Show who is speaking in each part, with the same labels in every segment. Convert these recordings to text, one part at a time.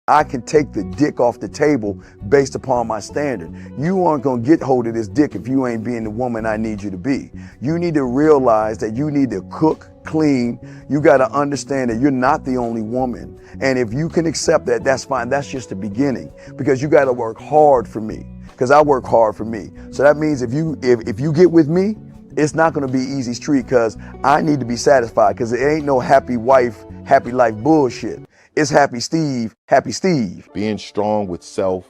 Speaker 1: I can take the dick off the table based upon my standard. You aren't gonna get hold of this dick if you ain't being the woman I need you to be. You need to realize that you need to cook, clean. You gotta understand that you're not the only woman. And if you can accept that, that's fine. That's just the beginning, because you gotta work hard for me, because I work hard for me. So that means if you get with me, it's not gonna be easy street, because I need to be satisfied, because it ain't no happy wife, happy life bullshit. It's happy Steve, happy Steve.
Speaker 2: Being strong with self,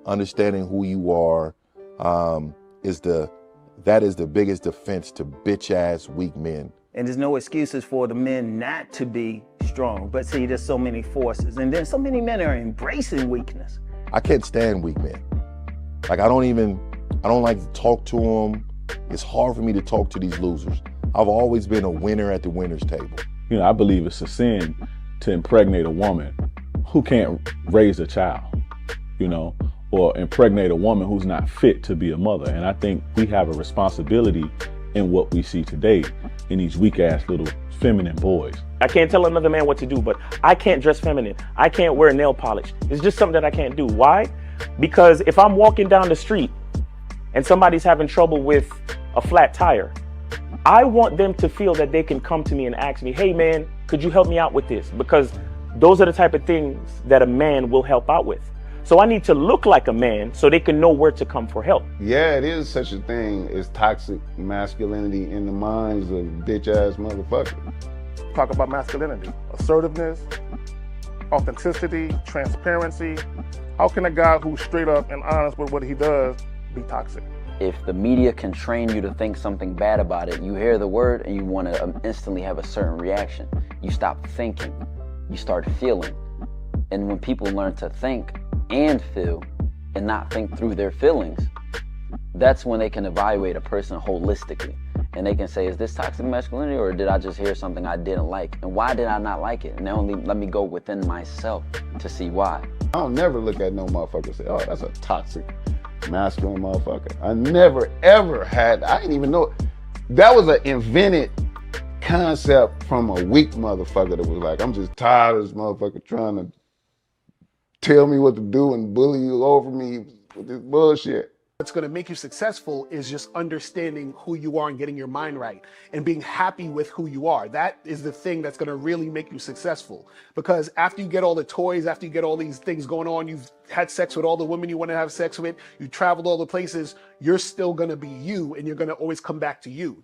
Speaker 2: understanding who you are, that is the biggest defense to bitch ass weak men.
Speaker 3: And there's no excuses for the men not to be strong. But see, there's so many forces, and then so many men are embracing weakness.
Speaker 2: I can't stand weak men. Like I don't like to talk to them. It's hard for me to talk to these losers. I've always been a winner at the winner's table.
Speaker 4: You know, I believe it's a sin to impregnate a woman who can't raise a child, you know, or impregnate a woman who's not fit to be a mother. And I think we have a responsibility in what we see today in these weak ass little feminine boys.
Speaker 5: I can't tell another man what to do, but I can't dress feminine. I can't wear nail polish. It's just something that I can't do. Why? Because if I'm walking down the street and somebody's having trouble with a flat tire, I want them to feel that they can come to me and ask me, hey man, could you help me out with this? Because those are the type of things that a man will help out with. So I need to look like a man so they can know where to come for help.
Speaker 6: Yeah, it is such a thing as toxic masculinity in the minds of bitch ass motherfuckers.
Speaker 7: Talk about masculinity, assertiveness, authenticity, transparency. How can a guy who's straight up and honest with what he does be toxic?
Speaker 8: If the media can train you to think something bad about it, you hear the word and you want to instantly have a certain reaction. You stop thinking, you start feeling. And when people learn to think and feel and not think through their feelings, that's when they can evaluate a person holistically. And they can say, is this toxic masculinity, or did I just hear something I didn't like? And why did I not like it? And then only let me go within myself to see why.
Speaker 6: I don't never look at no motherfucker and say, oh, that's a toxic masculine motherfucker. I never ever had, I didn't even know. That was an invented concept from a weak motherfucker that was like, I'm just tired of this motherfucker trying to tell me what to do and bully you over me with this bullshit.
Speaker 9: What's going to make you successful is just understanding who you are and getting your mind right and being happy with who you are. That is the thing that's going to really make you successful. Because after you get all the toys, after you get all these things going on, you've had sex with all the women you want to have sex with, you traveled all the places, you're still going to be you, and you're going to always come back to you.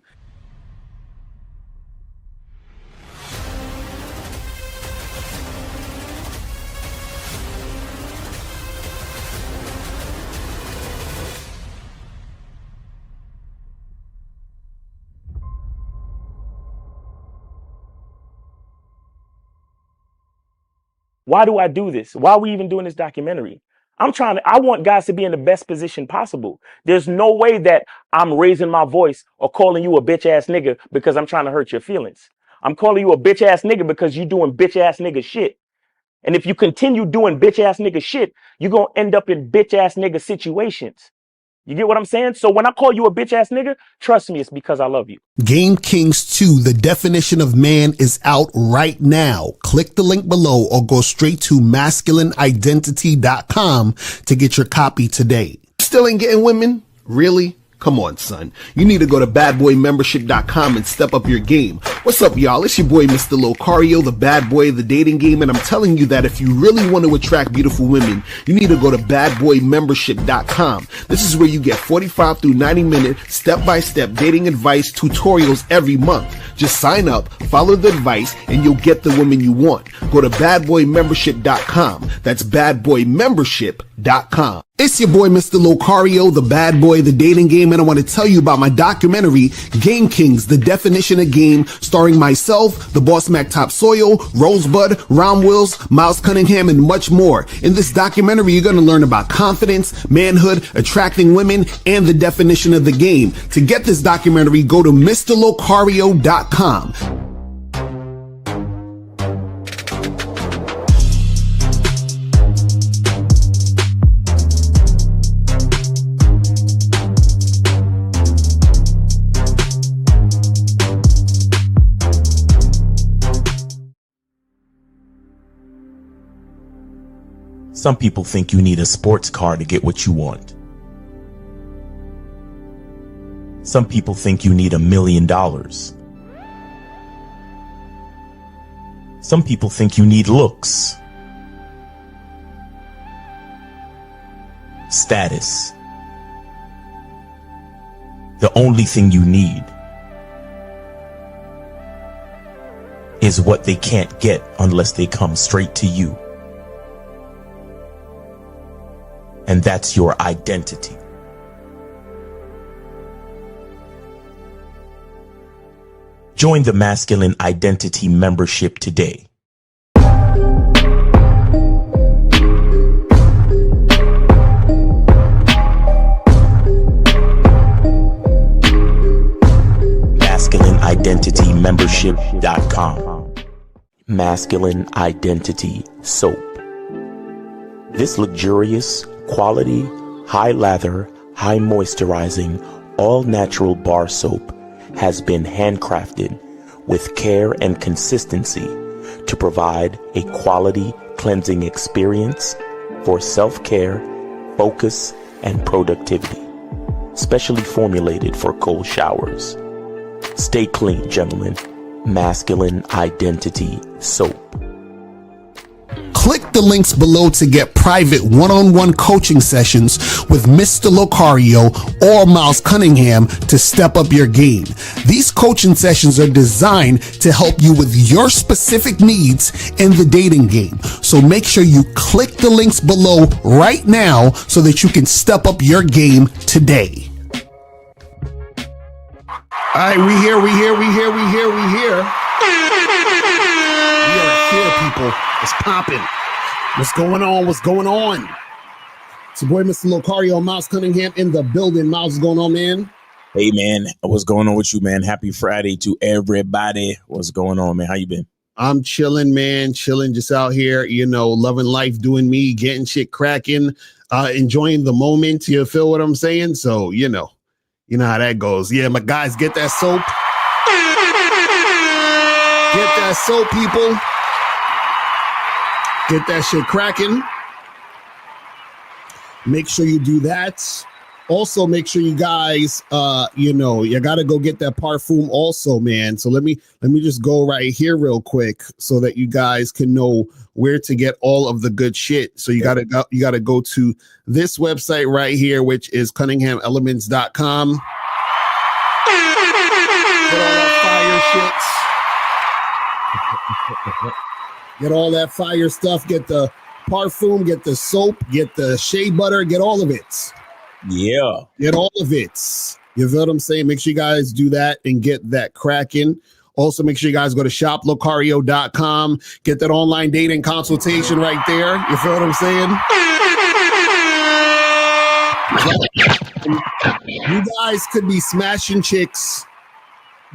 Speaker 5: Why do I do this? Why are we even doing this documentary? I want guys to be in the best position possible. There's no way that I'm raising my voice or calling you a bitch ass nigga because I'm trying to hurt your feelings. I'm calling you a bitch ass nigga because you doing bitch ass nigga shit. And if you continue doing bitch ass nigga shit, you're going to end up in bitch ass nigga situations. You get what I'm saying? So when I call you a bitch ass nigga, trust me, it's because I love you.
Speaker 10: Game Kings 2, the definition of man, is out right now. Click the link below or go straight to masculineidentity.com to get your copy today. Still ain't getting women? Really? Come on, son. You need to go to badboymembership.com and step up your game. What's up, y'all? It's your boy, Mr. Locario, the bad boy of the dating game, and I'm telling you that if you really want to attract beautiful women, you need to go to badboymembership.com. This is where you get 45 through 90-minute step-by-step dating advice tutorials every month. Just sign up, follow the advice, and you'll get the woman you want. Go to badboymembership.com. That's badboymembership.com. It's your boy, Mr. Locario, the bad boy of the dating game, and I want to tell you about my documentary, Game Kings, the definition of game, starring myself, the Boss Mac Topsoil, Rosebud, Ron Wills, Miles Cunningham, and much more. In this documentary, you're going to learn about confidence, manhood, attracting women, and the definition of the game. To get this documentary, go to MrLocario.com.
Speaker 11: Some people think you need a sports car to get what you want. Some people think you need $1 million. Some people think you need looks, status. The only thing you need is what they can't get unless they come straight to you. And that's your identity. Join the Masculine Identity membership today. MasculineIdentityMembership.com. Masculine Identity Soap. This luxurious, quality, high lather, high moisturizing, all natural bar soap has been handcrafted with care and consistency to provide a quality cleansing experience for self-care, focus, and productivity. Specially formulated for cold showers. Stay clean, gentlemen. Masculine Identity Soap.
Speaker 10: Click the links below to get private one-on-one coaching sessions with Mr. Locario or Miles Cunningham to step up your game. These coaching sessions are designed to help you with your specific needs in the dating game. So make sure you click the links below right now so that you can step up your game today. All right, we here. We are here, people. It's popping. What's going on? It's your boy, Mr. Locario, Miles Cunningham in the building. Miles, what's going on, man?
Speaker 11: Hey, man. What's going on with you, man? Happy Friday to everybody. What's going on, man? How you been?
Speaker 10: I'm chilling, man. Chilling, just out here, loving life, doing me, getting shit cracking, enjoying the moment. You feel what I'm saying? So, you know how that goes. Yeah, my guys, get that soap. Get that soap, people. Get that shit cracking. Make sure you do that. Also, make sure you guys, you got to go get that parfum also, man. So let me just go right here real quick so that you guys can know where to get all of the good shit. So you got to go to this website right here, which is CunninghamElements.com. Get all that fire shit. Get all that fire stuff. Get the parfum, get the soap, get the shea butter, get all of it.
Speaker 11: Yeah.
Speaker 10: Get all of it. You feel what I'm saying? Make sure you guys do that and get that cracking. Also, make sure you guys go to shoplocario.com. Get that online dating consultation right there. You feel what I'm saying? You guys could be smashing chicks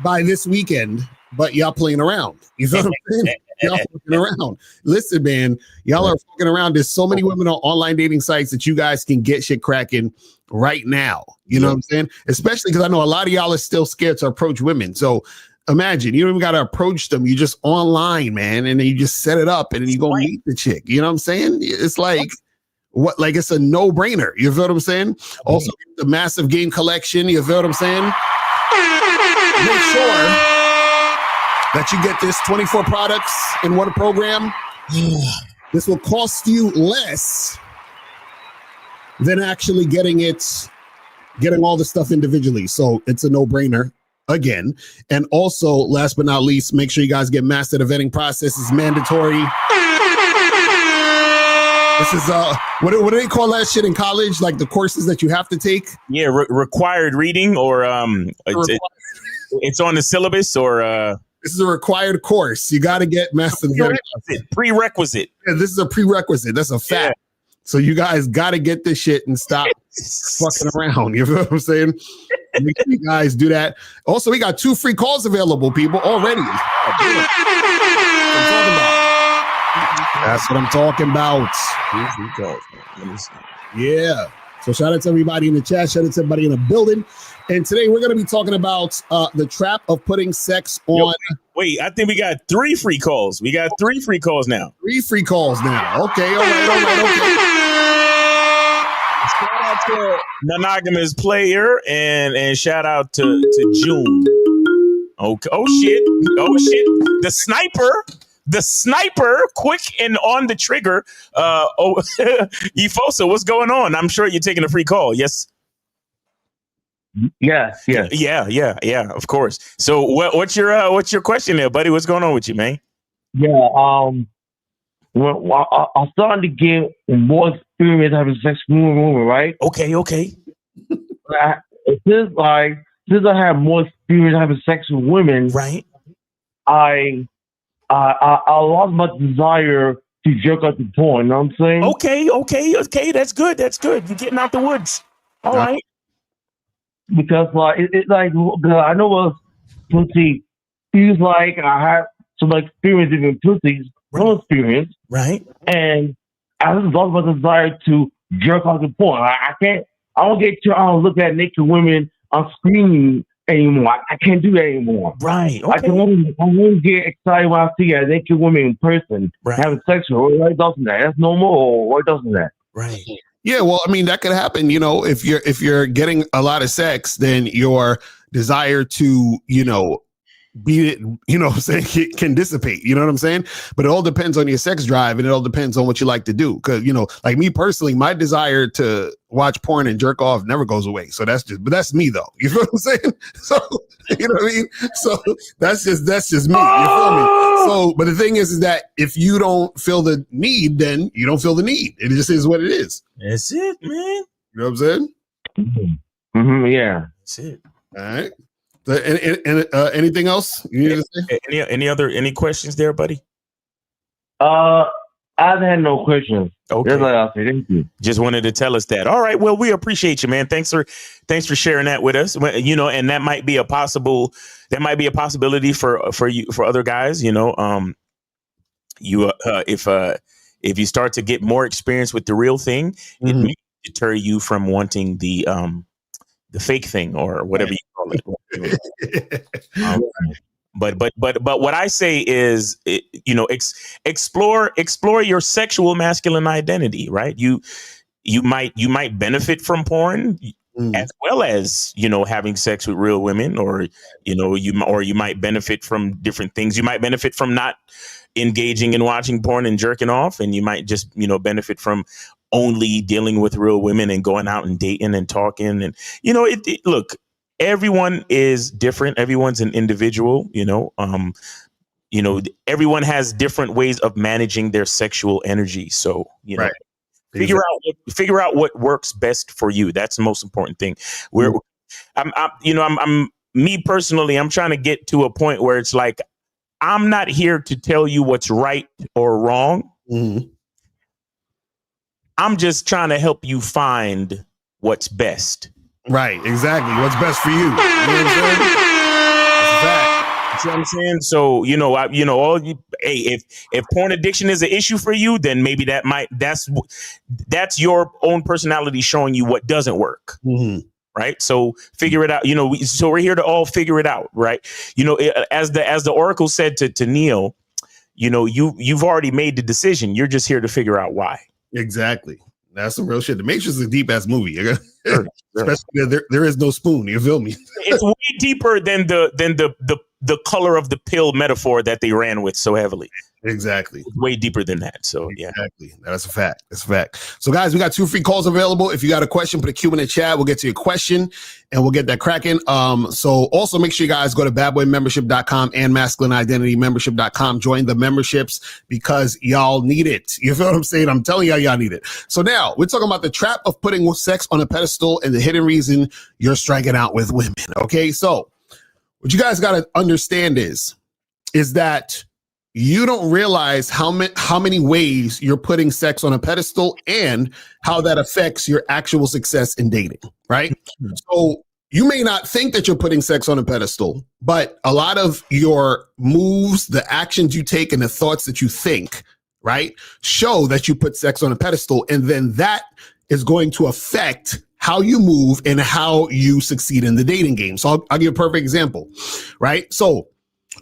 Speaker 10: by this weekend, but y'all playing around. You feel what I'm saying? Y'all fucking around. Listen, man, y'all are fucking around. There's so many women on online dating sites that you guys can get shit cracking right now. You know what I'm saying? Especially because I know a lot of y'all are still scared to approach women. So imagine you don't even got to approach them. You just online, man, and then you just set it up and then you go meet the chick. You know what I'm saying? It's like it's a no-brainer. You feel what I'm saying? Also, the massive game collection. You feel what I'm saying? Make sure that you get this 24 products in one program. This will cost you less than actually getting all the stuff individually. So it's a no-brainer again. And also, last but not least, make sure you guys get mastered. The vetting process is mandatory. This is what do they call that shit in college? Like the courses that you have to take?
Speaker 11: Yeah, required reading, or it's on the syllabus, or
Speaker 10: this is a required course. You got to get mastered.
Speaker 11: Prerequisite.
Speaker 10: Yeah, this is a prerequisite. That's a fact. Yeah. So you guys got to get this shit and stop fucking around. You know what I'm saying? Make sure you guys do that. Also, we got 2 free calls available, people, already. That's what I'm talking about.
Speaker 11: 2 free calls, man. Let me see.
Speaker 10: Yeah. So shout out to everybody in the chat. Shout out to everybody in the building. And today we're going to be talking about the trap of putting sex on.
Speaker 11: Wait, I think we got 3 free calls. We got 3 free calls now.
Speaker 10: 3 free calls now. Okay, all right, okay.
Speaker 11: Shout out to monogamous player and shout out to June. Okay. Oh shit. The sniper, quick and on the trigger. Efosa, what's going on? I'm sure you're taking a free call. Yes.
Speaker 12: Yes.
Speaker 11: Yeah. Of course. So what's your question there, buddy? What's going on with you, man?
Speaker 12: Yeah. Well, I'm starting to get more experience having sex with women, right?
Speaker 11: Okay.
Speaker 12: Since I have more experience having sex with women,
Speaker 11: right?
Speaker 12: I lost my desire to jerk out the porn. You know what I'm saying?
Speaker 11: Okay. That's good. You're getting out the woods. All right.
Speaker 12: Because I know what pussy feels like. I have some experience in pussies, no experience,
Speaker 11: right?
Speaker 12: And I just lost my desire to jerk out the porn. I don't get to look at naked women on screen anymore. I can't do that anymore.
Speaker 11: Right. Okay.
Speaker 12: I won't get excited when I see a naked woman in person having sex with her. Why doesn't that? That's normal. Or why doesn't that?
Speaker 11: Right.
Speaker 10: Yeah, well, I mean, that could happen. You know, if you're getting a lot of sex, then your desire to, beat it, what I'm saying, it can dissipate. You know what I'm saying? But it all depends on your sex drive, and it all depends on what you like to do. Because, like me personally, my desire to watch porn and jerk off never goes away. So but that's me though. You feel what I'm saying? So, you know what I mean? So that's just me. You feel me? So, but the thing is that if you don't feel the need, then you don't feel the need. It just is what it is.
Speaker 11: That's it, man.
Speaker 10: You know what I'm saying?
Speaker 12: Mm-hmm, yeah.
Speaker 11: That's it.
Speaker 10: All right. So, anything else you need to say?
Speaker 11: Any questions there, buddy?
Speaker 12: I've had no questions.
Speaker 11: Okay.
Speaker 12: That's what I'll say. Thank you.
Speaker 11: Just wanted to tell us that. All right. Well, we appreciate you, man. Thanks for sharing that with us. And that might be a possibility for you, for other guys. If you start to get more experience with the real thing, it may deter you from wanting the fake thing or whatever you call it. But what I say is, explore your sexual masculine identity, right? You might benefit from porn as well as, having sex with real women, or, you might benefit from different things. You might benefit from not engaging in watching porn and jerking off, and you might just, benefit from only dealing with real women and going out and dating and talking. And, look, everyone is different. Everyone's an individual, everyone has different ways of managing their sexual energy. So,
Speaker 10: right.
Speaker 11: figure out what works best for you. That's the most important thing. Me personally, I'm trying to get to a point where it's like, I'm not here to tell you what's right or wrong.
Speaker 10: Mm-hmm.
Speaker 11: I'm just trying to help you find what's best.
Speaker 10: Right, exactly. What's best for you? You know what I'm saying? That's a fact.
Speaker 11: You see what I'm saying? So, if porn addiction is an issue for you, then maybe that's your own personality showing you what doesn't work.
Speaker 10: Mm-hmm.
Speaker 11: Right. So figure it out. So we're here to all figure it out. Right. As the Oracle said to Neil, you've already made the decision. You're just here to figure out why.
Speaker 10: Exactly. That's some real shit. The Matrix is a deep ass movie.
Speaker 11: Sure.
Speaker 10: Especially there is no spoon. You feel me?
Speaker 11: It's way deeper than the color of the pill metaphor that they ran with so heavily.
Speaker 10: Exactly.
Speaker 11: It's way deeper than that. So yeah.
Speaker 10: Exactly. That's a fact. That's a fact. So guys, we got 2 free calls available. If you got a question, put a Q in the chat. We'll get to your question and we'll get that cracking. So also make sure you guys go to badboymembership.com and masculineidentitymembership.com. Join the memberships because y'all need it. You feel what I'm saying? I'm telling y'all need it. So now we're talking about the trap of putting sex on a pedestal and the hidden reason you're striking out with women. Okay. So what you guys got to understand is that you don't realize how many ways you're putting sex on a pedestal and how that affects your actual success in dating, right? So you may not think that you're putting sex on a pedestal, but a lot of your moves, the actions you take, and the thoughts that you think, right, show that you put sex on a pedestal, and then that is going to affect how you move and how you succeed in the dating game. So I'll give you a perfect example, right? So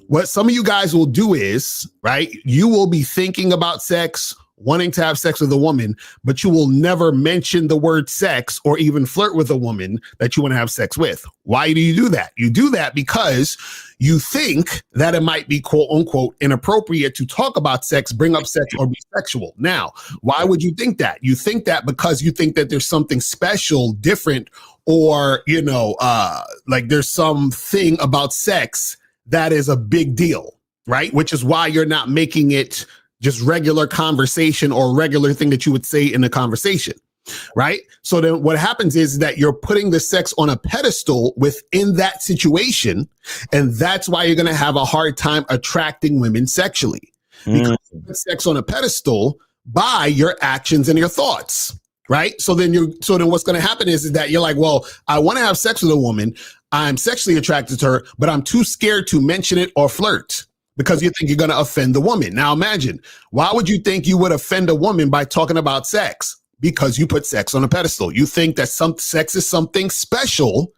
Speaker 10: What some of you guys will do is, right, you will be thinking about sex, wanting to have sex with a woman, but you will never mention the word sex or even flirt with a woman that you want to have sex with. Why do you do that? You do that because you think that it might be quote unquote inappropriate to talk about sex, bring up sex, or be sexual. Now, why would you think that? You think that because you think that there's something special, different, or, like there's something about sex that is a big deal, right? Which is why you're not making it just regular conversation or regular thing that you would say in a conversation, right? So then what happens is that you're putting the sex on a pedestal within that situation. And that's why you're going to have a hard time attracting women sexually. Because you put sex on a pedestal by your actions and your thoughts, right? So then what's going to happen is that you're like, well, I want to have sex with a woman. I'm sexually attracted to her, but I'm too scared to mention it or flirt because you think you're going to offend the woman. Now imagine, why would you think you would offend a woman by talking about sex? Because you put sex on a pedestal. You think that sex is something special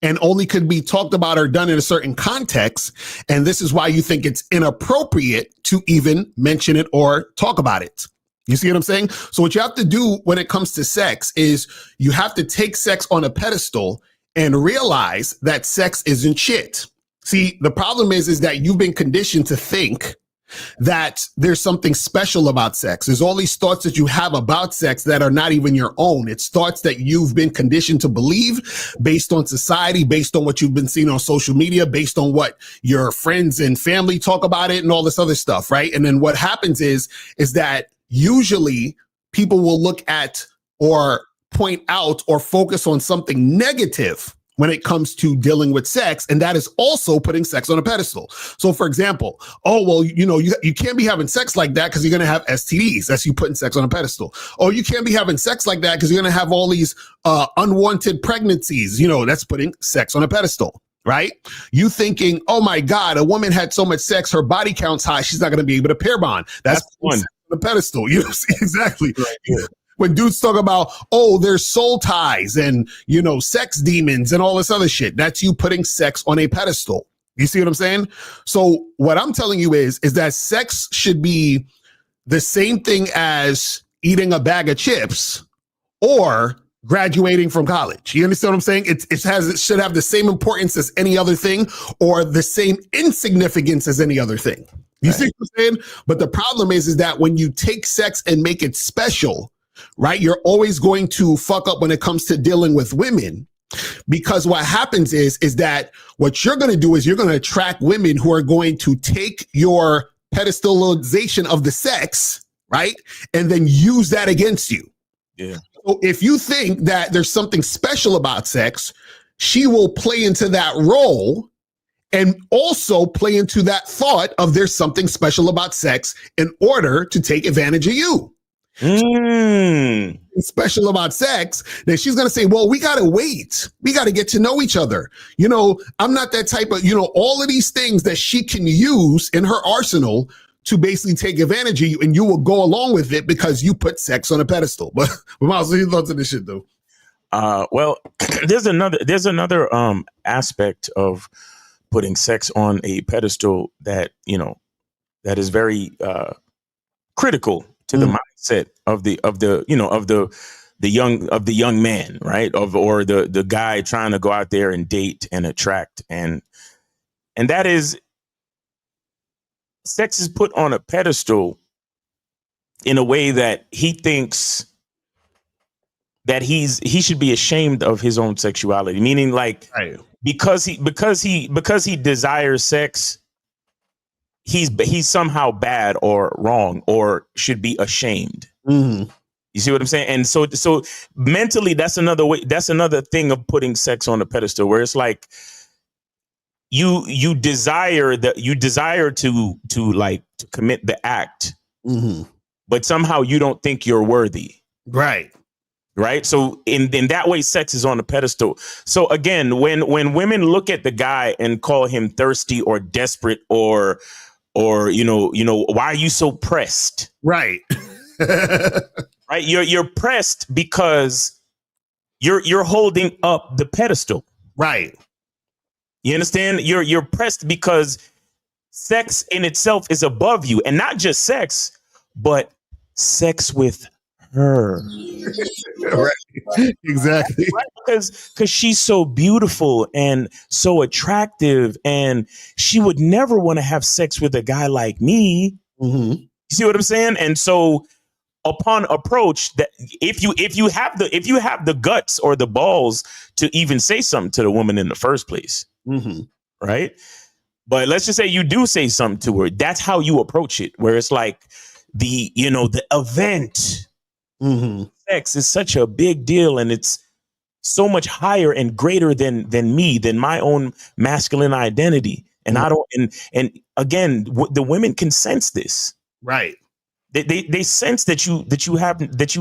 Speaker 10: and only could be talked about or done in a certain context. And this is why you think it's inappropriate to even mention it or talk about it. You see what I'm saying? So what you have to do when it comes to sex is you have to take sex on a pedestal and realize that sex isn't shit. See, the problem is that you've been conditioned to think that there's something special about sex. There's all these thoughts that you have about sex that are not even your own. It's thoughts that you've been conditioned to believe based on society, based on what you've been seeing on social media, based on what your friends and family talk about it and all this other stuff, right? And then what happens is that usually people will look at or point out or focus on something negative when it comes to dealing with sex. And that is also putting sex on a pedestal. So for example, you can't be having sex like that because you're going to have STDs. That's you putting sex on a pedestal. Or you can't be having sex like that because you're going to have all these unwanted pregnancies. That's putting sex on a pedestal. Right? You thinking, oh my God, a woman had so much sex, her body count's high, she's not going to be able to pair bond. That's one on the pedestal. Exactly. Right. Yeah. When dudes talk about, oh, there's soul ties and, sex demons and all this other shit, that's you putting sex on a pedestal. You see what I'm saying? So what I'm telling you is that sex should be the same thing as eating a bag of chips or graduating from college. You understand what I'm saying? It should have the same importance as any other thing or the same insignificance as any other thing. You see what I'm saying? But the problem is that when you take sex and make it special, right, you're always going to fuck up when it comes to dealing with women, because what happens is that what you're going to do is you're going to attract women who are going to take your pedestalization of the sex, right, and then use that against you.
Speaker 11: Yeah.
Speaker 10: So if you think that there's something special about sex, she will play into that role and also play into that thought of there's something special about sex in order to take advantage of you. Special about sex, then she's going to say, well, we got to wait. We got to get to know each other. I'm not that type of, all of these things that she can use in her arsenal to basically take advantage of you, and you will go along with it because you put sex on a pedestal. But Miles, what are your thoughts on this shit, though?
Speaker 11: Well, there's another aspect of putting sex on a pedestal that is very critical to the mindset of the young man, right? Or the guy trying to go out there and date and attract, and that is, sex is put on a pedestal in a way that he thinks that he should be ashamed of his own sexuality, meaning like, right, because he desires sex, he's somehow bad or wrong or should be ashamed.
Speaker 10: Mm-hmm.
Speaker 11: You see what I'm saying? And so mentally, that's another way. That's another thing of putting sex on a pedestal, where it's like you desire to commit the act,
Speaker 10: mm-hmm,
Speaker 11: but somehow you don't think you're worthy.
Speaker 10: Right.
Speaker 11: Right. So in that way, sex is on a pedestal. So again, when women look at the guy and call him thirsty or desperate or why are you so pressed?
Speaker 10: Right.
Speaker 11: Right. You're pressed because you're holding up the pedestal.
Speaker 10: Right.
Speaker 11: You understand? You're pressed because sex in itself is above you, and not just sex, but sex with her.
Speaker 10: Right. Exactly.
Speaker 11: Right? Because she's so beautiful and so attractive, and she would never want to have sex with a guy like me.
Speaker 10: Mm-hmm.
Speaker 11: You see what I'm saying? And so upon approach, that if you have the guts or the balls to even say something to the woman in the first place,
Speaker 10: Mm-hmm.
Speaker 11: right? But let's just say you do say something to her. That's how you approach it, where it's like the event.
Speaker 10: Mm-hmm.
Speaker 11: Sex is such a big deal, and it's so much higher and greater than my own masculine identity. And I don't, and again, the women can sense this.
Speaker 10: Right.
Speaker 11: They sense that you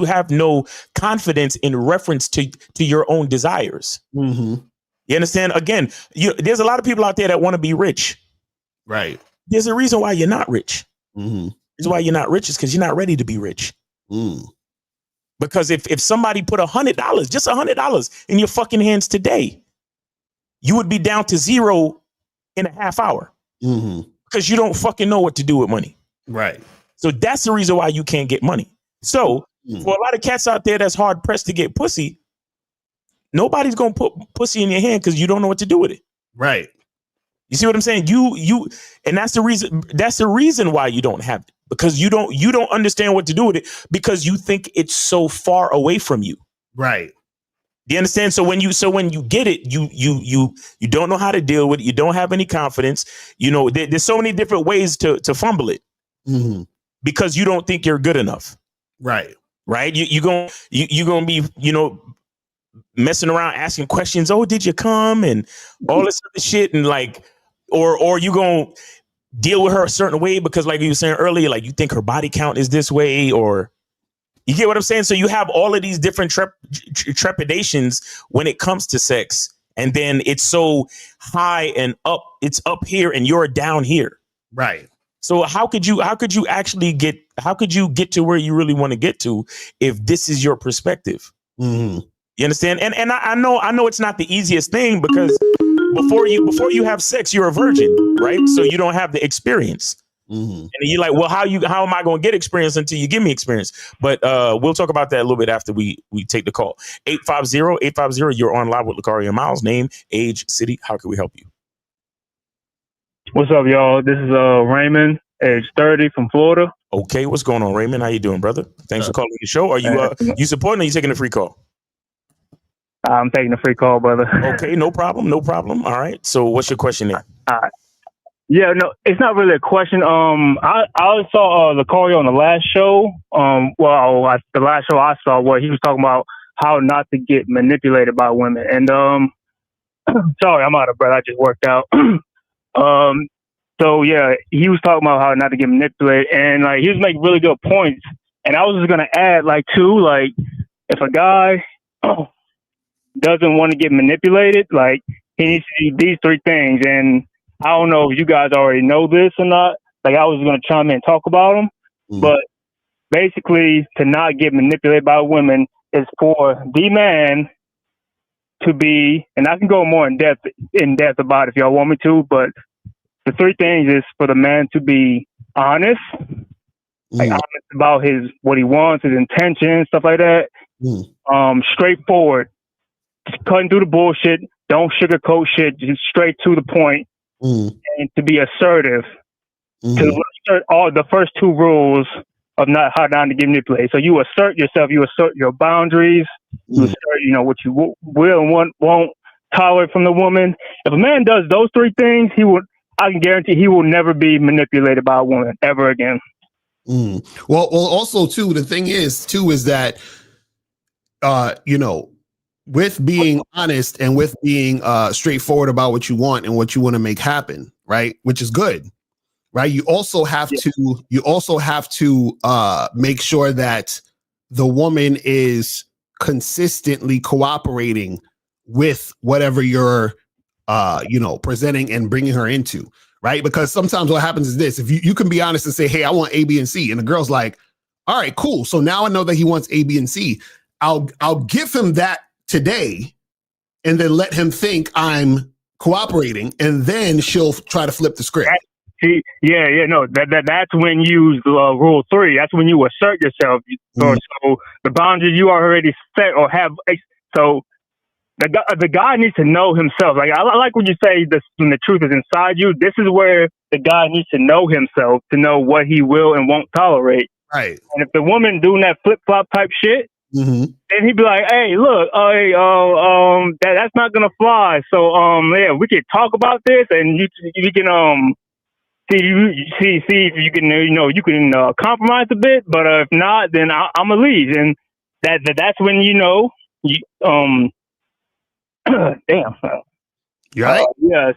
Speaker 11: have no confidence in reference to your own desires.
Speaker 10: Mm-hmm.
Speaker 11: You understand? Again, there's a lot of people out there that want to be rich.
Speaker 10: Right.
Speaker 11: There's a reason why you're not rich.
Speaker 10: Mm-hmm.
Speaker 11: The reason why you're not rich is because you're not ready to be rich.
Speaker 10: Mm.
Speaker 11: Because if somebody put $100, just $100 in your fucking hands today, you would be down to zero in a half hour.
Speaker 10: Mm-hmm.
Speaker 11: Because you don't fucking know what to do with money.
Speaker 10: Right.
Speaker 11: So that's the reason why you can't get money. So for a lot of cats out there that's hard pressed to get pussy, nobody's gonna put pussy in your hand because you don't know what to do with it.
Speaker 10: Right.
Speaker 11: You see what I'm saying? And that's the reason. That's the reason why you don't have it, because you don't understand what to do with it because you think it's so far away from you.
Speaker 10: Right.
Speaker 11: Do you understand? So when you get it, you don't know how to deal with it. You don't have any confidence. There's so many different ways to fumble it.
Speaker 10: Mm-hmm.
Speaker 11: Because you don't think you're good enough.
Speaker 10: Right.
Speaker 11: Right. You're gonna be, messing around asking questions. Oh, did you come? And all this other shit. And like, or you gonna deal with her a certain way because like you were saying earlier, like you think her body count is this way, or you get what I'm saying? So you have all of these different trepidations when it comes to sex. And then it's so high and up, it's up here and you're down here.
Speaker 10: Right.
Speaker 11: So how could you get to where you really want to get to if this is your perspective?
Speaker 10: Mm-hmm.
Speaker 11: You understand? And I know it's not the easiest thing because before you have sex, you're a virgin, right? So you don't have the experience.
Speaker 10: Mm-hmm.
Speaker 11: And you're like, well, how am I going to get experience until you give me experience? But we'll talk about that a little bit after we take the call. 850-850, you're on live with Lucario and Miles. Name, age, city. How can we help you?
Speaker 13: What's up, y'all? This is Raymond, age 30, from Florida.
Speaker 11: Okay, what's going on, Raymond? How you doing, brother? Thanks for calling the show. Are you supporting or are you taking a free call?
Speaker 13: I'm taking a free call, brother.
Speaker 11: Okay, no problem. All right. So what's your question there?
Speaker 13: Yeah, no, it's not really a question. I saw Lucario on the last show. The last show I saw where he was talking about how not to get manipulated by women. And sorry, I'm out of breath. I just worked out. So yeah, he was talking about how not to get manipulated, and like he was making really good points. And I was just gonna add if a guy doesn't want to get manipulated, like he needs to do these three things. And I don't know if you guys already know this or not. Like I was gonna chime in and talk about them, but basically to not get manipulated by women is for the man to be, and I can go more in depth about it if y'all want me to, but the three things is for the man to be honest, honest about what he wants, his intentions, stuff like that. Straightforward, cutting through the bullshit, don't sugarcoat shit, just straight to the point, and to be assertive. To assert all the first two rules of how not to get manipulated. So you assert yourself, you assert your boundaries, you assert, what you will and won't tolerate from the woman. If a man does those three things, I can guarantee he will never be manipulated by a woman ever again.
Speaker 10: Well, also too, the thing is that, with being honest and with being straightforward about what you want and what you want to make happen, right? Which is good, right? You also have to make sure that the woman is consistently cooperating with whatever you're presenting and bringing her into, right? Because sometimes what happens is this: if you can be honest and say, hey, I want A, B, and C, and the girl's like, all right, cool. So now I know that he wants A, B, and C. I'll give him that today and then let him think I'm cooperating, and then she'll try to flip the script.
Speaker 13: No, that's when you use rule 3. That's when you assert yourself. So the boundaries you already set or have. So the guy needs to know himself. Like I like when you say this, when the truth is inside you. This is where the guy needs to know himself to know what he will and won't tolerate.
Speaker 10: Right.
Speaker 13: And if the woman doing that flip flop type shit, then he'd be like, "Hey, look, that's not gonna fly. So we can talk about this, and you can see if you can you can compromise a bit. But if not, then I'm gonna leave." And that's when damn.
Speaker 10: Right.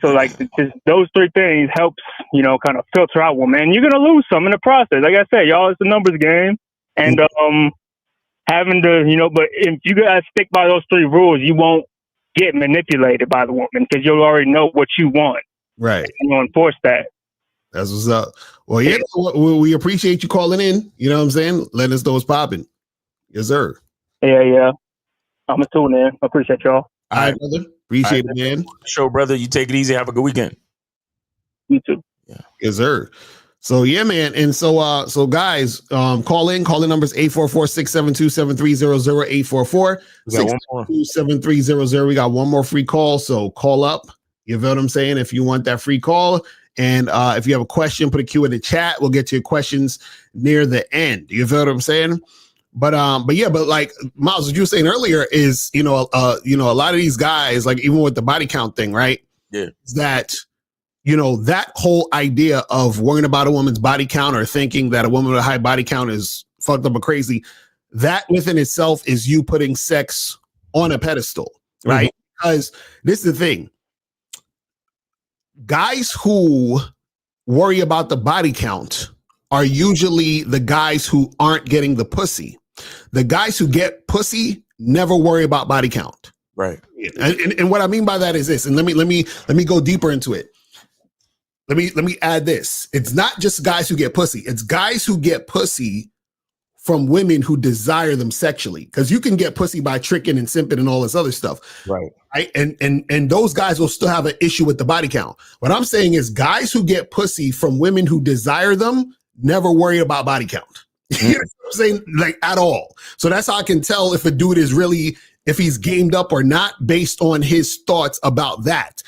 Speaker 13: So like just those 3 things helps kind of filter out women. And you're gonna lose some in the process. Like I said, y'all, it's a numbers game, and having to but if you guys stick by those 3 rules, you won't get manipulated by the woman because you'll already know what you want.
Speaker 10: Right.
Speaker 13: And you'll enforce that.
Speaker 10: That's what's up. Well, yeah, we appreciate you calling in. You know what I'm saying? Let us know what's popping. Yes, sir.
Speaker 13: Yeah. I'm a tune in. I appreciate y'all.
Speaker 10: All right, brother. Appreciate it, man.
Speaker 11: Show, brother. You take it easy. Have a good weekend.
Speaker 13: You too.
Speaker 11: Yeah.
Speaker 10: Yes, sir. So yeah, man. And so guys, call in numbers 844-672-7300, 844-672-7300. We got one more free call. So call up. You know what I'm saying? If you want that free call. And if you have a question, put a Q in the chat. We'll get to your questions near the end. You feel what I'm saying? But like Miles, what you were saying earlier is, a lot of these guys, like even with the body count thing, right?
Speaker 11: Yeah.
Speaker 10: That, that whole idea of worrying about a woman's body count or thinking that a woman with a high body count is fucked up or crazy, that within itself is you putting sex on a pedestal, right? Because this is the thing. Guys who worry about the body count are usually the guys who aren't getting the pussy. The guys who get pussy never worry about body count.
Speaker 11: Right.
Speaker 10: And what I mean by that is this, and let me go deeper into it. Let me add this. It's not just guys who get pussy. It's guys who get pussy from women who desire them sexually. Because you can get pussy by tricking and simping and all this other stuff.
Speaker 11: Right.
Speaker 10: And those guys will still have an issue with the body count. What I'm saying is guys who get pussy from women who desire them never worry about body count. You know what I'm saying? Like at all. So that's how I can tell if a dude is really, if he's gamed up or not based on his thoughts about that.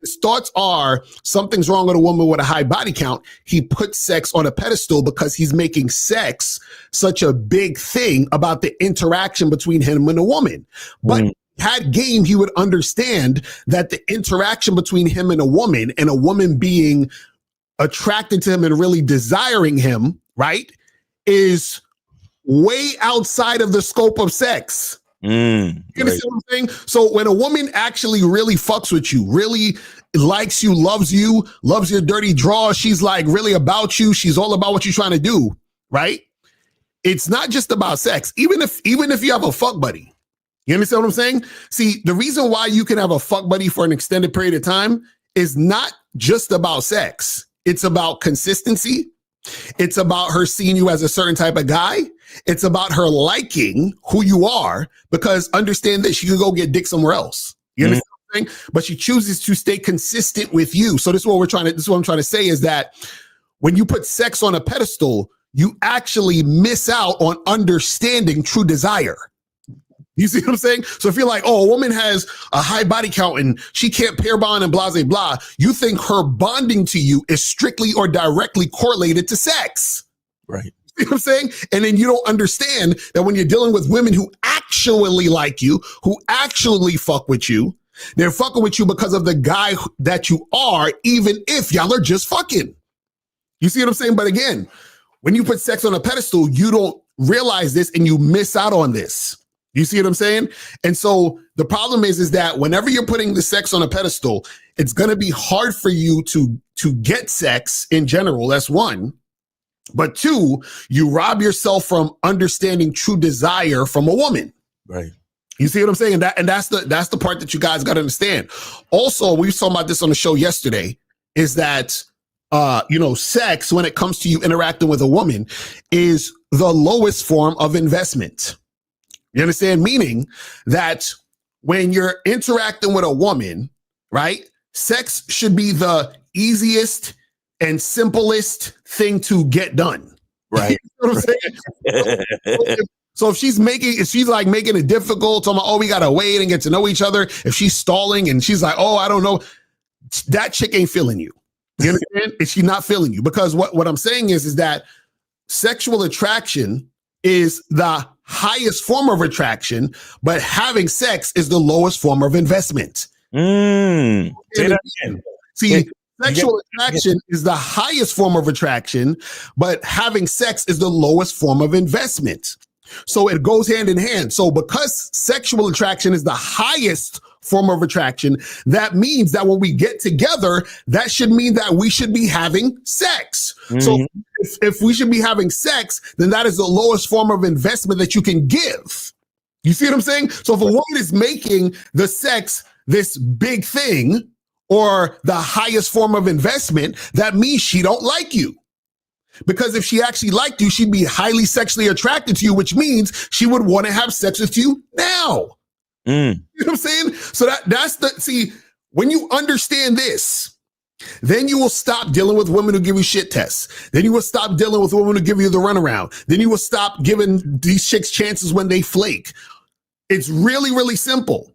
Speaker 10: His thoughts are something's wrong with a woman with a high body count. He puts sex on a pedestal because he's making sex such a big thing about the interaction between him and a woman. But had game, he would understand that the interaction between him and a woman being attracted to him and really desiring him, right, is way outside of the scope of sex. You understand what I'm saying? So when a woman actually really fucks with you, really likes you, loves your dirty draw, she's like really about you, she's all about what you're trying to do, right? It's not just about sex. Even if you have a fuck buddy, you understand what I'm saying? See, the reason why you can have a fuck buddy for an extended period of time is not just about sex. It's about consistency. It's about her seeing you as a certain type of guy. It's about her liking who you are, because understand that she could go get dick somewhere else. You understand what I'm saying? But she chooses to stay consistent with you. So this is what I'm trying to say is that when you put sex on a pedestal, you actually miss out on understanding true desire. You see what I'm saying? So if you're like, oh, a woman has a high body count and she can't pair bond and blah, blah, blah, you think her bonding to you is strictly or directly correlated to sex.
Speaker 11: Right.
Speaker 10: You know what I'm saying? And then you don't understand that when you're dealing with women who actually like you, who actually fuck with you, they're fucking with you because of the guy that you are, even if y'all are just fucking. You see what I'm saying? But again, when you put sex on a pedestal, you don't realize this and you miss out on this. You see what I'm saying? And so the problem is that whenever you're putting the sex on a pedestal, it's going to be hard for you to get sex in general. That's one. But two, you rob yourself from understanding true desire from a woman.
Speaker 11: Right.
Speaker 10: You see what I'm saying? And that's the part that you guys got to understand. Also, we were talking about this on the show yesterday, is that sex, when it comes to you interacting with a woman, is the lowest form of investment. You understand? Meaning that when you're interacting with a woman, right, sex should be the easiest and simplest thing to get done.
Speaker 11: Right.
Speaker 10: You know what I'm saying? So if she's making it difficult, talking about, oh, we gotta wait and get to know each other. If she's stalling and she's like, oh, I don't know, that chick ain't feeling you. You understand? Is she not feeling you? Because what I'm saying is that sexual attraction is the highest form of attraction, but having sex is the lowest form of investment.
Speaker 11: Say that again.
Speaker 10: See, sexual attraction is the highest form of attraction, but having sex is the lowest form of investment. So it goes hand in hand. So because sexual attraction is the highest form of attraction, that means that when we get together, that should mean that we should be having sex. So if we should be having sex, then that is the lowest form of investment that you can give. You see what I'm saying? So if a woman is making the sex this big thing or the highest form of investment, that means she don't like you. Because if she actually liked you, she'd be highly sexually attracted to you, which means she would want to have sex with you now. You know what I'm saying? So when you understand this, then you will stop dealing with women who give you shit tests. Then you will stop dealing with women who give you the runaround. Then you will stop giving these chicks chances when they flake. It's really, really simple.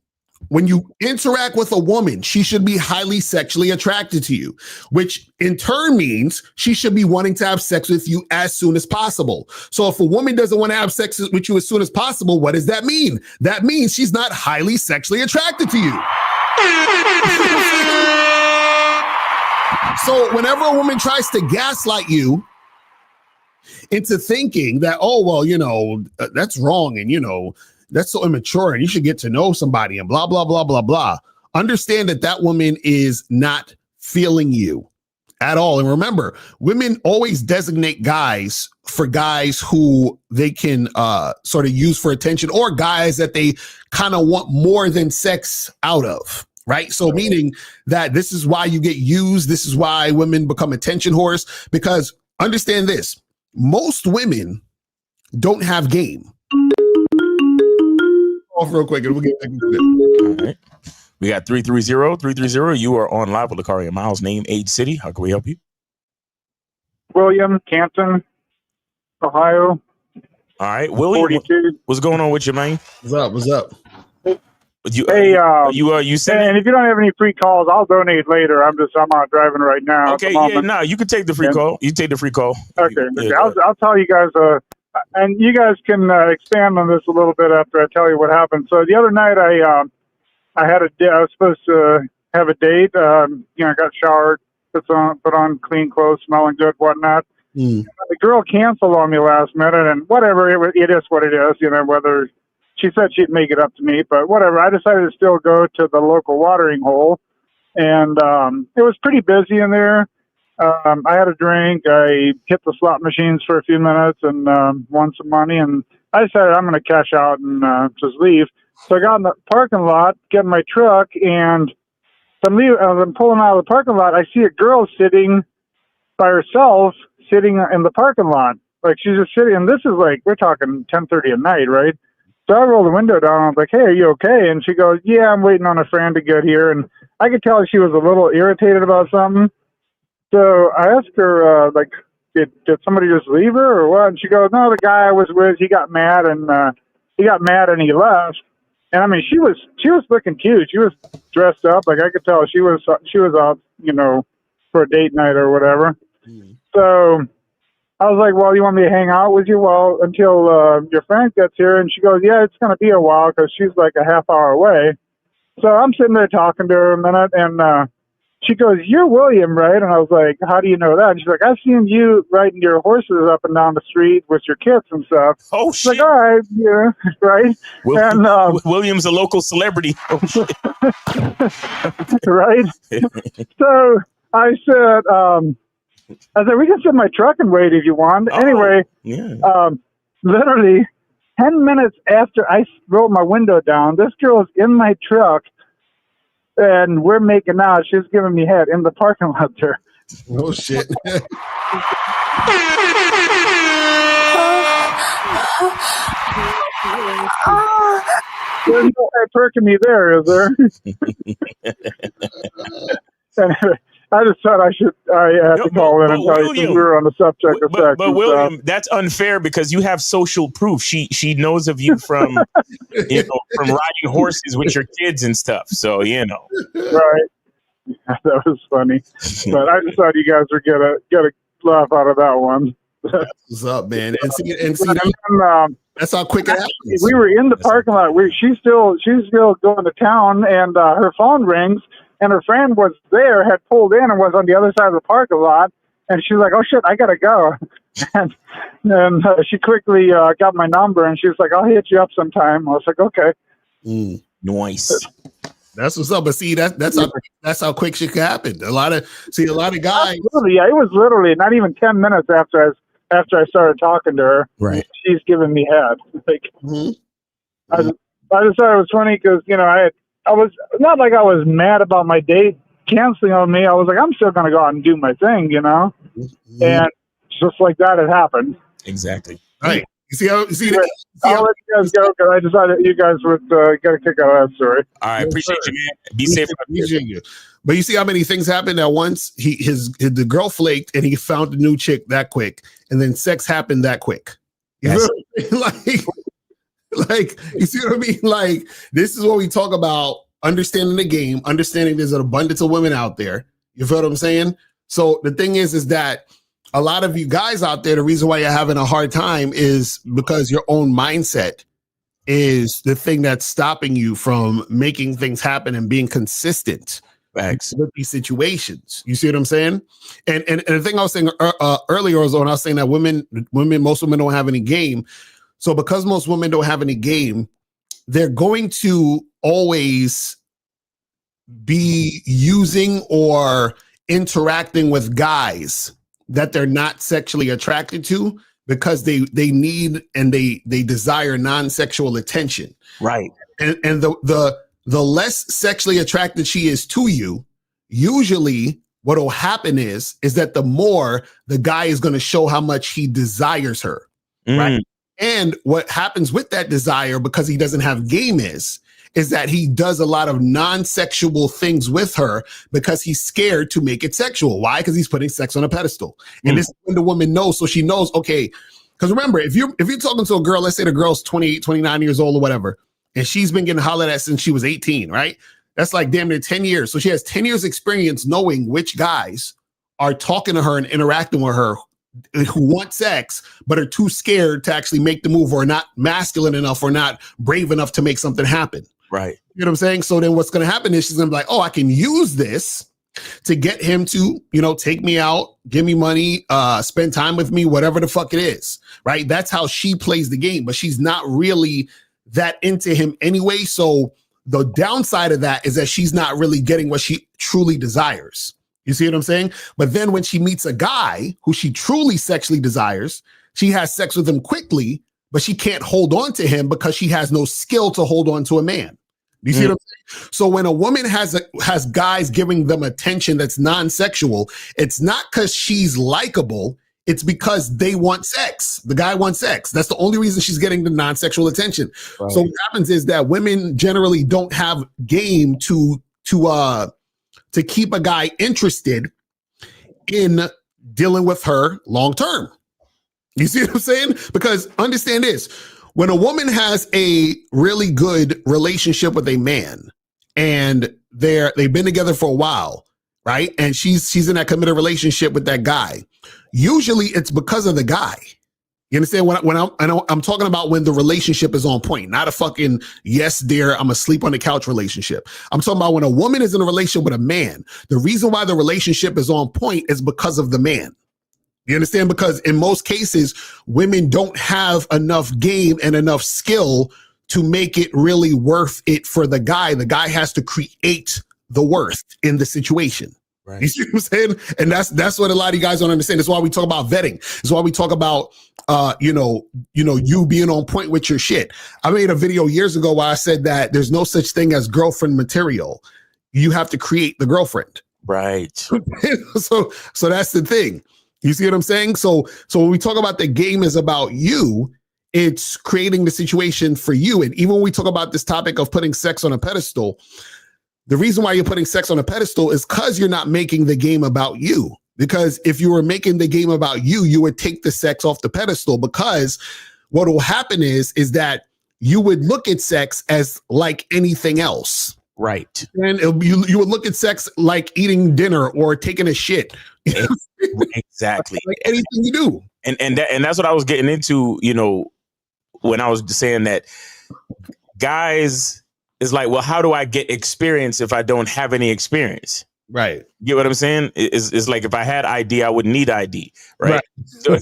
Speaker 10: When you interact with a woman, she should be highly sexually attracted to you, which in turn means she should be wanting to have sex with you as soon as possible. So if a woman doesn't want to have sex with you as soon as possible, what does that mean? That means she's not highly sexually attracted to you. So whenever a woman tries to gaslight you into thinking that, oh, well, that's wrong and, that's so immature and you should get to know somebody and blah, blah, blah, blah, blah. Understand that woman is not feeling you at all. And remember, women always designate guys for guys who they can sort of use for attention or guys that they kind of want more than sex out of. Right. So meaning that this is why you get used. This is why women become attention whores, because understand this. Most women don't have game. Off real quick and we'll get back into it.
Speaker 11: All right. We got 330. You are on live with Lakari and Miles. Name, age, city. How can we help you?
Speaker 14: William, Canton, Ohio.
Speaker 11: All right. William,
Speaker 14: 42.
Speaker 11: what's going on with you, man?
Speaker 10: What's up?
Speaker 11: You
Speaker 14: said, and if you don't have any free calls, I'll donate later. I'm out driving right now.
Speaker 11: Okay, you can take the free call. You take the free call.
Speaker 14: Okay. I'll tell you guys, and you guys can expand on this a little bit after I tell you what happened. So the other night, I was supposed to have a date. I got showered, put on clean clothes, smelling good, whatnot. The girl canceled on me last minute, and whatever, it is what it is. Whether she said she'd make it up to me, but whatever. I decided to still go to the local watering hole, and it was pretty busy in there. I had a drink. I hit the slot machines for a few minutes and won some money, and I decided I'm going to cash out and just leave. So I got in the parking lot, get in my truck, and I'm pulling out of the parking lot. I see a girl sitting by herself, sitting in the parking lot. Like, she's just sitting, and this is like, we're talking 10:30 at night, right? So I rolled the window down. I was like, hey, are you okay? And she goes, yeah, I'm waiting on a friend to get here. And I could tell she was a little irritated about something. So I asked her, did somebody just leave her or what? And she goes, no, the guy I was with, he got mad and he left. And I mean, she was looking cute. She was dressed up. Like, I could tell she was out, for a date night or whatever. So I was like, well, you want me to hang out with you until your friend gets here? And she goes, yeah, it's going to be a while because she's like a half hour away. So I'm sitting there talking to her a minute, and she goes, you're William, right? And I was like, how do you know that? And she's like, I've seen you riding your horses up and down the street with your kids and stuff.
Speaker 11: Oh, shit.
Speaker 14: Like, all right, yeah, right?
Speaker 11: William's a local celebrity. Oh, shit.
Speaker 14: Right? So I said, we can sit in my truck and wait if you want. Anyway, literally 10 minutes after I rolled my window down, this girl is in my truck, and we're making out. She's giving me head in the parking lot there.
Speaker 10: Oh, shit.
Speaker 14: There's no head perking me there, is there? I just thought I had to call in and tell you since we were on the subject of sex.
Speaker 11: But William, that's unfair because you have social proof. She knows of you from from riding horses with your kids and stuff. So
Speaker 14: Right. That was funny. But I just thought you guys would get a laugh out of that one.
Speaker 10: What's up, man? And see that's how quick it happens.
Speaker 14: We were in the parking lot. She's still going to town, and her phone rings, and her friend was there, had pulled in, and was on the other side of the parking lot. And she's like, "Oh shit, I gotta go." And she quickly got my number, and she was like, "I'll hit you up sometime." I was like, "Okay."
Speaker 11: Nice.
Speaker 10: That's what's up. But see, that's how quick shit can happen. A lot of guys.
Speaker 14: Absolutely, yeah, it was literally not even 10 minutes after I started talking to her.
Speaker 10: Right.
Speaker 14: She's giving me head. Like, I just thought it was funny because I was not like I was mad about my date canceling on me. I was like, I'm still gonna go out and do my thing, and just like that, it happened.
Speaker 11: Exactly.
Speaker 10: Right.
Speaker 14: I'll let you guys go because I decided you guys would get a kick out of that story.
Speaker 11: All right, appreciate you, man. Be safe.
Speaker 10: Appreciate you. But you see how many things happened at once? The girl flaked and he found a new chick that quick, and then sex happened that quick. You know what I mean? Like, you see what I mean? Like, this is what we talk about: understanding the game, understanding there's an abundance of women out there. You feel what I'm saying? So the thing is that a lot of you guys out there, the reason why you're having a hard time is because your own mindset is the thing that's stopping you from making things happen and being consistent with these situations. You see what I'm saying? And the thing I was saying earlier was when I was saying that most women don't have any game. So because most women don't have any game, they're going to always be using or interacting with guys that they're not sexually attracted to because they need and they desire non-sexual attention.
Speaker 11: Right.
Speaker 10: And the less sexually attracted she is to you, usually what will happen is that the more the guy is going to show how much he desires her. Right. And what happens with that desire, because he doesn't have game, is that he does a lot of non-sexual things with her because he's scared to make it sexual. Why? Because he's putting sex on a pedestal. And this is when the woman knows. So she knows, okay, because remember, if you're talking to a girl, let's say the girl's 28, 29 years old or whatever, and she's been getting hollered at since she was 18, right? That's like damn near 10 years. So she has 10 years experience knowing which guys are talking to her and interacting with her who want sex, but are too scared to actually make the move, or not masculine enough or not brave enough to make something happen.
Speaker 11: Right.
Speaker 10: You know what I'm saying? So then what's going to happen is she's going to be like, oh, I can use this to get him to, take me out, give me money, spend time with me, whatever the fuck it is. Right. That's how she plays the game, but she's not really that into him anyway. So the downside of that is that she's not really getting what she truly desires. You see what I'm saying? But then when she meets a guy who she truly sexually desires, she has sex with him quickly, but she can't hold on to him because she has no skill to hold on to a man. You see what I'm saying? So when a woman has guys giving them attention that's non-sexual, it's not because she's likable. It's because they want sex. The guy wants sex. That's the only reason she's getting the non-sexual attention. Right. So what happens is that women generally don't have game to keep a guy interested in dealing with her long term. You see what I'm saying? Because understand this. When a woman has a really good relationship with a man and they've been together for a while, right? And she's in that committed relationship with that guy. Usually it's because of the guy. You understand when I'm talking about when the relationship is on point, not a fucking yes, dear, I'm asleep on the couch relationship. I'm talking about when a woman is in a relationship with a man. The reason why the relationship is on point is because of the man. You understand? Because in most cases, women don't have enough game and enough skill to make it really worth it for the guy. The guy has to create the worth in the situation. Right. You see what I'm saying? And that's what a lot of you guys don't understand. That's why we talk about vetting. That's why we talk about, you being on point with your shit. I made a video years ago where I said that there's no such thing as girlfriend material. You have to create the girlfriend.
Speaker 11: Right.
Speaker 10: So that's the thing. You see what I'm saying? So when we talk about the game is about you, it's creating the situation for you. And even when we talk about this topic of putting sex on a pedestal, The reason why you're putting sex on a pedestal is because you're not making the game about you. Because if you were making the game about you, you would take the sex off the pedestal, because what will happen is that you would look at sex as like anything else.
Speaker 11: Right.
Speaker 10: And you would look at sex like eating dinner or taking a shit.
Speaker 11: Exactly.
Speaker 10: Like anything you do.
Speaker 11: And that's what I was getting into, you know, when I was saying that guys is like, well, how do I get experience if I don't have any experience?
Speaker 10: Right.
Speaker 11: You get what I'm saying? It's like if I had ID, I would need ID. Right. So,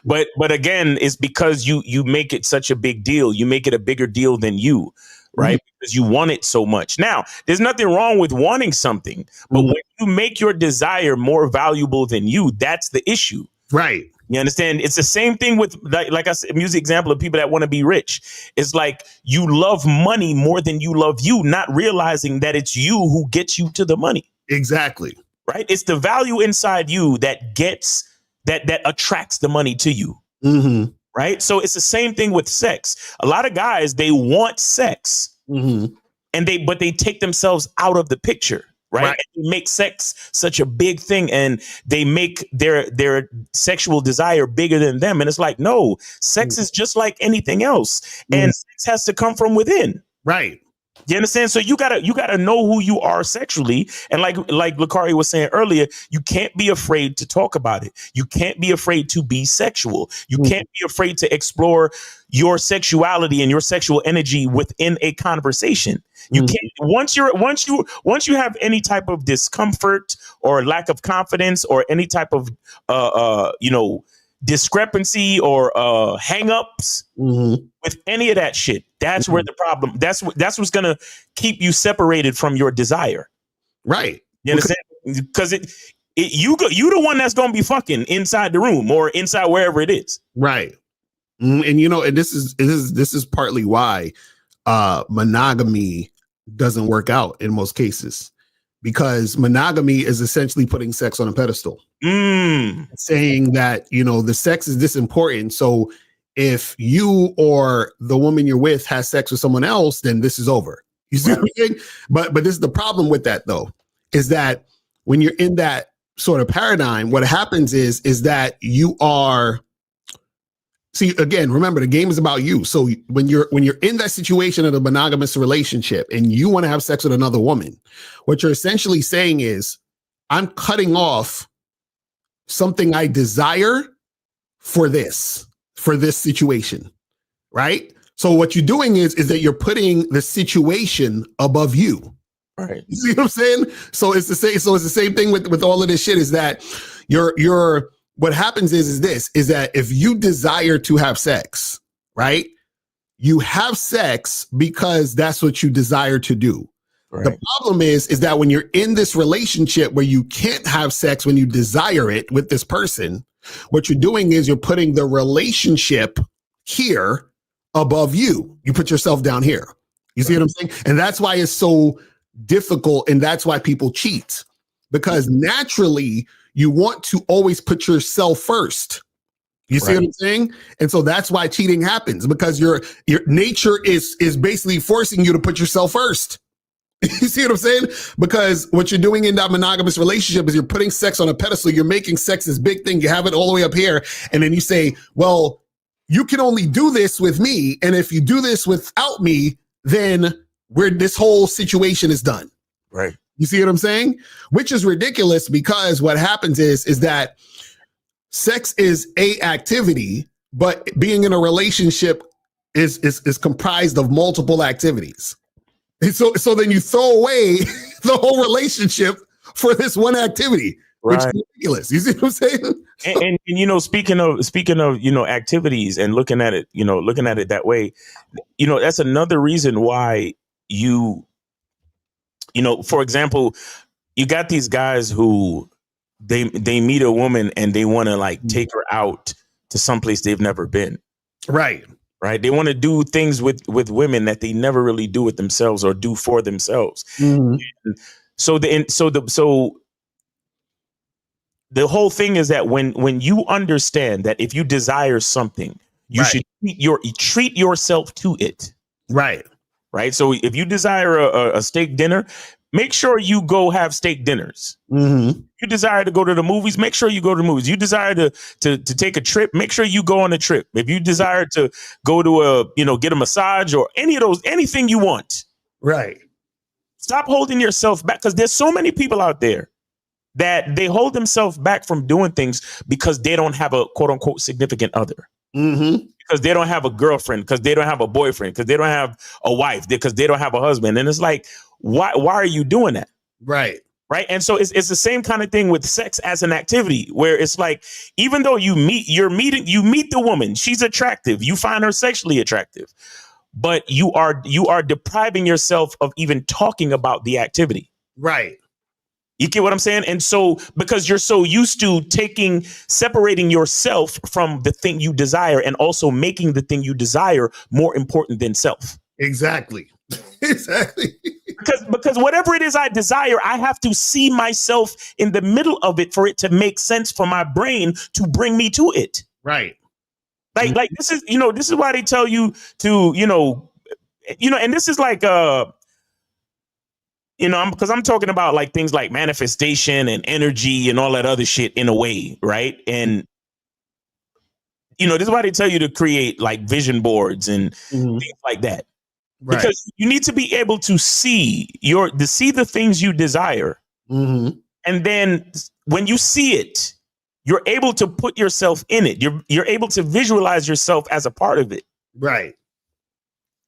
Speaker 11: but again, it's because you make it such a big deal. You make it a bigger deal than you. Right. Because you want it so much. Now, there's nothing wrong with wanting something. But when you make your desire more valuable than you, that's the issue.
Speaker 10: Right.
Speaker 11: You understand? It's the same thing with, like I said, music example of people that want to be rich. It's like you love money more than you love you, not realizing that it's you who gets you to the money.
Speaker 10: Exactly.
Speaker 11: Right. It's the value inside you that gets that attracts the money to you.
Speaker 10: Mm-hmm.
Speaker 11: Right. So it's the same thing with sex. A lot of guys, they want sex and they take themselves out of the picture. Right. And they make sex such a big thing and they make their sexual desire bigger than them. And it's like, no, sex is just like anything else. And sex has to come from within.
Speaker 10: Right.
Speaker 11: You understand? So you gotta know who you are sexually. And like Lakari was saying earlier, you can't be afraid to talk about it. You can't be afraid to be sexual. You can't be afraid to explore your sexuality and your sexual energy within a conversation. You can't once you have any type of discomfort or lack of confidence or any type of discrepancy or hang-ups with any of that shit. That's where the problem. That's what's gonna keep you separated from your desire.
Speaker 10: Right.
Speaker 11: You understand? Because you the one that's gonna be fucking inside the room or inside wherever it is.
Speaker 10: Right. And and this is partly why monogamy doesn't work out in most cases, because monogamy is essentially putting sex on a pedestal, saying that, the sex is this important. So if you or the woman you're with has sex with someone else, then this is over. You see what I'm saying? But this is the problem with that, though, is that when you're in that sort of paradigm, what happens is that you are. See, again, remember, the game is about you. So when you're in that situation of a monogamous relationship and you want to have sex with another woman, what you're essentially saying is, I'm cutting off something I desire for this situation, right? So what you're doing is that you're putting the situation above you.
Speaker 11: Right.
Speaker 10: You see what I'm saying? So it's the same thing with all of this shit, is that you're what happens is that if you desire to have sex, right, you have sex because that's what you desire to do. Right. The problem is that when you're in this relationship where you can't have sex when you desire it with this person, what you're doing is you're putting the relationship here above you. You put yourself down here. You see what I'm saying? And that's why it's so difficult, and that's why people cheat, because naturally you want to always put yourself first. You see what I'm saying? And so that's why cheating happens, because your nature is basically forcing you to put yourself first. You see what I'm saying? Because what you're doing in that monogamous relationship is you're putting sex on a pedestal. You're making sex this big thing. You have it all the way up here. And then you say, well, you can only do this with me. And if you do this without me, then this whole situation is done.
Speaker 11: Right.
Speaker 10: You see what I'm saying? Which is ridiculous, because what happens is that sex is a activity, but being in a relationship is comprised of multiple activities. And so then you throw away the whole relationship for this one activity, which is ridiculous. You see what I'm saying?
Speaker 11: And speaking of activities and looking at it that way, that's another reason why for example, you got these guys who they meet a woman and they want to take her out to someplace they've never been.
Speaker 10: Right.
Speaker 11: Right. They want to do things with women that they never really do with themselves or do for themselves. So the whole thing is that when you understand that if you desire something, you should treat yourself to it.
Speaker 10: Right.
Speaker 11: right? So if you desire a steak dinner, make sure you go have steak dinners.
Speaker 1: Mm-hmm.
Speaker 11: You desire to go to the movies, make sure you go to the movies. You desire to take a trip, make sure you go on a trip. If you desire to go to get a massage or anything you want.
Speaker 1: Right.
Speaker 11: Stop holding yourself back, because there's so many people out there that they hold themselves back from doing things because they don't have a quote unquote significant other.
Speaker 1: Mm-hmm.
Speaker 11: Because they don't have a girlfriend, because they don't have a boyfriend, because they don't have a wife, because they don't have a husband. And it's like, why are you doing that?
Speaker 1: Right.
Speaker 11: Right. And so it's the same kind of thing with sex as an activity, where it's like, even though you meet the woman, she's attractive, you find her sexually attractive, but you are depriving yourself of even talking about the activity.
Speaker 1: Right.
Speaker 11: You get what I'm saying? And so, because you're so used to separating yourself from the thing you desire, and also making the thing you desire more important than self.
Speaker 1: Exactly. Exactly.
Speaker 11: Because whatever it is I desire, I have to see myself in the middle of it for it to make sense for my brain to bring me to it.
Speaker 1: Right.
Speaker 11: Like this is why they tell you to, and this is like, because I'm talking about like things like manifestation and energy and all that other shit in a way, right? And this is why they tell you to create like vision boards and things like that,
Speaker 1: Right.
Speaker 11: because you need to be able to see the things you desire,
Speaker 1: Mm-hmm.
Speaker 11: and then when you see it, you're able to put yourself in it. You're able to visualize yourself as a part of it.
Speaker 1: Right.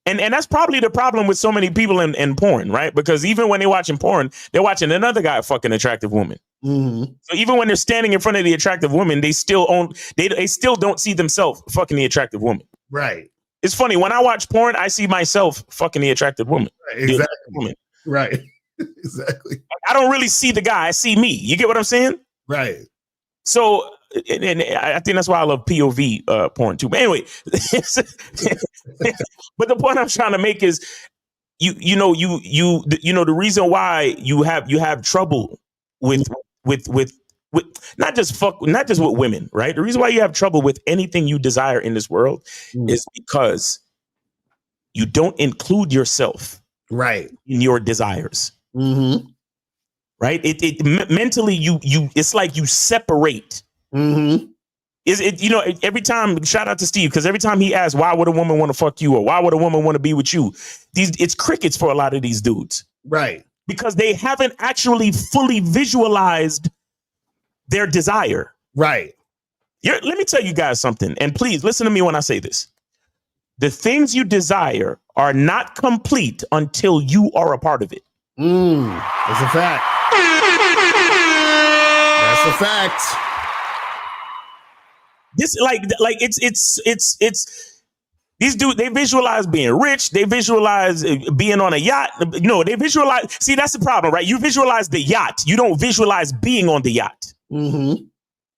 Speaker 11: And that's probably the problem with so many people in porn, right? Because even when they're watching porn, they're watching another guy fucking attractive woman.
Speaker 1: Mm-hmm.
Speaker 11: So even when they're standing in front of the attractive woman, they still don't see themselves fucking the attractive woman.
Speaker 1: Right.
Speaker 11: It's funny, when I watch porn, I see myself fucking the attractive woman.
Speaker 1: Right. Exactly. Right. Exactly.
Speaker 11: I don't really see the guy. I see me. You get what I'm saying?
Speaker 1: Right.
Speaker 11: So, and I think that's why I love POV porn too. But anyway, but the point I'm trying to make is, the reason why you have trouble with not just with women, right? The reason why you have trouble with anything you desire in this world is because you don't include yourself
Speaker 1: right
Speaker 11: in your desires.
Speaker 1: Mm-hmm.
Speaker 11: Right? Mentally, it's like you separate.
Speaker 1: Mm-hmm.
Speaker 11: Is it, every time, shout out to Steve, because every time he asks, why would a woman want to fuck you, or why would a woman want to be with you? It's crickets for a lot of these dudes.
Speaker 1: Right.
Speaker 11: Because they haven't actually fully visualized their desire.
Speaker 1: Right.
Speaker 11: Let me tell you guys something, and please listen to me when I say this. The things you desire are not complete until you are a part of it.
Speaker 1: That's a fact. That's a fact.
Speaker 11: This it's these dudes, they visualize being rich, they visualize being on a yacht. No, they visualize. See, that's the problem, right? You visualize the yacht, you don't visualize being on the yacht.
Speaker 1: Mm-hmm.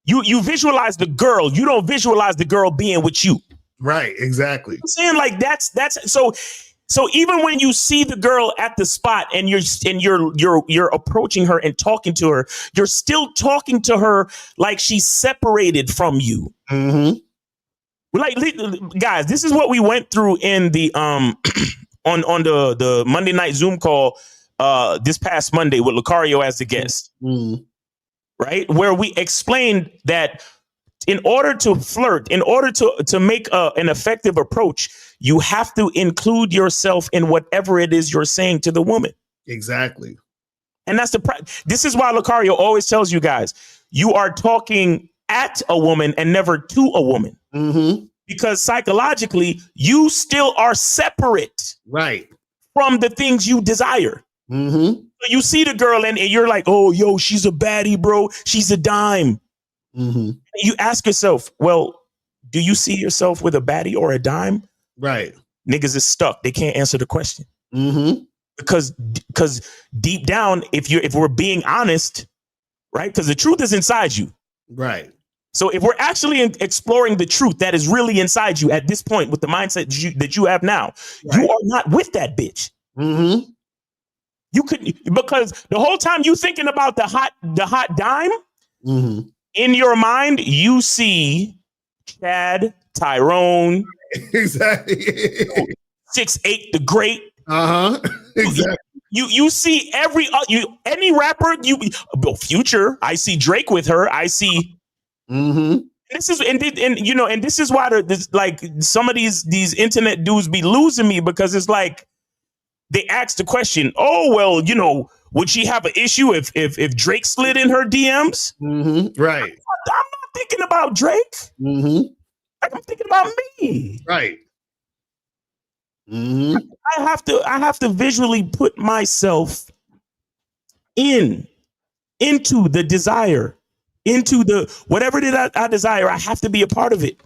Speaker 11: You visualize the girl, you don't visualize the girl being with you.
Speaker 1: Right, exactly.
Speaker 11: I'm saying, like, that's so even when you see the girl at the spot and you're approaching her and talking to her, you're still talking to her like she's separated from you.
Speaker 1: Mm-hmm.
Speaker 11: Like, guys, this is what we went through in the on the Monday night Zoom call this past Monday with Lucario as the guest.
Speaker 1: Mm-hmm.
Speaker 11: Right? Where we explained that in order to flirt, in order to make an effective approach, you have to include yourself in whatever it is you're saying to the woman.
Speaker 1: Exactly.
Speaker 11: And that's this is why Lucario always tells you guys, you are talking at a woman and never to a woman.
Speaker 1: Mm-hmm.
Speaker 11: Because psychologically, you still are separate
Speaker 1: right
Speaker 11: from the things you desire.
Speaker 1: Mm-hmm.
Speaker 11: So you see the girl and you're like, oh, yo, she's a baddie, bro. She's a dime.
Speaker 1: Mm-hmm.
Speaker 11: You ask yourself, well, do you see yourself with a baddie or a dime?
Speaker 1: Right.
Speaker 11: Niggas is stuck. They can't answer the question.
Speaker 1: Mm-hmm.
Speaker 11: Because deep down, if we're being honest, right? Because the truth is inside you.
Speaker 1: Right.
Speaker 11: So if we're actually exploring the truth that is really inside you at this point with the mindset that you have now, right, you are not with that bitch.
Speaker 1: Mm-hmm.
Speaker 11: You could, because the whole time you thinking about the hot dime,
Speaker 1: mm-hmm,
Speaker 11: in your mind, you see Chad, Tyrone,
Speaker 1: exactly,
Speaker 11: 6'8" the Great,
Speaker 10: Exactly.
Speaker 11: You see any rapper, Future. I see Drake with her. I see. This is and this is why some of these internet dudes be losing me, because it's like they ask the question, oh well, would she have an issue if Drake slid in her DMs?
Speaker 10: Right.
Speaker 11: I'm not thinking about Drake. Like, I'm thinking about me.
Speaker 10: Right.
Speaker 11: I have to visually put myself into the desire, into the whatever that I desire. I have to be a part of it.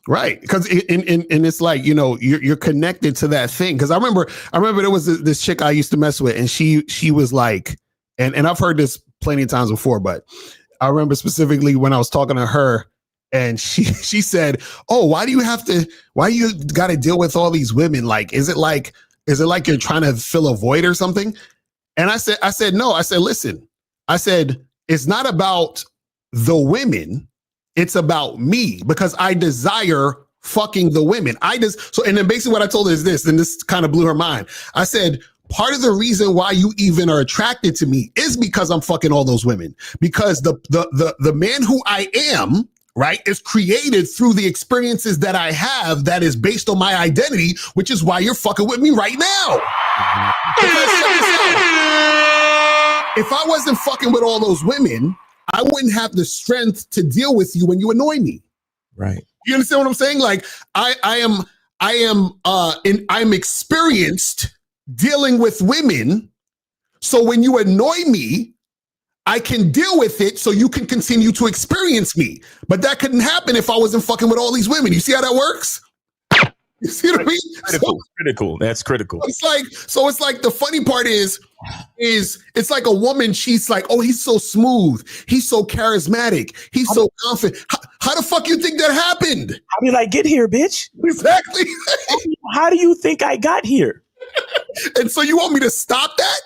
Speaker 10: Right, because and it's like, you're connected to that thing. Because I remember there was this chick I used to mess with, and she was like, and I've heard this plenty of times before, but I remember specifically when I was talking to her, and she said, "Oh, why do you got to deal with all these women? Like, is it like you're trying to fill a void or something?" And I said, "No." I said, "Listen," I said, "It's not about the women. It's about me, because I desire fucking the women." And then basically what I told her is this, and this kind of blew her mind. I said, part of the reason why you even are attracted to me is because I'm fucking all those women. Because the man who I am, right, is created through the experiences that I have that is based on my identity, which is why you're fucking with me right now. Because if I wasn't fucking with all those women, I wouldn't have the strength to deal with you when you annoy me.
Speaker 11: Right.
Speaker 10: You understand what I'm saying? Like I'm experienced dealing with women. So when you annoy me, I can deal with it so you can continue to experience me. But that couldn't happen if I wasn't fucking with all these women. You see how that works? You see what I mean?
Speaker 11: Critical. That's critical.
Speaker 10: It's like the funny part is it's like a woman. She's like, "Oh, he's so smooth. He's so charismatic. He's so confident." How the fuck you think that happened?
Speaker 11: I'll be like, "Get here, bitch."
Speaker 10: Exactly.
Speaker 11: How do you think I got here?
Speaker 10: And so you want me to stop that?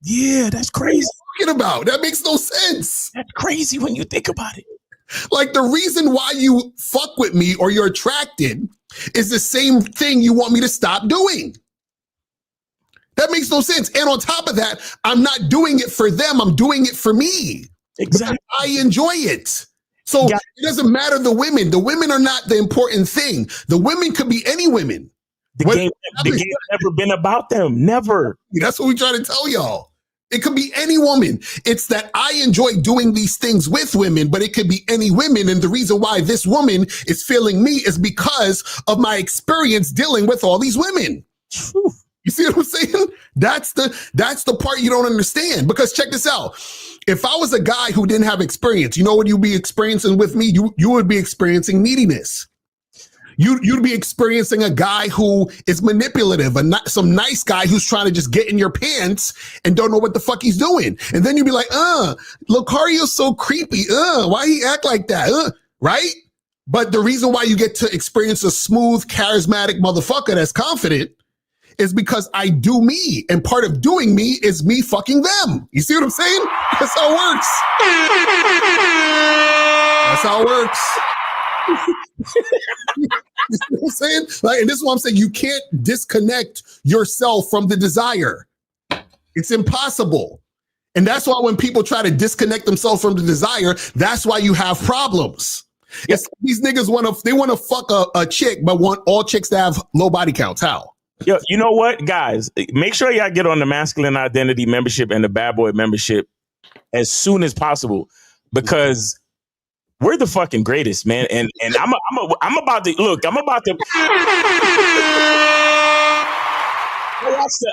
Speaker 11: Yeah, that's crazy.
Speaker 10: What are you talking about? That makes no sense.
Speaker 11: That's crazy when you think about it.
Speaker 10: Like, the reason why you fuck with me or you're attracted is the same thing you want me to stop doing. That makes no sense. And on top of that, I'm not doing it for them. I'm doing it for me.
Speaker 11: Exactly.
Speaker 10: I enjoy it. So it doesn't matter the women. The women are not the important thing. The women could be any women.
Speaker 11: The game's never been about them. Never.
Speaker 10: That's what we try to tell y'all. It could be any woman. It's that I enjoy doing these things with women, but it could be any women. And the reason why this woman is feeling me is because of my experience dealing with all these women. You see what I'm saying? That's the part you don't understand. Because check this out. If I was a guy who didn't have experience, you know what you'd be experiencing with me? You would be experiencing neediness. You'd be experiencing a guy who is manipulative, some nice guy who's trying to just get in your pants and don't know what the fuck he's doing. And then you'd be like, Lucario's so creepy. Why he act like that? Right? But the reason why you get to experience a smooth, charismatic motherfucker that's confident is because I do me. And part of doing me is me fucking them. You see what I'm saying? That's how it works. That's how it works. You know what I'm saying? Like, and this is what I'm saying. You can't disconnect yourself from the desire. It's impossible. And that's why when people try to disconnect themselves from the desire, that's why you have problems. Yep. These niggas want to fuck a chick, but want all chicks to have low body counts. How?
Speaker 11: Yo, you know what, guys? Make sure y'all get on the Masculine Identity membership and the Bad Boy membership as soon as possible, because we're the fucking greatest, man. And I'm about to look. I'm about to.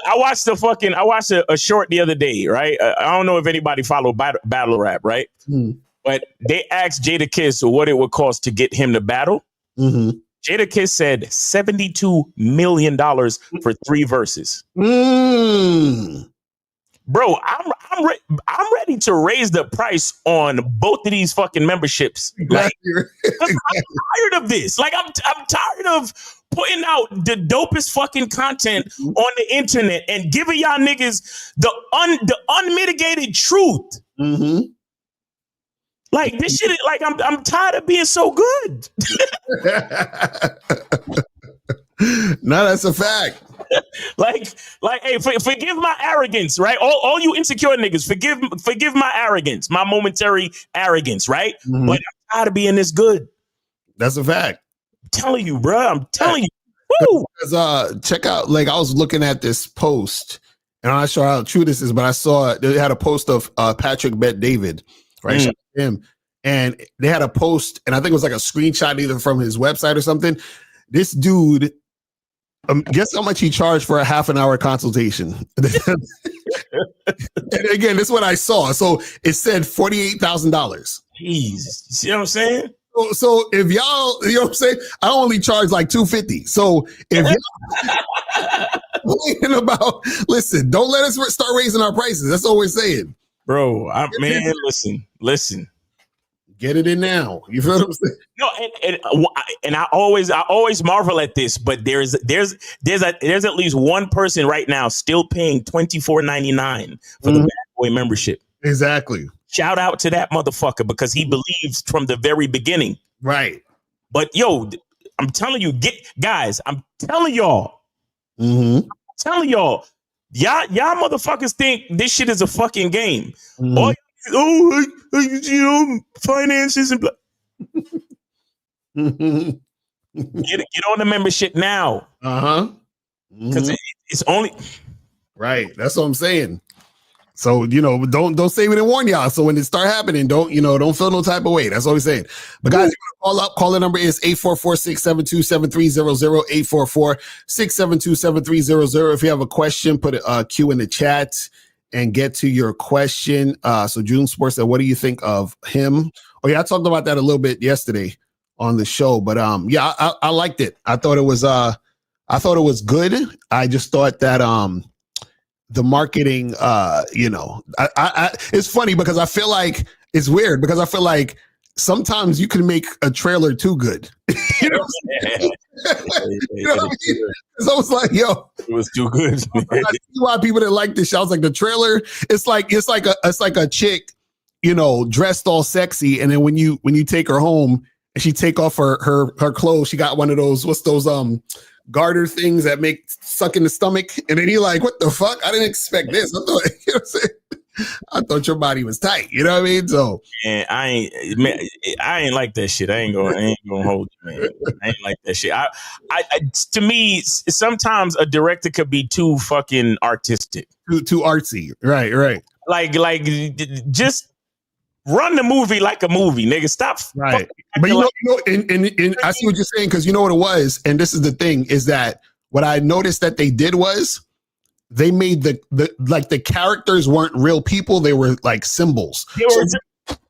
Speaker 11: I watched a short the other day, right? I don't know if anybody followed battle rap, right? But they asked Jadakiss what it would cost to get him to battle. Jadakiss said $72 million for 3 verses. Bro, I'm ready to raise the price on both of these fucking memberships. Like, I'm tired of this. Like, I'm tired of putting out the dopest fucking content on the internet and giving y'all niggas the unmitigated truth. Like, this shit, like, I'm tired of being so good.
Speaker 10: No, that's a fact.
Speaker 11: like, hey, forgive my arrogance, right? All you insecure niggas, forgive my arrogance, my momentary arrogance, right?
Speaker 10: Mhm.
Speaker 11: But I'm tired of being this good.
Speaker 10: That's a fact.
Speaker 11: I'm telling you, bro. I'm telling you. Woo!
Speaker 10: Because check out, like I was looking at this post, and I'm not sure how true this is, but I saw they had a post of Patrick Bet David, right? Shout out to him. And they had a post, and I think it was like a screenshot either from his website or something. This dude, guess how much he charged for a half an hour consultation? And again, this is what I saw. So it said $48,000.
Speaker 11: Jeez, you see what I'm saying?
Speaker 10: So if y'all, you know what I'm saying? I only charge like $250. So if y'all complaining about, listen, don't let us start raising our prices. That's all we're saying.
Speaker 11: Bro, man, listen.
Speaker 10: Get it in now. You feel what I'm saying?
Speaker 11: No, and I always marvel at this, but there's at least one person right now still paying $24.99 for the Bad Boy membership.
Speaker 10: Exactly.
Speaker 11: Shout out to that motherfucker because he believes from the very beginning.
Speaker 10: Right.
Speaker 11: But yo, I'm telling you, guys, I'm telling y'all, y'all motherfuckers think this shit is a fucking game. Finances and blah. Get on the membership now. Because it's only
Speaker 10: right. That's what I'm saying. So, don't say we didn't warn y'all. So when it start happening, don't feel no type of way. That's what we're saying. But guys, call up. Call the number is 844-672-7300, 844-672-7300. If you have a question, put a Q in the chat and get to your question. So June Sports said, what do you think of him? Oh yeah, I talked about that a little bit yesterday on the show, but yeah, I liked it. I thought it was good. I just thought that the marketing, it's funny because I feel like it's weird because I feel like sometimes you can make a trailer too good. You know what I mean? It's almost like, yo,
Speaker 11: it was too good.
Speaker 10: I see why people didn't like this show. I was like, the trailer, it's like a chick, dressed all sexy, and then when you take her home and she take off her clothes, she got one of those, what's those garter things that make suck in the stomach, and then you're like, what the fuck? I didn't expect this. I thought, you know what I'm saying? I thought your body was tight. You know what I mean? So
Speaker 11: and I ain't like that shit. I ain't gonna hold you, man. I ain't like that shit. I to me, sometimes a director could be too fucking artistic,
Speaker 10: too artsy. Right.
Speaker 11: Like just run the movie like a movie, nigga. Stop.
Speaker 10: Right. But and I see what you're saying, because you know what it was, and this is the thing, is that what I noticed that they did was they made the characters weren't real people, they were like symbols.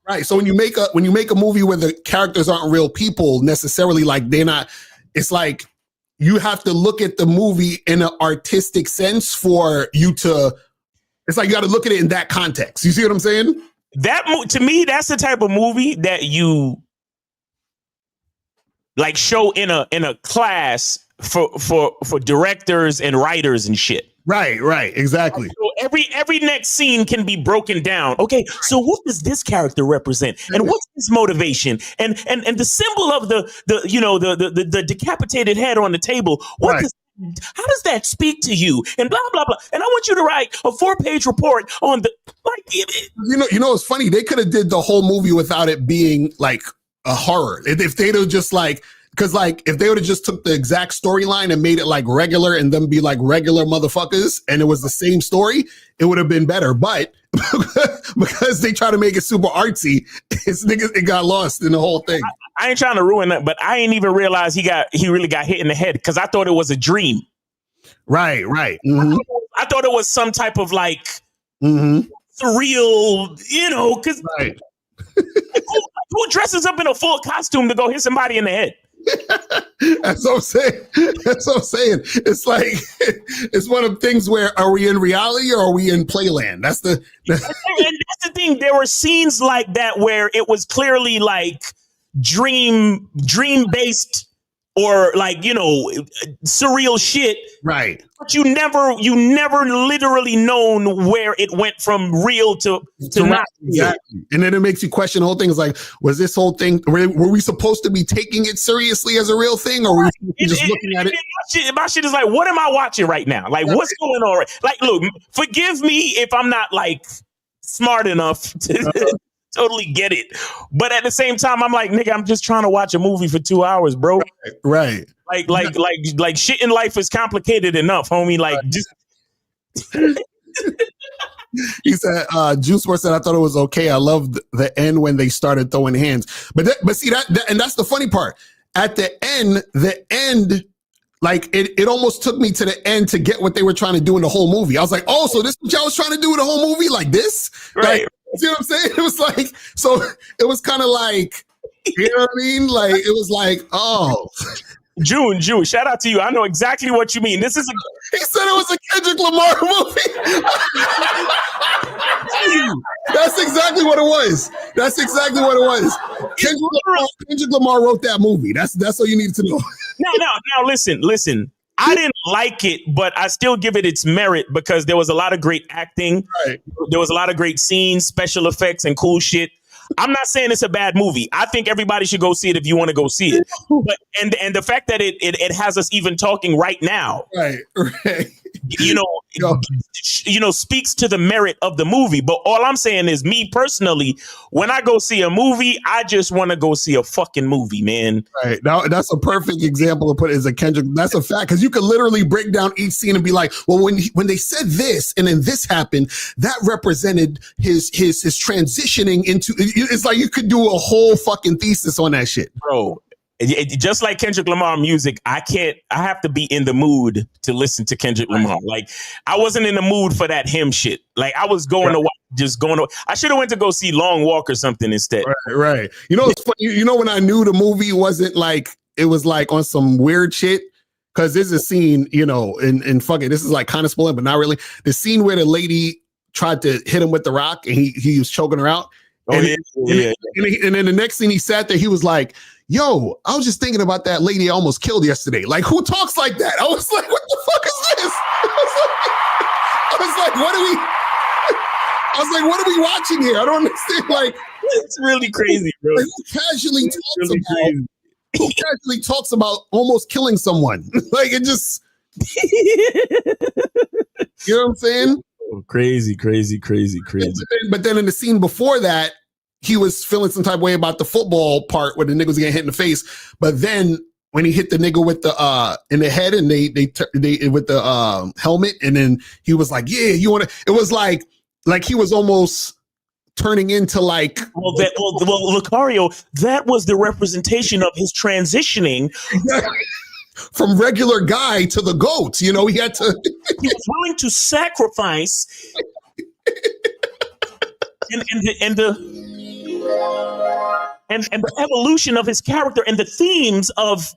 Speaker 10: Right. So when you make a movie where the characters aren't real people necessarily, like they're not, it's like you have to look at the movie in an artistic sense for you to, it's like you got to look at it in that context. You see what I'm saying?
Speaker 11: To me, that's the type of movie that you like show in a class for directors and writers and shit.
Speaker 10: Right, exactly.
Speaker 11: So every next scene can be broken down. Okay, so what does this character represent, and what's his motivation, and the symbol of the decapitated head on the table. How does that speak to you? And blah blah blah. And I want you to write a 4-page report on the
Speaker 10: it's funny. They could have did the whole movie without it being like a horror. If they'd have just because if they would have just took the exact storyline and made it like regular and them be like regular motherfuckers and it was the same story, it would have been better. But because they try to make it super artsy, it got lost in the whole thing.
Speaker 11: I ain't trying to ruin that, but I ain't even realize he really got hit in the head because I thought it was a dream.
Speaker 10: Right. Mm-hmm.
Speaker 11: I thought it was some type of like surreal, because who dresses up in a full costume to go hit somebody in the head?
Speaker 10: That's what I'm saying. It's like, it's one of the things where, are we in reality or are we in playland? And that's the
Speaker 11: thing. There were scenes like that where it was clearly like dream-based or like, surreal shit.
Speaker 10: Right.
Speaker 11: But you never literally known where it went from real to not real.
Speaker 10: Exactly. And then it makes you question the whole thing. Is like, was this whole thing, were we supposed to be taking it seriously as a real thing, or were we just looking at it?
Speaker 11: My shit is like, what am I watching right now? Like, what's going on? Like, look, forgive me if I'm not like smart enough to totally get it. But at the same time, I'm like, nigga, I'm just trying to watch a movie for 2 hours, bro.
Speaker 10: Right.
Speaker 11: Like shit in life is complicated enough, homie. Like, just.
Speaker 10: He said, Juice WRLD said, I thought it was okay. I loved the end when they started throwing hands. But see that, and that's the funny part. At the end, like it almost took me to the end to get what they were trying to do in the whole movie. I was like, oh, so this is what y'all was trying to do in the whole movie? Like this?
Speaker 11: Right.
Speaker 10: Like, see what I'm saying? It was like, so it was kind of like, you know what I mean? Like, it was like, oh.
Speaker 11: June, shout out to you. I know exactly what you mean. He
Speaker 10: said it was a Kendrick Lamar movie. That's exactly what it was. Kendrick Lamar wrote that movie. That's all you needed to know.
Speaker 11: Now, listen. I didn't like it, but I still give it its merit because there was a lot of great acting. Right. There was a lot of great scenes, special effects, and cool shit. I'm not saying it's a bad movie. I think everybody should go see it if you want to go see it. But and the fact that it has us even talking right now,
Speaker 10: right,
Speaker 11: speaks to the merit of the movie. But all I'm saying is, me personally, when I go see a movie, I just want to go see a fucking movie, man.
Speaker 10: Right. Now that's a perfect example of put it as a Kendrick. That's a fact, because you could literally break down each scene and be like, well, when they said this and then this happened, that represented his transitioning into. It's like you could do a whole fucking thesis on that shit,
Speaker 11: bro. Just like Kendrick Lamar music, I have to be in the mood to listen to Kendrick Lamar. Like, I wasn't in the mood for that him shit. Like, I was going I should have went to go see Long Walk or something instead.
Speaker 10: Right. You know, it's funny. You know, when I knew the movie wasn't like, it was like on some weird shit. Cause there's a scene, and fuck it, this is like kind of spoiling, but not really. The scene where the lady tried to hit him with the rock and he was choking her out. And then the next scene he sat there, he was like, yo, I was just thinking about that lady I almost killed yesterday. Like, who talks like that? I was like, what the fuck is this? I was like, what are we watching here? I don't understand. Like,
Speaker 11: it's really crazy, bro.
Speaker 10: Who casually talks about almost killing someone? Like, it just, you know what I'm saying?
Speaker 11: Crazy.
Speaker 10: But then in the scene before that, he was feeling some type of way about the football part where the nigga was getting hit in the face. But then when he hit the nigga with the in the head and they with the helmet, and then he was like, yeah, you want to? It was like he was almost turning into like.
Speaker 11: Well, Lucario, that was the representation of his transitioning.
Speaker 10: From regular guy to the GOAT, he had to.
Speaker 11: He was willing to sacrifice, and the evolution of his character and the themes of.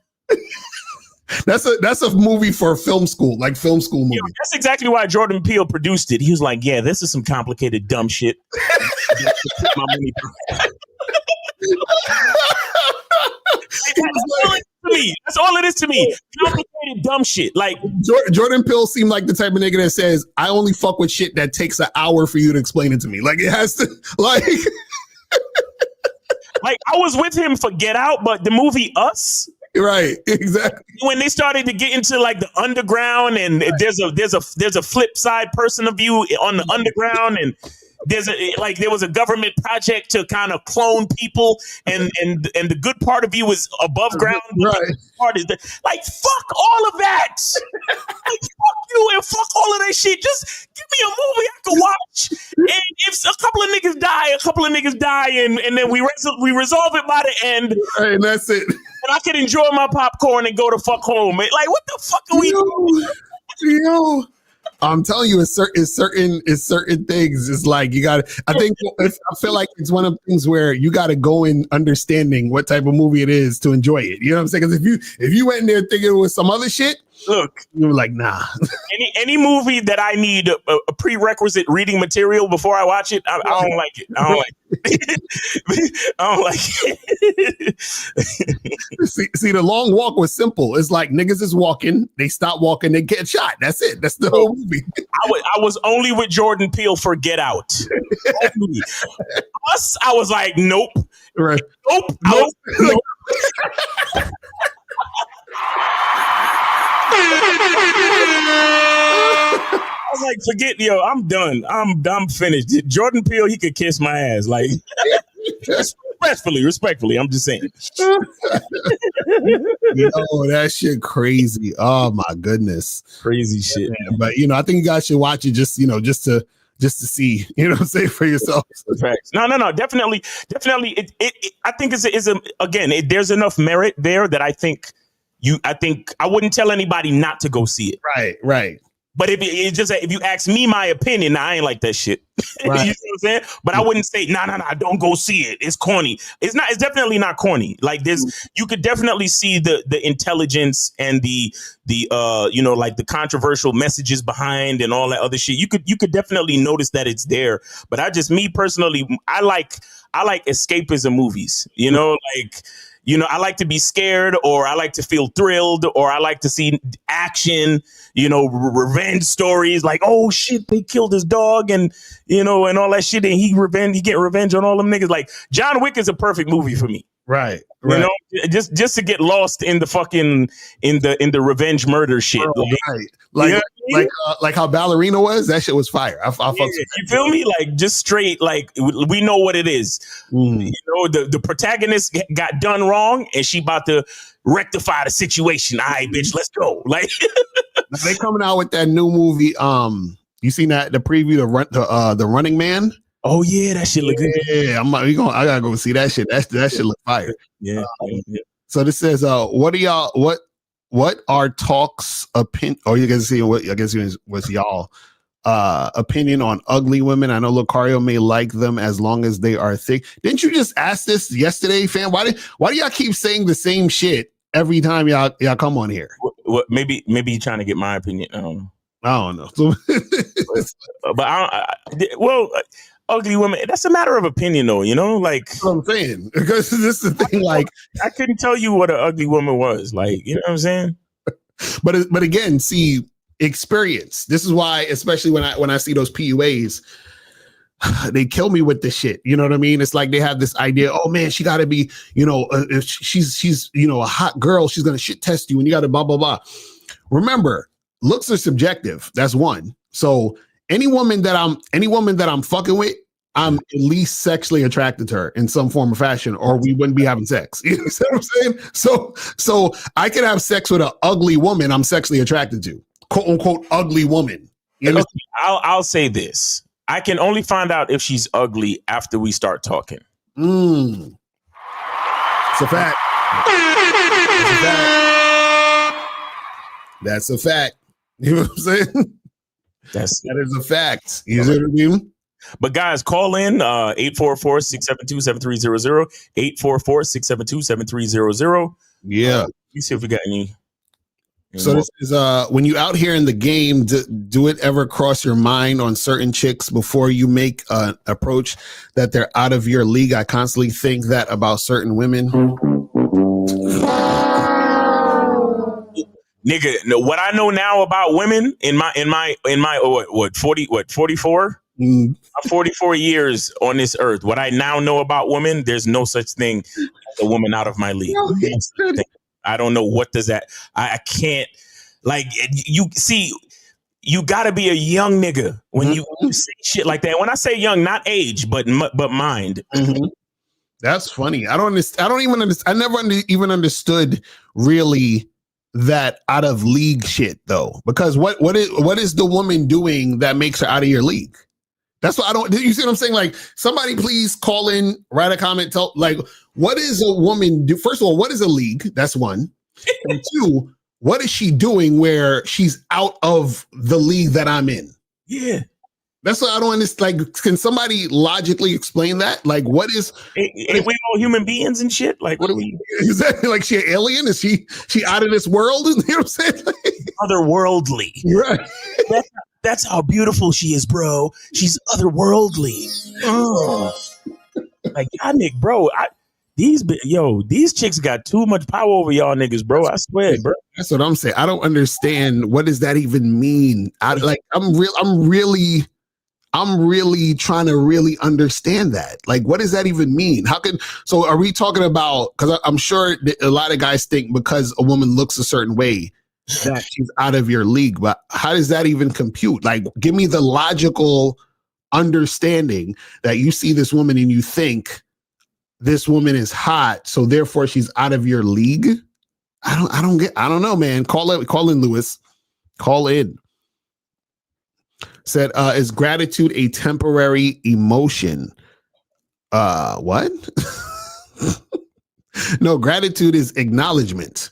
Speaker 10: That's a movie for film school, like film school movie.
Speaker 11: That's exactly why Jordan Peele produced it. He was like, "Yeah, this is some complicated dumb shit." That's all it is to me. Complicated dumb shit. Like,
Speaker 10: Jordan Peele seemed like the type of nigga that says, I only fuck with shit that takes an hour for you to explain it to me. Like, it has to, like.
Speaker 11: Like, I was with him for Get Out, but the movie Us.
Speaker 10: Right, exactly.
Speaker 11: When they started to get into like the underground, and there's a flip side person of view on the underground, and there was a government project to kind of clone people, and the good part of you was above ground.
Speaker 10: Right.
Speaker 11: Part is like, fuck all of that. Like, fuck you and fuck all of that shit. Just give me a movie I can watch. And if a couple of niggas die, and then we resolve it by the end.
Speaker 10: Right, and that's it.
Speaker 11: And I can enjoy my popcorn and go to fuck home. Like, what the fuck are we
Speaker 10: doing? I'm telling you, it's certain things. It's like you got to. I feel like it's one of the things where you got to go in understanding what type of movie it is to enjoy it. You know what I'm saying? Because if you went in there thinking it was some other shit,
Speaker 11: Look,
Speaker 10: You were like, nah.
Speaker 11: any movie that I need a prerequisite reading material before I watch it, I don't like it. I don't like it. I don't like it.
Speaker 10: see, the long walk was simple. It's like niggas is walking, they stop walking, they get shot. That's it. That's the whole movie.
Speaker 11: I was only with Jordan Peele for Get Out. Only. Us, I was like, nope.
Speaker 10: Right.
Speaker 11: Nope. Nope. I was like, forget, I'm done. I'm finished. Jordan Peele, he could kiss my ass. Like, respectfully, I'm just saying.
Speaker 10: That shit crazy. Oh my goodness.
Speaker 11: Crazy shit.
Speaker 10: Yeah, but I think you guys should watch it just to see, what I'm saying, for yourself.
Speaker 11: Facts. No, definitely. I think there's enough merit there that I think I wouldn't tell anybody not to go see it.
Speaker 10: Right.
Speaker 11: But if you ask me my opinion, I ain't like that shit.
Speaker 10: Right.
Speaker 11: You know what I'm saying? But I wouldn't say, nah, don't go see it. It's corny. It's definitely not corny. Like you could definitely see the intelligence and the like the controversial messages behind and all that other shit. You could definitely notice that it's there. But me personally, I like escapism movies, I like to be scared, or I like to feel thrilled, or I like to see action, revenge stories like, oh shit, they killed his dog and and all that shit, and he get revenge on all them niggas. Like John Wick is a perfect movie for me.
Speaker 10: Right.
Speaker 11: Just to get lost in the fucking in the revenge murder shit.
Speaker 10: Like how Ballerina was. That shit was fire.
Speaker 11: You feel me? Like just straight. Like we know what it is. The protagonist got done wrong, and she about to rectify the situation. All right, bitch, let's go. Like
Speaker 10: they coming out with that new movie. You seen the preview, the Running Man?
Speaker 11: Oh yeah, that shit look good.
Speaker 10: Yeah, I gotta go see that shit. That shit look fire.
Speaker 11: Yeah.
Speaker 10: So this says, what are talks opinion? Oh, you guys see what I guess it was y'all opinion on ugly women? I know Lucario may like them as long as they are thick. Didn't you just ask this yesterday, fam? Why do y'all keep saying the same shit every time y'all come on here?
Speaker 11: What maybe you're trying to get my opinion. I
Speaker 10: don't know.
Speaker 11: But ugly women, that's a matter of opinion though, like
Speaker 10: that's what I'm saying. Because this is the thing, like
Speaker 11: I couldn't tell you what an ugly woman was, like, you know what I'm saying?
Speaker 10: But again, see, experience. This is why, especially when I see those PUAs, they kill me with this shit. You know what I mean? It's like they have this idea, oh man, she gotta be, if she's a hot girl, she's gonna shit test you and you gotta blah blah blah. Remember, looks are subjective. That's one. So any woman that I'm fucking with, I'm at least sexually attracted to her in some form or fashion, or we wouldn't be having sex. You know what I'm saying? So I could have sex with an ugly woman I'm sexually attracted to, quote unquote ugly woman.
Speaker 11: I'll say this: I can only find out if she's ugly after we start talking.
Speaker 10: It's a fact. That's a fact. You know what I'm saying? That is a fact. You know what I mean?
Speaker 11: But guys, call in 844-672-7300, 844-672-7300.
Speaker 10: Yeah.
Speaker 11: Let me see if we got any.
Speaker 10: So this is when you out here in the game, do it ever cross your mind on certain chicks before you make an approach that they're out of your league? I constantly think that about certain women.
Speaker 11: Nigga, what I know now about women in my 44? I'm 44 years on this earth. What I now know about women, there's no such thing as a woman out of my league. I don't know what does that. I can't, like, you see, you gotta be a young nigga when you say shit like that. When I say young, not age, but mind.
Speaker 10: That's funny. I never even understood really that out of league shit though, because what is the woman doing that makes her out of your league? That's what I don't. You see what I'm saying? Like, somebody please call in, write a comment, tell, like, what is a woman do? First of all, what is a league? That's one. And two, what is she doing where she's out of the league that I'm in?
Speaker 11: Yeah.
Speaker 10: That's what I don't understand. Like, can somebody logically explain that? Like, what is?
Speaker 11: Ain't we all human beings and shit? Like, what are we?
Speaker 10: Is that like she an alien? Is she out of this world? You know what I'm saying?
Speaker 11: Otherworldly.
Speaker 10: Right.
Speaker 11: That's how beautiful she is, bro. She's otherworldly. Like, y'all Nick, bro. These chicks got too much power over y'all niggas, bro. I swear, bro.
Speaker 10: That's what I'm saying. I don't understand. What does that even mean? I'm really trying to really understand that. Like, what does that even mean? So are we talking about, because I'm sure a lot of guys think because a woman looks a certain way that she's out of your league, but how does that even compute? Like, give me the logical understanding that you see this woman and you think this woman is hot, so therefore she's out of your league. I don't know, man. Call in, Lewis. Call in. Said, is gratitude a temporary emotion? What? No, gratitude is acknowledgement.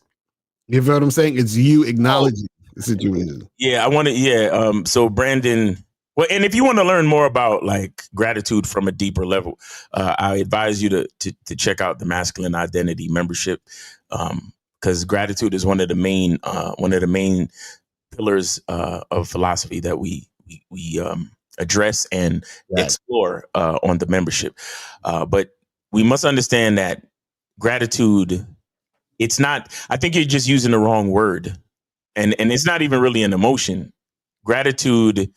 Speaker 10: You feel what I'm saying? It's you acknowledging the situation.
Speaker 11: Yeah, I want to. So Brandon. Well, and if you want to learn more about like gratitude from a deeper level, I advise you to check out the Masculine Identity membership, because gratitude is one of the main pillars of philosophy that we address and explore on the membership. But we must understand that gratitude, it's not. I think you're just using the wrong word, and it's not even really an emotion. Gratitude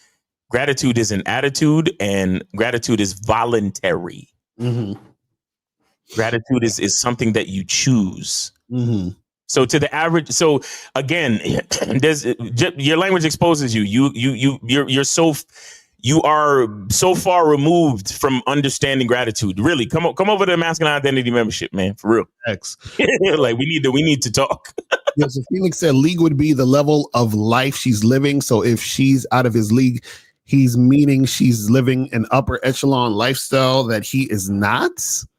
Speaker 11: is an attitude, and gratitude is voluntary.
Speaker 10: Mm-hmm.
Speaker 11: Gratitude is something that you choose.
Speaker 10: Mm-hmm.
Speaker 11: So to the average, so again, your language exposes you. You are so far removed from understanding gratitude. Really, come over to the Masculine Identity membership, man, for real.
Speaker 10: X.
Speaker 11: Like we need to talk.
Speaker 10: Yeah, so Phoenix said league would be the level of life she's living. So if she's out of his league, he's meaning she's living an upper echelon lifestyle that he is not.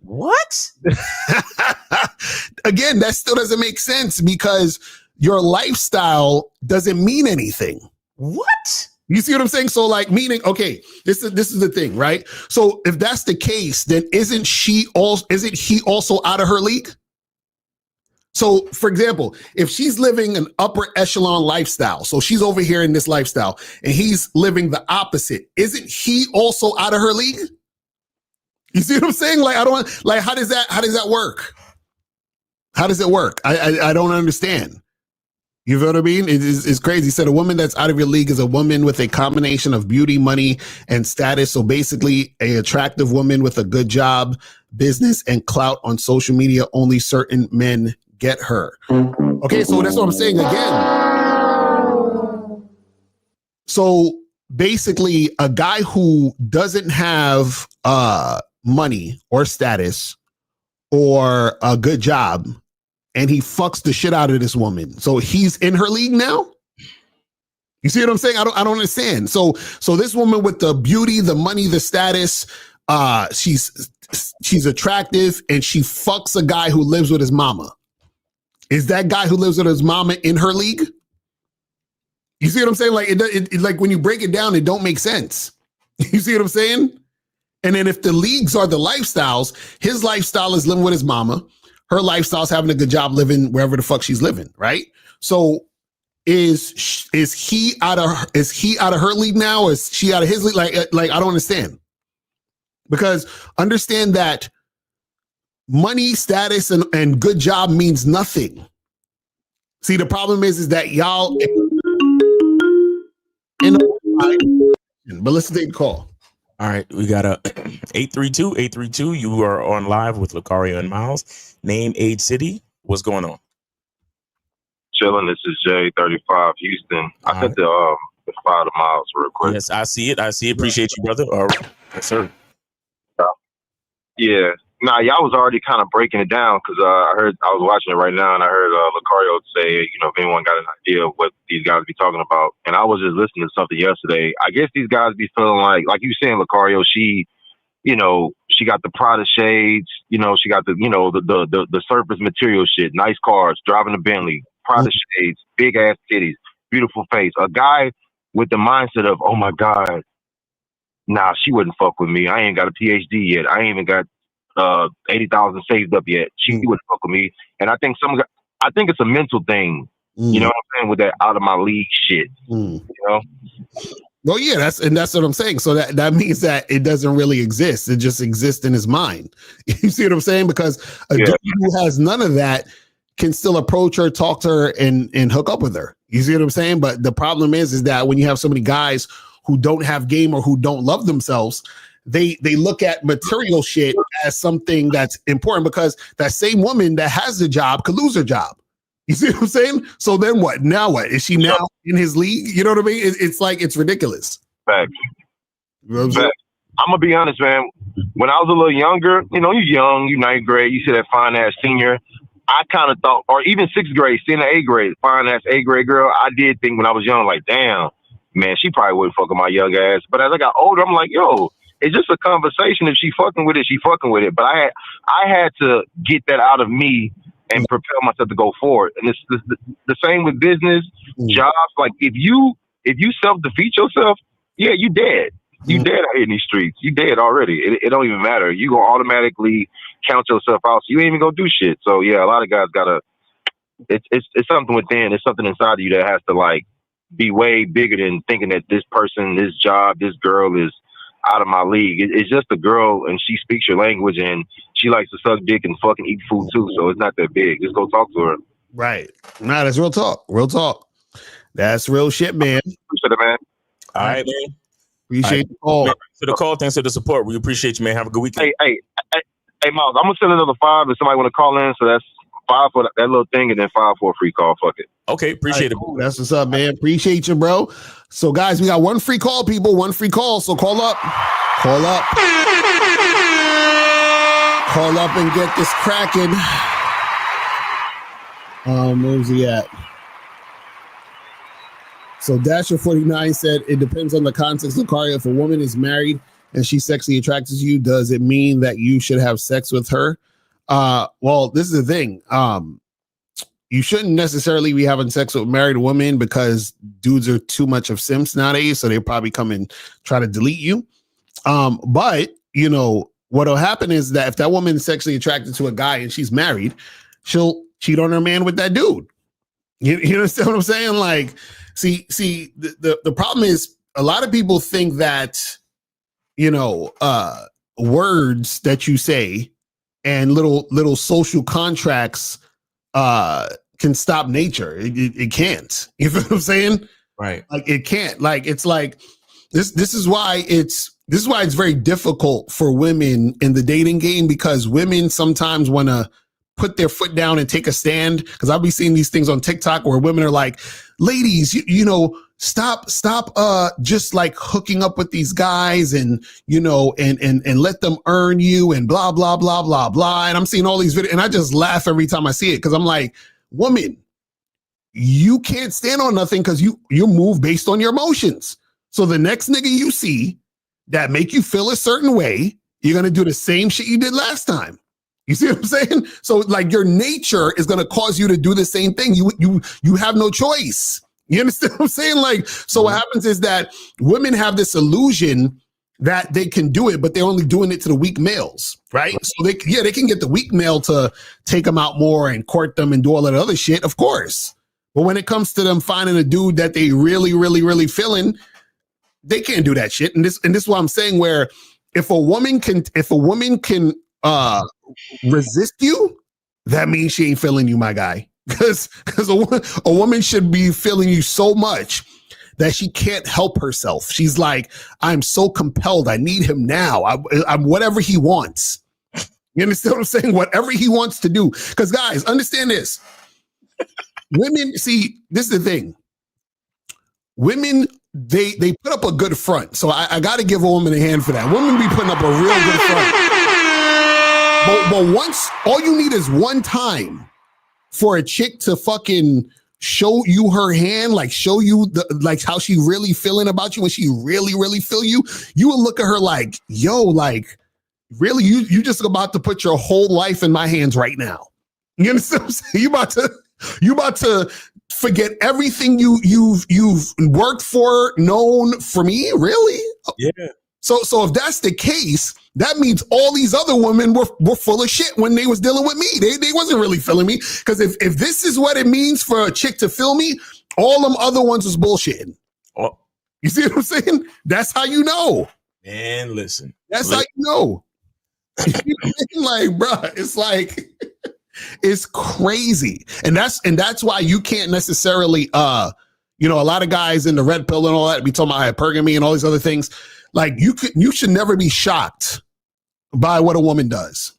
Speaker 11: What?
Speaker 10: Again, that still doesn't make sense because your lifestyle doesn't mean anything.
Speaker 11: What?
Speaker 10: You see what I'm saying? So like meaning, okay, this is the thing, right? So if that's the case, then isn't he also out of her league? So, for example, if she's living an upper echelon lifestyle, so she's over here in this lifestyle, and he's living the opposite, isn't he also out of her league? You see what I'm saying? Like, how does that work? How does it work? I don't understand. You feel what I mean? It's crazy. He said a woman that's out of your league is a woman with a combination of beauty, money, and status. So basically, an attractive woman with a good job, business, and clout on social media. Only certain men get her. Okay, so that's what I'm saying again. So basically, a guy who doesn't have money or status or a good job, and he fucks the shit out of this woman, so he's in her league now. You see what I'm saying? I don't understand. So this woman with the beauty, the money, the status, she's attractive, and she fucks a guy who lives with his mama. Is that guy who lives with his mama in her league? You see what I'm saying? Like it like when you break it down, it don't make sense. You see what I'm saying? And then if the leagues are the lifestyles, his lifestyle is living with his mama. Her lifestyle is having a good job living wherever the fuck she's living, right? So is he out of her league now? Or is she out of his league? Like I don't understand. Because understand that money, status, and good job means nothing. See, the problem is that y'all but let's take a call.
Speaker 11: All right, we got a 832. You are on live with Lucario and Miles. Name, age, city. What's going on?
Speaker 15: Chilling. This is J35 Houston. I sent the file to Miles real quick.
Speaker 11: Yes, I see it. Appreciate you, brother. All right, yes, sir.
Speaker 15: Yeah. Nah, y'all was already kind of breaking it down because I was watching it right now and I heard Lucario say, if anyone got an idea of what these guys be talking about. And I was just listening to something yesterday. I guess these guys be feeling like you saying, Lucario, she got the Prada shades, she got the surface material shit, nice cars, driving a Bentley, Prada shades, big ass titties, beautiful face. A guy with the mindset of, oh my God, nah, she wouldn't fuck with me. I ain't got a PhD yet. I ain't even got 80,000 saved up yet. She wouldn't fuck with me. And I think it's a mental thing. You know what I'm saying? With that out of my league shit. You know?
Speaker 10: Well, yeah, that's what I'm saying. So that means that it doesn't really exist. It just exists in his mind. You see what I'm saying? Because a dude who has none of that can still approach her, talk to her, and hook up with her. You see what I'm saying? But the problem is that when you have so many guys who don't have game or who don't love themselves, they look at material shit as something that's important, because that same woman that has the job could lose her job. You see what I'm saying? So then what? Now what? Is she now in his league? You know what I mean? It's like, it's ridiculous.
Speaker 15: Facts.
Speaker 10: You know what I'm saying?
Speaker 15: I'm gonna be honest, man. When I was a little younger, you know, you're young, you ninth grade, you see that fine ass senior. I kind of thought, or even sixth grade, seeing an eighth grade, fine ass eighth grade girl, I did think when I was young, like, damn, man, she probably wouldn't fuck with my young ass. But as I got older, I'm like, yo, it's just a conversation. If she fucking with it, she fucking with it. But I had to get that out of me and propel myself to go forward. And it's the same with business, jobs. Like if you self-defeat yourself, yeah, you dead. You dead out here in these streets. You dead already. It don't even matter. You gonna automatically count yourself out. So you ain't even gonna do shit. So yeah, a lot of guys gotta. It's something within. It's something inside of you that has to like be way bigger than thinking that this person, this job, this girl is out of my league. It's just a girl, and she speaks your language, and she likes to suck dick and fucking eat food too. So it's not that big. Just go talk to her.
Speaker 10: Right. Nah, that's real talk. Real talk. That's real shit, man.
Speaker 15: Appreciate it, man.
Speaker 11: All right, man.
Speaker 10: Appreciate the call.
Speaker 11: Thanks for the call. Thanks for the support. We appreciate you, man. Have a good weekend.
Speaker 15: Hey, Miles, I'm gonna send another $5 if somebody want to call in. So that's $5 for that little thing, and then $5 for a free call. Fuck it.
Speaker 11: Okay, appreciate it.
Speaker 10: Cool. That's what's up, man. Appreciate you, bro. So, guys, we got one free call, people. One free call. So call up. Call up. Call up and get this cracking. Where's he at? So Dasher49 said, it depends on the context of Lucario. If a woman is married and she sexually attracted to you, does it mean that you should have sex with her? Well, this is the thing. You shouldn't necessarily be having sex with a married women because dudes are too much of simps nowadays. So they probably come and try to delete you. But, you know, what'll happen is that if that woman is sexually attracted to a guy and she's married, she'll cheat on her man with that dude. You understand what I'm saying? Like, see, the problem is a lot of people think that, you know, words that you say and little social contracts can stop nature. It can't. You feel what I'm saying?
Speaker 11: Right.
Speaker 10: Like it can't. Like it's like this is why it's very difficult for women in the dating game, because women sometimes want to put their foot down and take a stand. Because I'll be seeing these things on TikTok where women are like, ladies, you know, stop just like hooking up with these guys and, you know, and let them earn you and blah, blah, blah, blah, blah. And I'm seeing all these videos and I just laugh every time I see it, because I'm like, woman, you can't stand on nothing because you move based on your emotions. So the next nigga you see that make you feel a certain way, you're going to do the same shit you did last time. You see what I'm saying? So like your nature is going to cause you to do the same thing. You have no choice. You understand what I'm saying? Like, so what happens is that women have this illusion that they can do it, but they're only doing it to the weak males, right? So they can get the weak male to take them out more and court them and do all that other shit, of course. But when it comes to them finding a dude that they really, really, really feeling, they can't do that shit. And this is what I'm saying, where if a woman can resist you, that means she ain't feeling you, my guy. Because a woman should be feeling you so much that she can't help herself. She's like, I'm so compelled. I need him now. I'm whatever he wants. You understand what I'm saying? Whatever he wants to do. Because guys, understand this. Women, see, this is the thing. Women, they put up a good front. So I got to give a woman a hand for that. Women be putting up a real good front. But once, all you need is one time for a chick to fucking show you her hand, like show you like how she really feeling about you, when she really, really feel you, you will look at her like, yo, like, really, you just about to put your whole life in my hands right now. You understand what I'm saying? You about to forget everything you've worked for, known for me, really?
Speaker 11: Yeah.
Speaker 10: So if that's the case, that means all these other women were full of shit when they was dealing with me. They wasn't really feeling me. Because if this is what it means for a chick to feel me, all them other ones was bullshitting.
Speaker 11: Oh.
Speaker 10: You see what I'm saying? That's how you know.
Speaker 11: Man, listen.
Speaker 10: That's how you know. Like, bro, it's like it's crazy. And that's why you can't necessarily a lot of guys in the red pill and all that be talking about hypergamy and all these other things. Like you should never be shocked by what a woman does,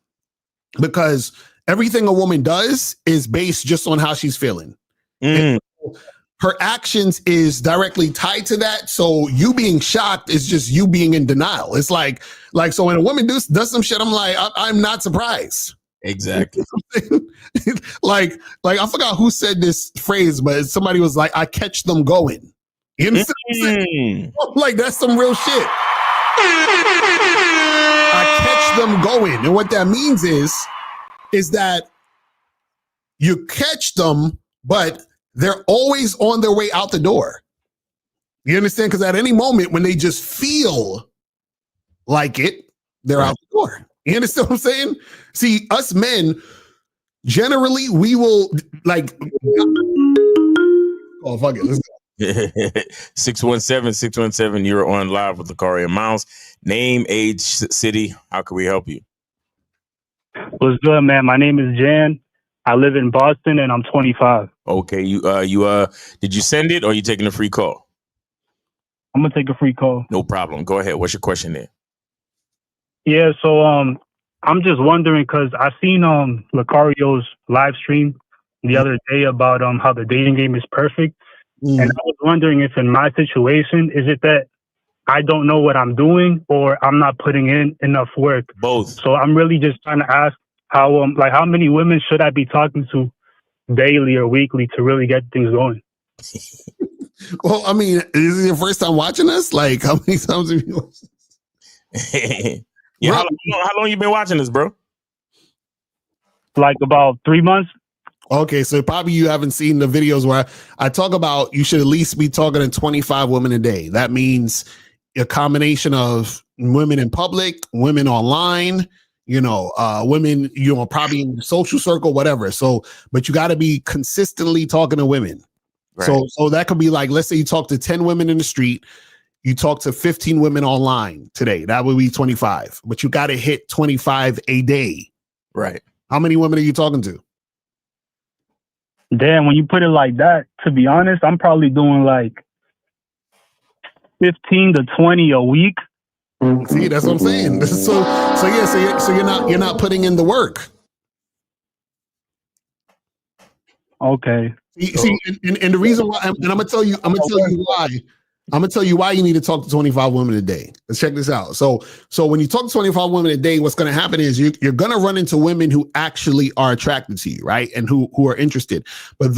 Speaker 10: because everything a woman does is based just on how she's feeling. Her actions is directly tied to that. So you being shocked is just you being in denial. It's like so when a woman does some shit, I'm like, I'm not surprised.
Speaker 11: Exactly.
Speaker 10: like I forgot who said this phrase, but somebody was like, I catch them going. You understand what I'm saying? Like, that's some real shit. I catch them going. And what that means is that you catch them, but they're always on their way out the door. You understand? Because at any moment when they just feel like it, they're out the door. You understand what I'm saying? See, us men, generally, we will like, oh, fuck it, let's go.
Speaker 11: 617-617, you're on live with Lucario and Miles. Name, age, city. How can we help you?
Speaker 13: What's good, man? My name is Jan. I live in Boston and I'm 25.
Speaker 11: Okay, you did you send it or are you taking a free call?
Speaker 13: I'm gonna take a free call.
Speaker 11: No problem. Go ahead. What's your question there?
Speaker 13: Yeah, so I'm just wondering because I seen Lucario's live stream the other day about how the dating game is perfect. And I was wondering if in my situation, is it that I don't know what I'm doing or I'm not putting in enough work?
Speaker 11: Both.
Speaker 13: So I'm really just trying to ask how many women should I be talking to daily or weekly to really get things going?
Speaker 10: Well, I mean, is it your first time watching us? Like, how many times have you watched
Speaker 11: this? Yeah, how long you been watching this, bro?
Speaker 13: Like about 3 months.
Speaker 10: Okay, so probably you haven't seen the videos where I talk about you should at least be talking to 25 women a day. That means a combination of women in public, women online, women, probably in the social circle, whatever. So, but you got to be consistently talking to women. Right. So that could be like, let's say you talk to 10 women in the street, you talk to 15 women online today. That would be 25, but you got to hit 25 a day.
Speaker 11: Right.
Speaker 10: How many women are you talking to?
Speaker 13: Damn, when you put it like that, to be honest, I'm probably doing like 15 to 20 a week.
Speaker 10: See, that's what I'm saying. So you're not putting in the work.
Speaker 13: Okay.
Speaker 10: See, and the reason why, and I'm gonna tell you why you need to talk to 25 women a day. Let's check this out. So when you talk to 25 women a day, what's going to happen is you're going to run into women who actually are attracted to you, right? And who are interested. But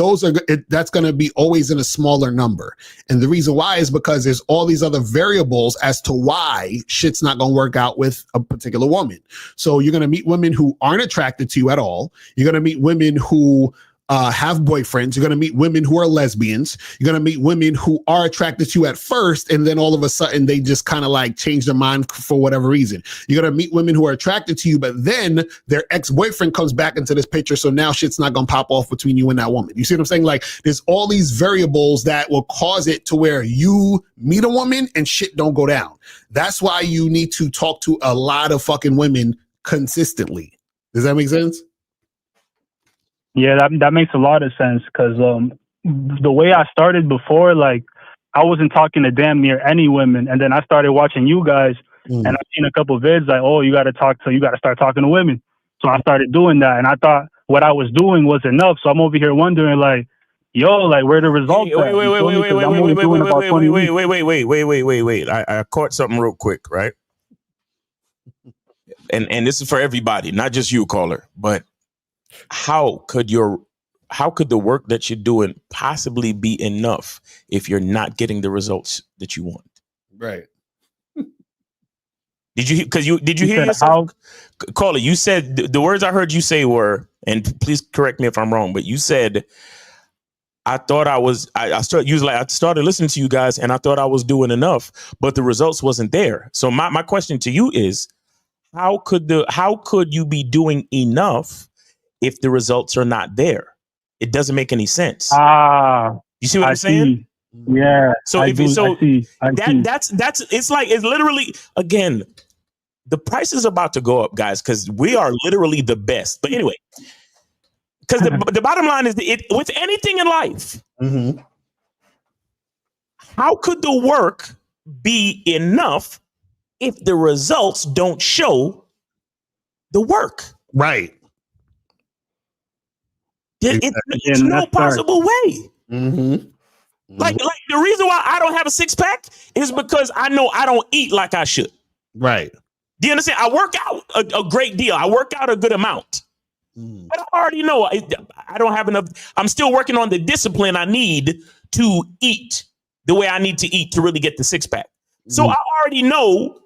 Speaker 10: that's going to be always in a smaller number. And the reason why is because there's all these other variables as to why shit's not going to work out with a particular woman. So you're going to meet women who aren't attracted to you at all. You're going to meet women who have boyfriends. You're going to meet women who are lesbians. You're going to meet women who are attracted to you at first, and then all of a sudden they just kind of like change their mind for whatever reason. You're going to meet women who are attracted to you, but then their ex-boyfriend comes back into this picture, so now shit's not going to pop off between you and that woman. You see what I'm saying? Like, there's all these variables that will cause it to where you meet a woman and shit don't go down. That's why you need to talk to a lot of fucking women consistently. Does that make sense?
Speaker 13: Yeah, that makes a lot of sense because the way I started before, like I wasn't talking to damn near any women, and then I started watching you guys, and I've seen a couple of vids like, oh, you got to start talking to women. So I started doing that, and I thought what I was doing was enough. So I'm over here wondering, like, yo, like where the results?
Speaker 11: Wait. I caught something real quick, right? And this is for everybody, not just you, caller, but. How could the work that you're doing possibly be enough if you're not getting the results that you want?
Speaker 10: Right.
Speaker 11: Did you hear yourself? Caller, you said, the words I heard you say were, and please correct me if I'm wrong, but you said, I thought I was. I started listening to you guys, and I thought I was doing enough, but the results wasn't there. So my question to you is, how could you be doing enough if the results are not there? It doesn't make any sense. You see what I'm saying?
Speaker 13: See. Yeah.
Speaker 11: So
Speaker 13: I
Speaker 11: if
Speaker 13: do.
Speaker 11: so,
Speaker 13: I see.
Speaker 11: that's it's literally, again, the price is about to go up, guys, because we are literally the best. But anyway, because the bottom line is with anything in life, how could the work be enough if the results don't show the work?
Speaker 10: Right.
Speaker 11: It's no possible way.
Speaker 10: Mm-hmm.
Speaker 11: Like the reason why I don't have a six pack is because I know I don't eat like I should.
Speaker 10: Right.
Speaker 11: Do you understand? I work out a great deal. I work out a good amount. But I already know I don't have enough. I'm still working on the discipline I need to eat the way I need to eat to really get the six pack. So I already know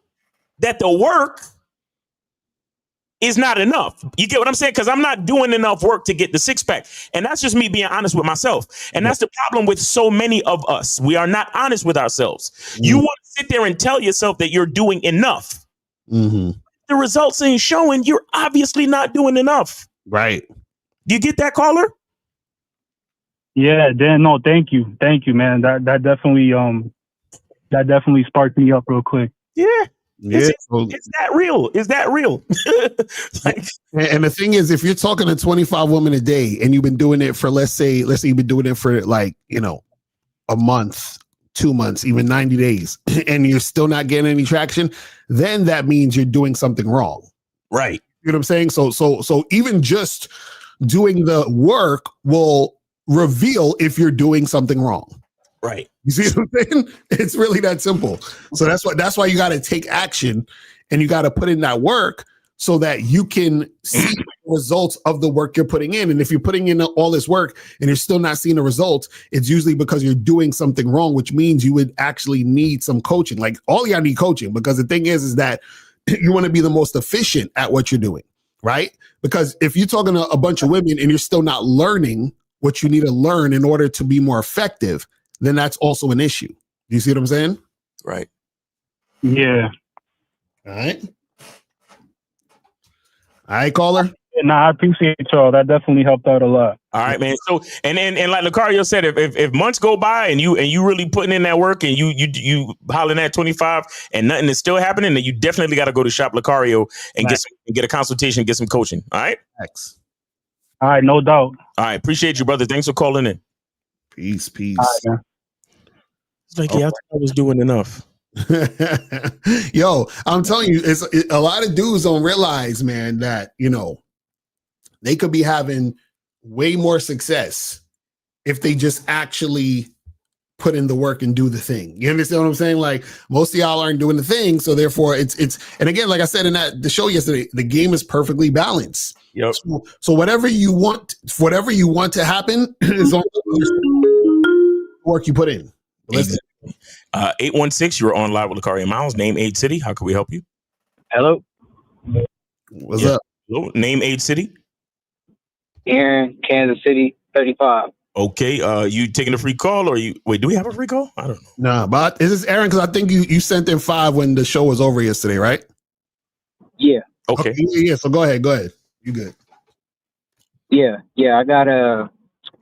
Speaker 11: that the work is not enough. You get what I'm saying? Because I'm not doing enough work to get the six pack. And that's just me being honest with myself. And that's the problem with so many of us. We are not honest with ourselves. You want to sit there and tell yourself that you're doing enough. The results ain't showing. You're obviously not doing enough.
Speaker 10: Right.
Speaker 11: Do you get that, caller?
Speaker 13: Yeah, Dan. No, thank you, man. That definitely sparked me up real quick.
Speaker 11: Yeah.
Speaker 10: Yeah.
Speaker 11: Is that real? Is that real?
Speaker 10: And the thing is, if you're talking to 25 women a day and you've been doing it for, let's say you've been doing it for like, a month, 2 months, even 90 days, and you're still not getting any traction, then that means you're doing something wrong.
Speaker 11: Right.
Speaker 10: You know what I'm saying? So even just doing the work will reveal if you're doing something wrong.
Speaker 11: Right.
Speaker 10: You see what I'm saying? It's really that simple. So that's why you got to take action and you got to put in that work so that you can see the results of the work you're putting in. And if you're putting in all this work and you're still not seeing the results, it's usually because you're doing something wrong, which means you would actually need some coaching. Like all y'all need coaching, because the thing is that you want to be the most efficient at what you're doing, right? Because if you're talking to a bunch of women and you're still not learning what you need to learn in order to be more effective, then that's also an issue. Do you see what I'm saying?
Speaker 11: Right.
Speaker 13: Yeah.
Speaker 10: All right. All right, caller.
Speaker 13: Nah, I appreciate y'all. That definitely helped out a lot.
Speaker 11: All right, man. So and like Lucario said, if months go by and you really putting in that work and you hollering at 25 and nothing is still happening, then you definitely got to go to Shop Lucario and get a consultation, get some coaching. All right.
Speaker 10: Thanks.
Speaker 13: All right, no doubt.
Speaker 11: All right, appreciate you, brother. Thanks for calling in.
Speaker 10: Peace.
Speaker 13: All right, man.
Speaker 11: It's like, yeah, I thought I was doing enough.
Speaker 10: Yo, I'm telling you, a lot of dudes don't realize, man, that they could be having way more success if they just actually put in the work and do the thing. You understand what I'm saying? Like most of y'all aren't doing the thing, so therefore it's and again, like I said in the show yesterday, the game is perfectly balanced.
Speaker 11: Yep.
Speaker 10: So whatever you want to happen is on the work you put in. Listen.
Speaker 11: 816, you're on live with Lucario Miles. Name, age, city. How can we help you?
Speaker 16: Hello.
Speaker 10: What's up?
Speaker 11: Hello. Name, age, city.
Speaker 16: Aaron, Kansas City, 35.
Speaker 11: Okay. You taking a free call or wait, do we have a free call? I don't know.
Speaker 10: Nah, but is this Aaron? Because I think you sent in 5 when the show was over yesterday, right?
Speaker 16: Yeah.
Speaker 11: Okay.
Speaker 10: Yeah. So go ahead. You good?
Speaker 16: Yeah. I got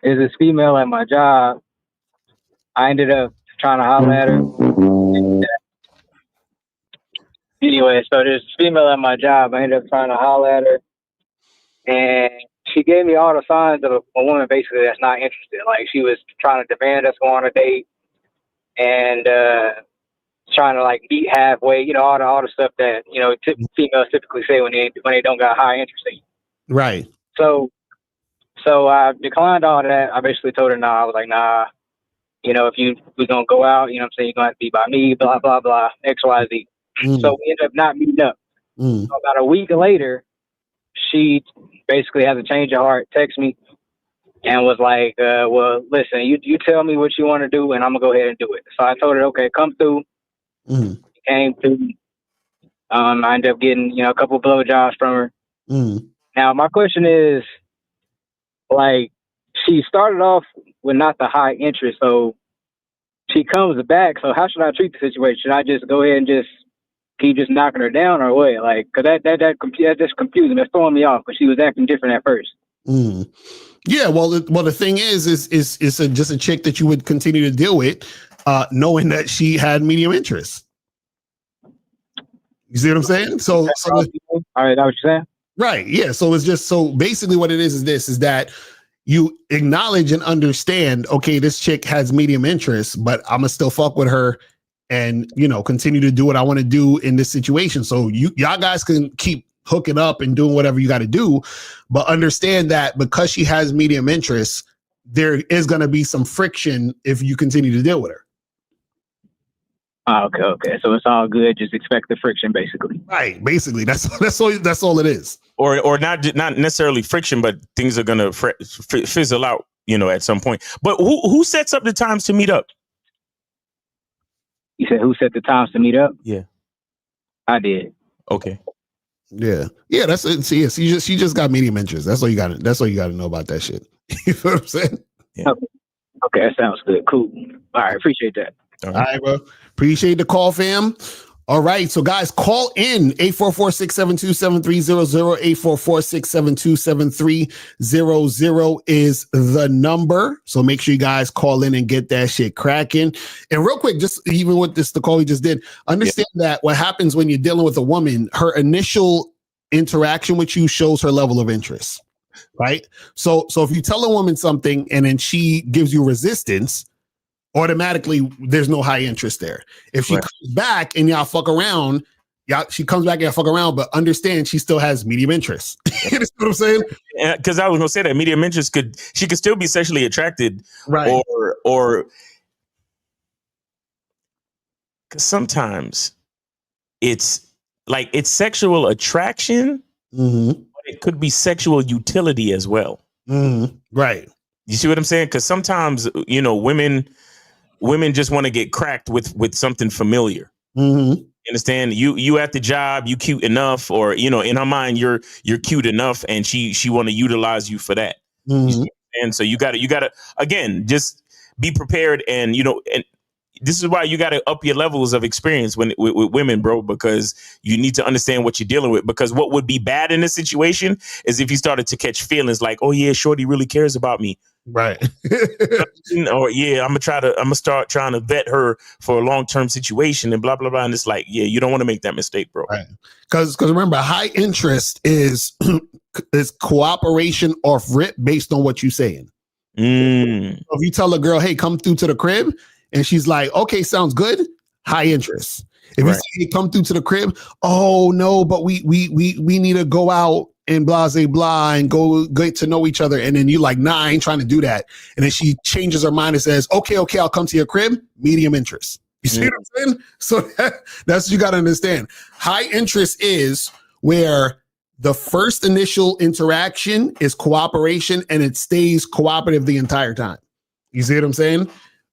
Speaker 16: there's this female at my job. I ended up trying to holler at her. Anyway, so there's this female at my job. I ended up trying to holler at her. And she gave me all the signs of a woman basically that's not interested. Like she was trying to demand us go on a date and trying to like meet halfway, all the stuff that, females typically say when they don't got high interest in you.
Speaker 10: Right.
Speaker 16: So I declined all that. I basically told her, nah. I was like, nah, if we're going to go out, you're going to have to be by me, blah, blah, blah, X, Y, Z. So we ended up not meeting up. So about a week later, she basically has a change of heart, text me and was like, well, listen, you tell me what you want to do and I'm going to go ahead and do it. So I told her, okay, come through. Came through. I ended up getting, a couple blowjobs from her. Now, my question is, like, she started off with not the high interest. So she comes back. So how should I treat the situation? Should I just go ahead and just keep just knocking her down, or what? Like, cause that's just confusing. That's throwing me off because she was acting different at first.
Speaker 10: Mm. Yeah, well, the thing is just a chick that you would continue to deal with, knowing that she had medium interest. You see what I'm saying? So
Speaker 16: all right, that what you're saying?
Speaker 10: Right. Yeah. So it's just, so basically what it is that you acknowledge and understand, okay, this chick has medium interest, but I'm gonna still fuck with her and, you know, continue to do what I want to do in this situation. So y'all guys can keep hooking up and doing whatever you got to do, but understand that because she has medium interest, there is going to be some friction if you continue to deal with her.
Speaker 16: Okay. So it's all good. Just expect the friction, basically.
Speaker 10: Right. Basically, that's all it is.
Speaker 11: Or not necessarily friction, but things are gonna fizzle out, you know, at some point. But who sets up the times to meet up?
Speaker 16: You said who set the times to meet up?
Speaker 11: Yeah,
Speaker 16: I did.
Speaker 11: Okay.
Speaker 10: Yeah. That's it. See, she just got medium interest. That's all you got to know about that shit. You know what I'm saying?
Speaker 11: Yeah.
Speaker 16: Okay, that sounds good. Cool. All right, appreciate that.
Speaker 10: All right, bro. Appreciate the call, fam. All right, so guys, call in 844-672-7300. 844-672-7300 is the number. So make sure you guys call in and get that shit cracking. And real quick, just even with the call we just did, understand that what happens when you're dealing with a woman, her initial interaction with you shows her level of interest, right? So if you tell a woman something and then she gives you resistance, automatically there's no high interest there. If she comes back and y'all fuck around, she comes back and y'all fuck around, but understand she still has medium interest. You know what I'm saying?
Speaker 11: Because I was gonna say that medium interest she could still be sexually attracted,
Speaker 10: right?
Speaker 11: Or because sometimes it's like it's sexual attraction, but it could be sexual utility as well.
Speaker 10: Right.
Speaker 11: You see what I'm saying? Because sometimes, you know, women just want to get cracked with something familiar. You understand? You at the job, you cute enough, or, you know, in her mind, you're cute enough, and she want to utilize you for that. And so you gotta again, just be prepared, and, you know, and this is why you got to up your levels of experience with women, bro, because you need to understand what you're dealing with. Because what would be bad in this situation is if you started to catch feelings like, oh yeah, shorty really cares about me.
Speaker 10: Right.
Speaker 11: Or yeah, I'm gonna start trying to vet her for a long-term situation and blah blah blah. And it's like, yeah, you don't want to make that mistake, bro.
Speaker 10: Right. Because remember, high interest is cooperation off rip based on what you're saying. So if you tell a girl, hey, come through to the crib, and she's like, okay, sounds good, high interest. If you say, hey, come through to the crib, oh no, but we need to go out and blah, blah, blah, and go get to know each other. And then you like, nah, I ain't trying to do that. And then she changes her mind and says, okay, I'll come to your crib. Medium interest. You see what I'm saying? So that's what you got to understand. High interest is where the first initial interaction is cooperation and it stays cooperative the entire time. You see what I'm saying?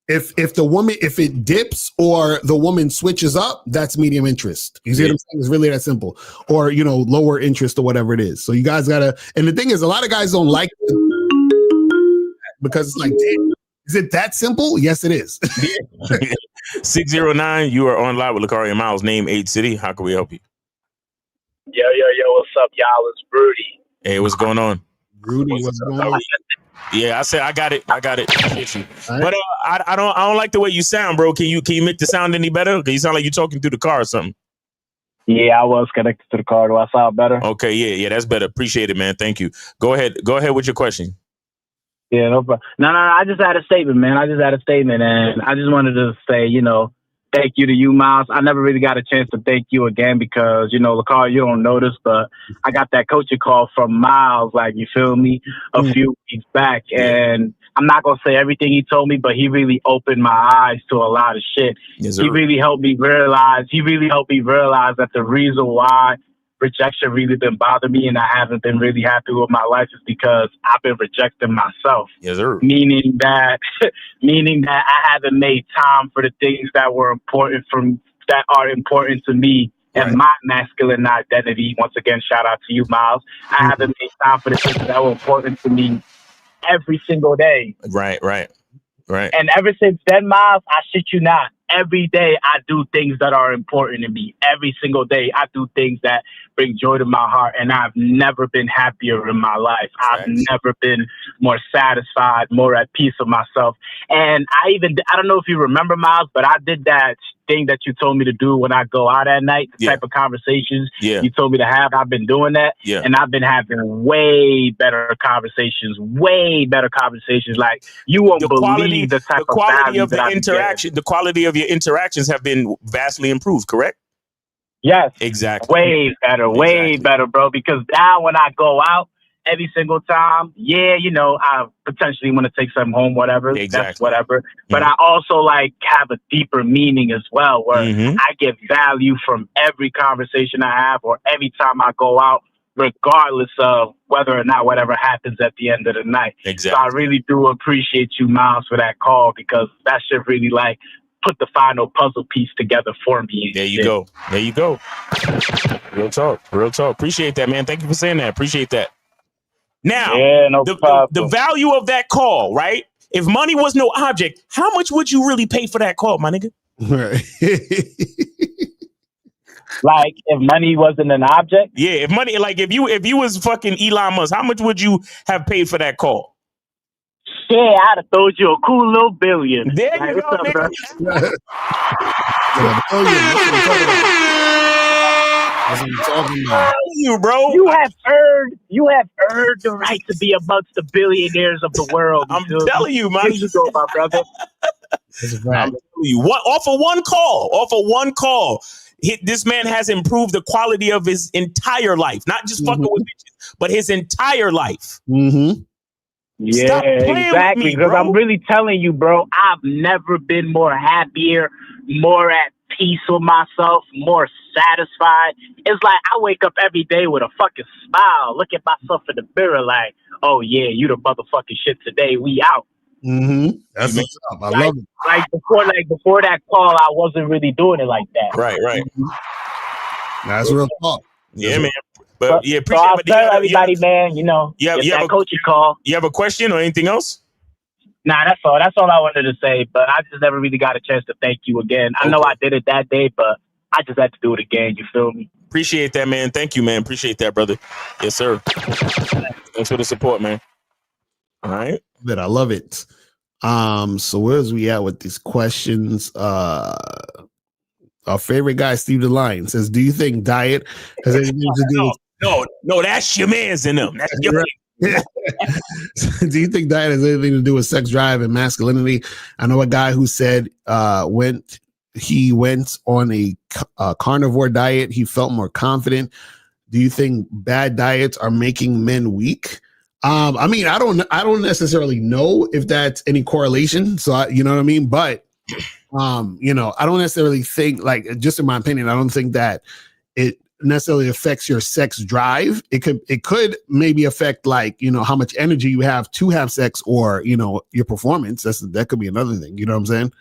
Speaker 10: If it dips or the woman switches up, that's medium interest. You see what I'm saying? It's really that simple. Or, you know, lower interest or whatever it is. So you guys gotta, and the thing is, a lot of guys don't like it because it's like, damn, is it that simple? Yes, it is.
Speaker 11: 609, you are on live with Lucario Miles, name 8 City. How can we help you?
Speaker 17: Yo, what's up, y'all? It's Broody.
Speaker 11: Hey, what's going on?
Speaker 10: Broody, what's going on?
Speaker 11: Yeah, I said I got it. I hit you. Right. But I don't like the way you sound, bro. Can you make the sound any better? Can you sound like you're talking through the car or something?
Speaker 17: Yeah, I was connected to the car. Do I sound better?
Speaker 11: Okay, yeah, that's better. Appreciate it, man. Thank you. Go ahead with your question.
Speaker 17: Yeah, no problem. No, I just had a statement, man. And I just wanted to say, you know, thank you to you, Miles. I never really got a chance to thank you again because, you know, Lucario, you don't know this, but I got that coaching call from Miles, like, you feel me, a few weeks back. And I'm not going to say everything he told me, but he really opened my eyes to a lot of shit.
Speaker 11: Yes,
Speaker 17: he really helped me realize that the reason why rejection really been bothering me and I haven't been really happy with my life is because I've been rejecting myself.
Speaker 11: Yes, sir.
Speaker 17: Meaning that I haven't made time for the things that are important to me and my masculine identity. Once again, shout out to you, Miles. I haven't made time for the things that were important to me every single day.
Speaker 11: Right. Right.
Speaker 17: And ever since then, Miles, I shit you not, every day I do things that are important to me. Every single day I do things that bring joy to my heart, and I've never been happier in my life. I've never been more satisfied, more at peace with myself. And I don't know if you remember, Miles, but I did that thing that you told me to do when I go out at night, the type of conversations you told me to have. I've been doing that, and I've been having way better conversations. Like, you won't believe the type of value that I've been getting.
Speaker 11: The quality of your interactions have been vastly improved, correct?
Speaker 17: Yes.
Speaker 11: Exactly.
Speaker 17: Way better, bro. Because now when I go out every single time, I potentially want to take something home, whatever. That's whatever. But I also like have a deeper meaning as well, where I get value from every conversation I have or every time I go out, regardless of whether or not whatever happens at the end of the night. So I really do appreciate you, Miles, for that call, because that shit really like put the final puzzle piece together for me.
Speaker 11: There you go. Real talk. Appreciate that, man. Thank you for saying that. Appreciate that. Now, the value of that call, right? If money was no object, how much would you really pay for that call, my nigga?
Speaker 10: Right.
Speaker 17: Like, if money wasn't an object?
Speaker 11: Yeah, if money, like if you was fucking Elon Musk, how much would you have paid for that call?
Speaker 17: Yeah, I'd have thrown you a cool little billion.
Speaker 11: There you go, nigga. You, bro.
Speaker 17: You have earned the right to be amongst the billionaires of the world.
Speaker 11: I'm telling you, man.
Speaker 17: Here you go, my brother.
Speaker 11: I'm telling you, off of one call, this man has improved the quality of his entire life. Not just fucking with bitches, but his entire life.
Speaker 17: Yeah,
Speaker 11: Stop playing
Speaker 17: exactly.
Speaker 11: with me,
Speaker 17: Because
Speaker 11: bro.
Speaker 17: I'm really telling you, bro, I've never been more happier, more at peace with myself, more satisfied. It's like I wake up every day with a fucking smile, look at myself in the mirror like, oh yeah, you the motherfucking shit today. We out.
Speaker 10: That's what's up. I love it.
Speaker 17: Like before that call, I wasn't really doing it like that.
Speaker 11: Right.
Speaker 10: That's real talk.
Speaker 11: Yeah, man. But yeah,
Speaker 17: So I'll tell everybody, man, get that coaching call.
Speaker 11: You have a question or anything else?
Speaker 17: Nah, that's all. That's all I wanted to say. But I just never really got a chance to thank you again. I know I did it that day, but I just had to do it again. You feel me?
Speaker 11: Appreciate that, man. Thank you, man. Appreciate that, brother. Yes, sir. Thanks for the support, man. All right.
Speaker 10: I love it. So where's we at with these questions? Our favorite guy, Steve the Lion, says, do you think diet has anything to do with...
Speaker 11: No, that's your man's in them. That's your
Speaker 10: Do you think diet has anything to do with sex drive and masculinity? I know a guy who said he went on a carnivore diet. He felt more confident. Do you think bad diets are making men weak? I mean, I don't necessarily know if that's any correlation. So you know what I mean? But I don't necessarily think, like, just in my opinion, I don't think that it necessarily affects your sex drive. It could maybe affect, like, how much energy you have to have sex, or, your performance. That could be another thing. You know what I'm saying?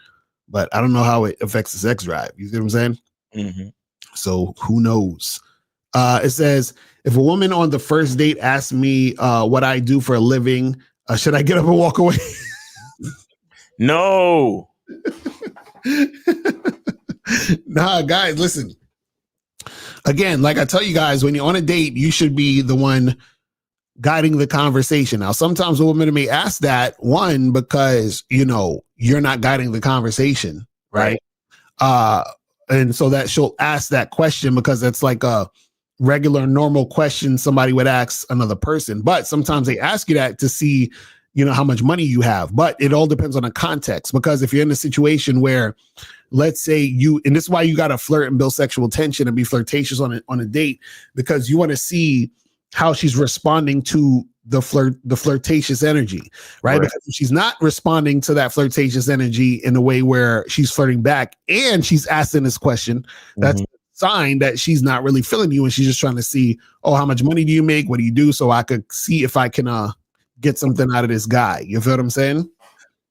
Speaker 10: But I don't know how it affects the sex drive. You see what I'm saying?
Speaker 11: Mm-hmm.
Speaker 10: So who knows? It says, if a woman on the first date asks me what I do for a living, should I get up and walk away?
Speaker 11: No.
Speaker 10: Nah, guys, listen. Again, like I tell you guys, when you're on a date, you should be the one guiding the conversation. Now, sometimes a woman may ask that, one, because, you're not guiding the conversation, right? And so that she'll ask that question because that's like a regular, normal question somebody would ask another person. But sometimes they ask you that to see, how much money you have. But it all depends on the context, because if you're in a situation where, let's say and this is why you got to flirt and build sexual tension and be flirtatious on a date, because you want to see how she's responding to the flirtatious energy, right? Because if she's not responding to that flirtatious energy in a way where she's flirting back and she's asking this question, that's a sign that she's not really feeling you, and she's just trying to see, oh, how much money do you make? What do you do? So I could see if I can get something out of this guy. You feel what I'm saying?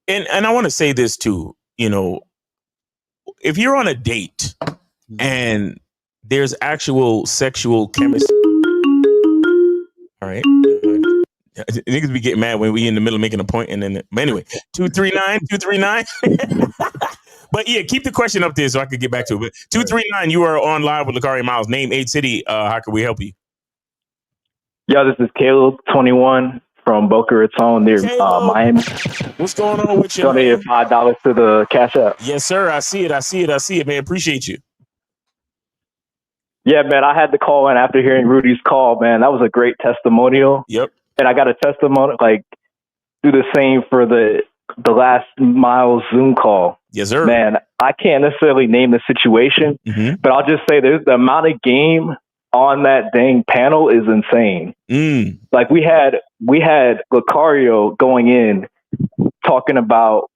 Speaker 11: And I want to say this too, if you're on a date and there's actual sexual chemistry, all right, Niggas be getting mad when we in the middle of making a point, and then. But anyway, 239. But yeah, keep the question up there so I could get back to it. But 239, you are on live with Lakari Miles. Name 8 city. How can we help you?
Speaker 18: Yeah, this is Caleb, 21, from Boca Raton near Miami.
Speaker 11: What's going on with you?
Speaker 18: Donated $5 to the Cash App.
Speaker 11: Yes, sir. I see it, man. Appreciate you.
Speaker 18: Yeah, man, I had to call in after hearing Rudy's call, man. That was a great testimonial.
Speaker 11: Yep.
Speaker 18: And I got a testimonial, like, do the same for the last Miles Zoom call.
Speaker 11: Yes, sir.
Speaker 18: Man, I can't necessarily name the situation, but I'll just say there's the amount of game on that dang panel is insane. Like we had Lucario going in talking about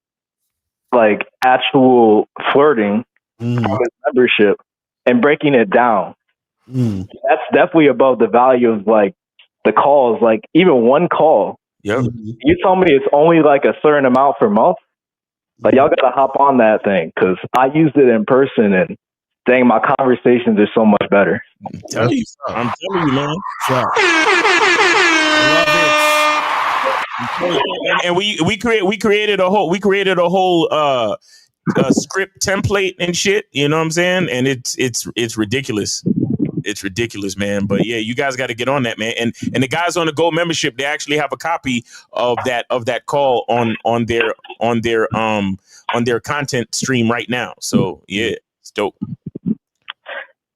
Speaker 18: like actual flirting from his membership and breaking it down. That's definitely above the value of like the calls. Like even one call.
Speaker 11: Yep.
Speaker 18: You told me it's only like a certain amount per month. Like y'all gotta hop on that thing because I used it in person and dang, my conversations are so much better.
Speaker 11: I'm telling you, man. And we created a whole script template and shit. You know what I'm saying? And it's ridiculous. It's ridiculous, man. But yeah, you guys got to get on that, man. And the guys on the Gold membership, they actually have a copy of that call on their content stream right now. So yeah, it's dope.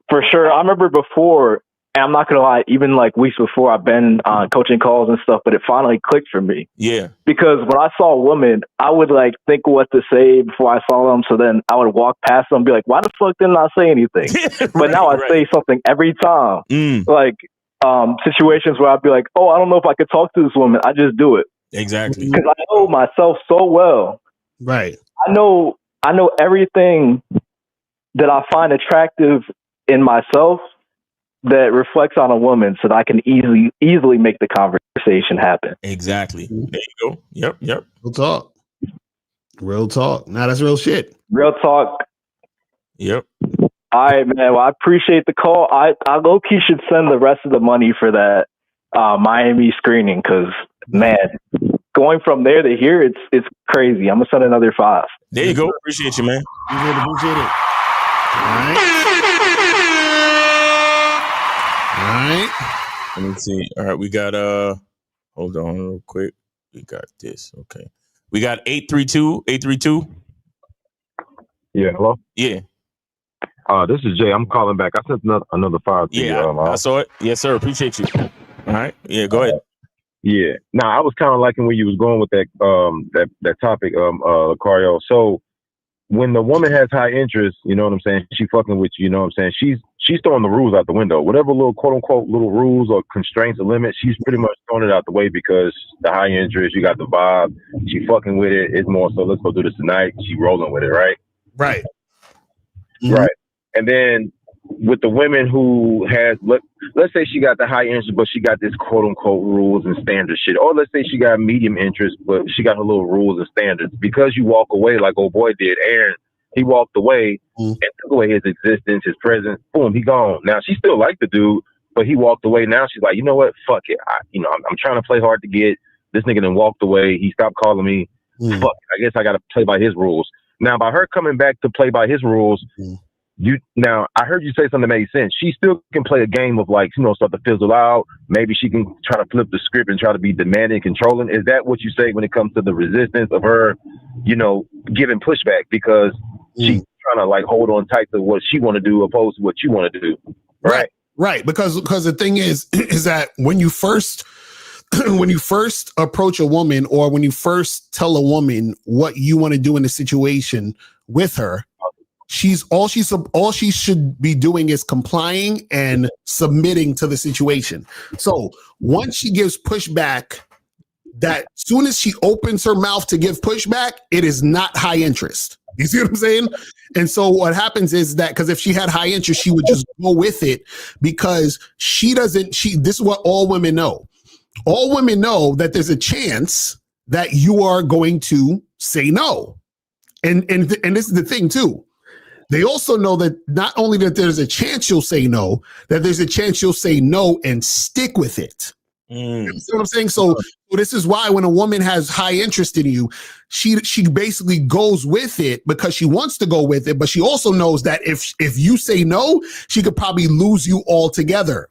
Speaker 18: For sure. I remember before, and I'm not gonna lie, even like weeks before, I've been on coaching calls and stuff, but it finally clicked for me.
Speaker 11: Yeah.
Speaker 18: Because when I saw a woman, I would like think what to say before I saw them. So then I would walk past them and be like, why the fuck didn't I say anything? But now I say something every time. Like situations where I'd be like, oh, I don't know if I could talk to this woman. I just do it.
Speaker 11: Exactly.
Speaker 18: Because I know myself so well.
Speaker 10: Right.
Speaker 18: I know everything that I find attractive in myself that reflects on a woman so that I can easily make the conversation happen.
Speaker 11: Exactly. There you go. Yep.
Speaker 10: Real talk. Now that's real shit.
Speaker 18: Real talk.
Speaker 11: Yep.
Speaker 18: All right, man. Well, I appreciate the call. I low-key should send the rest of the money for that Miami screening because, man, going from there to here, it's crazy. I'm going to send another $5.
Speaker 11: There you go. Appreciate you, man.
Speaker 10: Appreciate it. All right.
Speaker 11: Let me see. All right, we got hold on real quick. We got this. Okay. We got 832.
Speaker 15: Yeah, hello?
Speaker 11: Yeah.
Speaker 15: This is Jay. I'm calling back. I sent another $5 to you.
Speaker 11: I saw it. Yes, sir. Appreciate you. All right. Yeah, go ahead.
Speaker 15: Yeah. Now, I was kind of liking where you was going with that topic, Lucario. So when the woman has high interest, you know what I'm saying? She fucking with you, you know what I'm saying? She's throwing the rules out the window. Whatever little quote unquote little rules or constraints or limits, she's pretty much throwing it out the way because the high interest, you got the vibe, she fucking with it. It's more so let's go do this tonight. She rolling with it, right?
Speaker 10: Right.
Speaker 15: Right. And then with the women who has, let's say she got the high interest, but she got this quote unquote rules and standard shit. Or let's say she got medium interest, but she got her little rules and standards. Because you walk away like old boy did, Aaron, he walked away and took away his existence, his presence. Boom, he gone. Now she still liked the dude, but he walked away. Now she's like, you know what? Fuck it. I'm trying to play hard to get. This nigga done walked away. He stopped calling me. Fuck it. I guess I got to play by his rules. Now, by her coming back to play by his rules, now I heard you say something that made sense. She still can play a game of like, start to fizzle out. Maybe she can try to flip the script and try to be demanding and controlling. Is that what you say when it comes to the resistance of her, giving pushback because she's trying to like hold on tight to what she want to do opposed to what you want to do?
Speaker 10: Right. Because the thing is that when you first approach a woman or when you first tell a woman what you want to do in a situation with her, all she should be doing is complying and submitting to the situation. So once she gives pushback, that soon as she opens her mouth to give pushback, it is not high interest. You see what I'm saying? And so what happens is that because if she had high interest, she would just go with it because this is what all women know. All women know that there's a chance that you are going to say no. And this is the thing too. They also know that not only that there's a chance you'll say no, that there's a chance you'll say no and stick with it. You see what I'm saying? So this is why when a woman has high interest in you, she basically goes with it because she wants to go with it, but she also knows that if you say no, she could probably lose you altogether.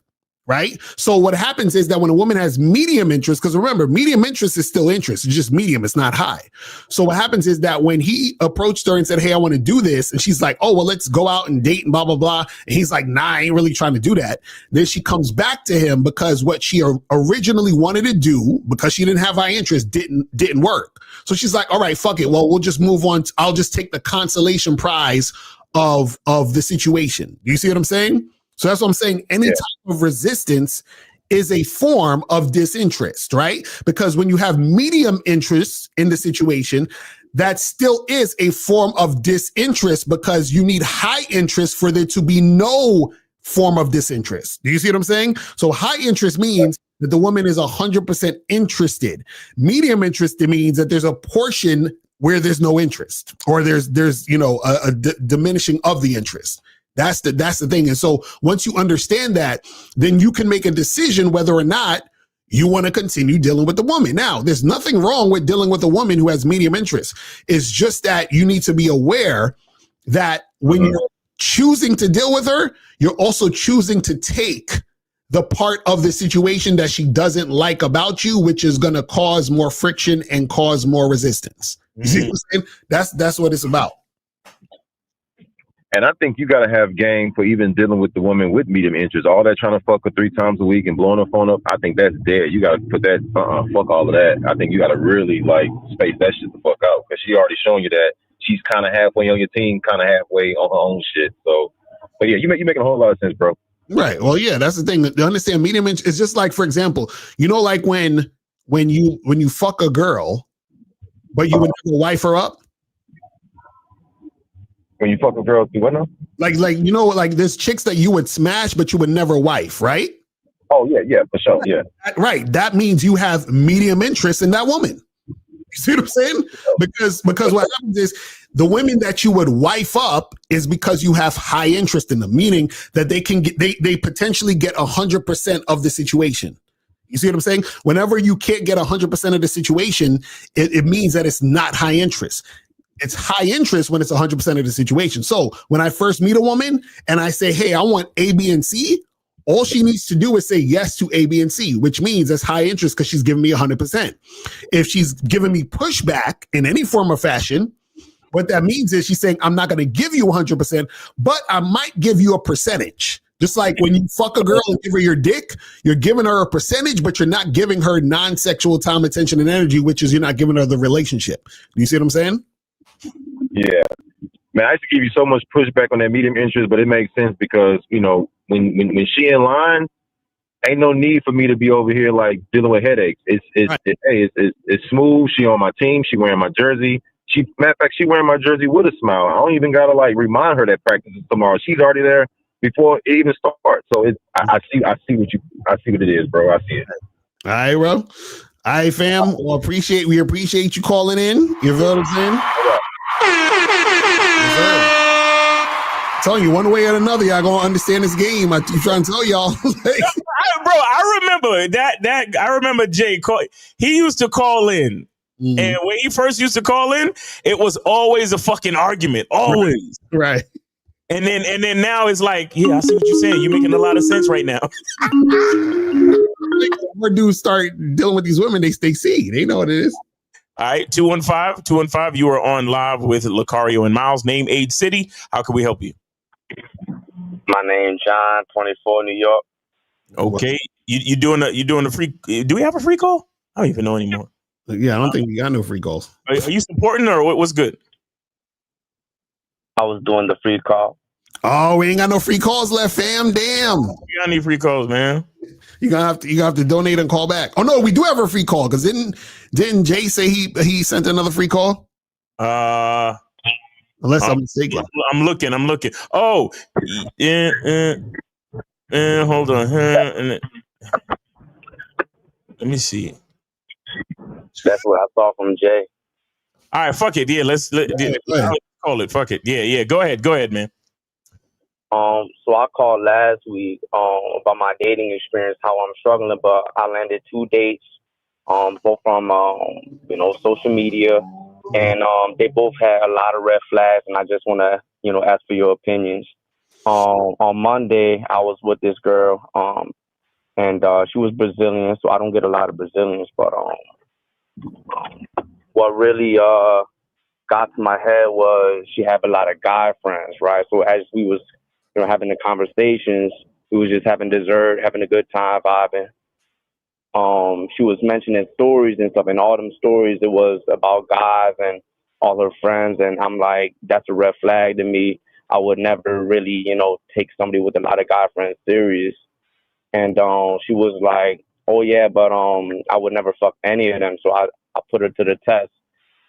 Speaker 10: Right. So what happens is that when a woman has medium interest, because remember, medium interest is still interest. It's just medium. It's not high. So what happens is that when he approached her and said, hey, I want to do this. And she's like, oh, well, let's go out and date and blah, blah, blah. And he's like, nah, I ain't really trying to do that. Then she comes back to him because what she originally wanted to do, because she didn't have high interest, didn't work. So she's like, all right, fuck it. Well, we'll just move on. I'll just take the consolation prize of the situation. You see what I'm saying? So that's what I'm saying. Any type of resistance is a form of disinterest, right? Because when you have medium interest in the situation, that still is a form of disinterest because you need high interest for there to be no form of disinterest. Do you see what I'm saying? So high interest means that the woman is 100% interested. Medium interest means that there's a portion where there's no interest or there's a diminishing of the interest. That's the thing. And so once you understand that, then you can make a decision whether or not you want to continue dealing with the woman. Now, there's nothing wrong with dealing with a woman who has medium interest. It's just that you need to be aware that when you're choosing to deal with her, you're also choosing to take the part of the situation that she doesn't like about you, which is going to cause more friction and cause more resistance. You see what I'm saying? That's what it's about.
Speaker 15: And I think you got to have game for even dealing with the woman with medium interest. All that trying to fuck her 3 times a week and blowing her phone up, I think that's dead. You got to put that, fuck all of that. I think you got to really, space that shit the fuck out. Because she already shown you that she's kind of halfway on your team, kind of halfway on her own shit. So, but yeah, you're making a whole lot of sense, bro.
Speaker 10: Right. Well, yeah, that's the thing. To understand medium interest, it's just like, for example, like when you fuck a girl, but you would never wife her up.
Speaker 15: When you fuck a girl, you what now?
Speaker 10: Like there's chicks that you would smash, but you would never wife, right?
Speaker 15: Oh yeah, for sure, yeah.
Speaker 10: Right. That means you have medium interest in that woman. You see what I'm saying? Because what happens is the women that you would wife up is because you have high interest in them, meaning that they potentially get 100% of the situation. You see what I'm saying? Whenever you can't get 100% of the situation, it means that it's not high interest. It's high interest when it's 100% of the situation. So when I first meet a woman and I say, hey, I want A, B, and C, all she needs to do is say yes to A, B, and C, which means that's high interest because she's giving me 100%. If she's giving me pushback in any form or fashion, what that means is she's saying, I'm not going to give you 100%, but I might give you a percentage. Just like when you fuck a girl and give her your dick, you're giving her a percentage, but you're not giving her non-sexual time, attention, and energy, which is you're not giving her the relationship. Do you see what I'm saying?
Speaker 15: Yeah, man, I used to give you so much pushback on that medium interest, but it makes sense because when she in line, ain't no need for me to be over here dealing with headaches. It's smooth. She on my team. She wearing my jersey. Matter of fact, she wearing my jersey with a smile. I don't even gotta remind her that practice is tomorrow. She's already there before it even starts. So I see what it is, bro. I see it.
Speaker 10: All right, bro. All right, fam. Well, we appreciate you calling in. You know what I'm saying? I'm telling you, one way or another, y'all gonna understand this game. I keep trying to tell y'all.
Speaker 11: Bro, I remember that. I remember Jay. He used to call in, and when he first used to call in, it was always a fucking argument, always.
Speaker 10: Right.
Speaker 11: And then now it's like, yeah, I see what you're saying. You're making a lot of sense right now.
Speaker 10: More dudes start dealing with these women, they see. They know what it is.
Speaker 11: All right, 215, you are on live with Lucario and Miles. Name, age, city. How can we help you?
Speaker 19: My name John, 24, New York.
Speaker 11: Okay, you doing a free? Do we have a free call? I don't even know anymore.
Speaker 10: Yeah, I don't think we got no free calls.
Speaker 11: Are you supporting or what's good?
Speaker 19: I was doing the free call.
Speaker 10: Oh, we ain't got no free calls left, fam. Damn.
Speaker 11: We got any free calls, man?
Speaker 10: You have to donate and call back. Oh no, we do have a free call because didn't Jay say he sent another free call? Unless I'm mistaken.
Speaker 11: I'm looking. Oh, hold on. Let me see.
Speaker 19: That's what I saw from Jay.
Speaker 11: All right, fuck it. Yeah, let's call it. Fuck it. Yeah. Go ahead, man.
Speaker 19: So I called last week about my dating experience, how I'm struggling, but I landed 2 dates, both from social media, and they both had a lot of red flags, and I just want to ask for your opinions. On Monday, I was with this girl, and she was Brazilian, so I don't get a lot of Brazilians, but what really got to my head was she had a lot of guy friends, right? So as we was, having the conversations, we was just having dessert, having a good time, vibing. She was mentioning stories and stuff, and all them stories, it was about guys and all her friends, and I'm like, that's a red flag to me. I would never really, take somebody with a lot of guy friends serious. And she was like, oh yeah, but I would never fuck any of them. So I put her to the test.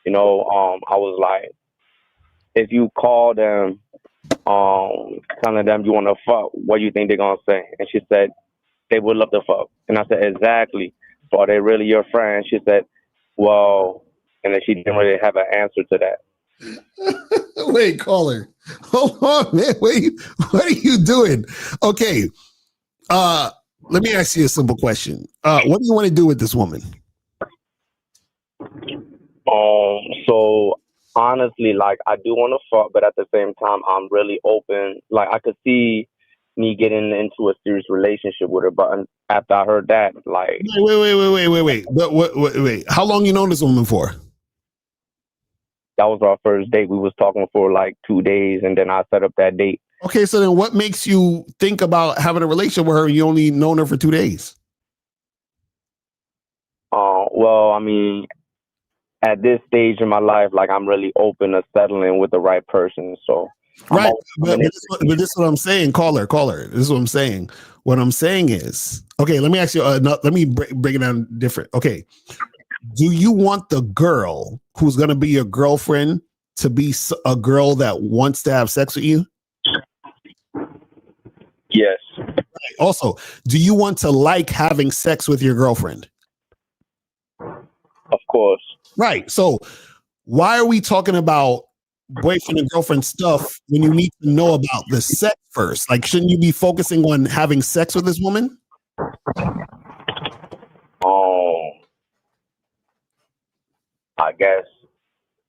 Speaker 19: I was like, if you call them, telling them you want to fuck, what do you think they're gonna say? And she said they would love to fuck. And I said, exactly. So are they really your friend? She said, well, and then she didn't really have an answer to that.
Speaker 10: Wait, caller. Hold on, man. Wait, what are you doing? Okay. Let me ask you a simple question. What do you want to do with this woman?
Speaker 19: So honestly, like I do want to fuck, but at the same time, I'm really open. Like I could see me getting into a serious relationship with her, but after I heard that, like
Speaker 10: Wait. But wait. How long you known this woman for?
Speaker 19: that was our first date. We was talking for like 2 days, and then I set up that date.
Speaker 10: Okay, so then what makes you think about having a relationship with her and you only known her for 2 days?
Speaker 19: Well, I mean, at this stage in my life, like I'm really open to settling with the right person. So
Speaker 10: right, but this is what I'm saying, caller. This is what I'm saying. What I'm saying is, okay, let me ask you. Let me break it down different. Okay, do you want the girl who's going to be your girlfriend to be a girl that wants to have sex with you?
Speaker 19: Yes.
Speaker 10: Right. Also, do you want to like having sex with your girlfriend?
Speaker 19: Of course.
Speaker 10: Right. So why are we talking about boyfriend and girlfriend stuff when you need to know about the sex first? Like, shouldn't you be focusing on having sex with this woman?
Speaker 19: I guess.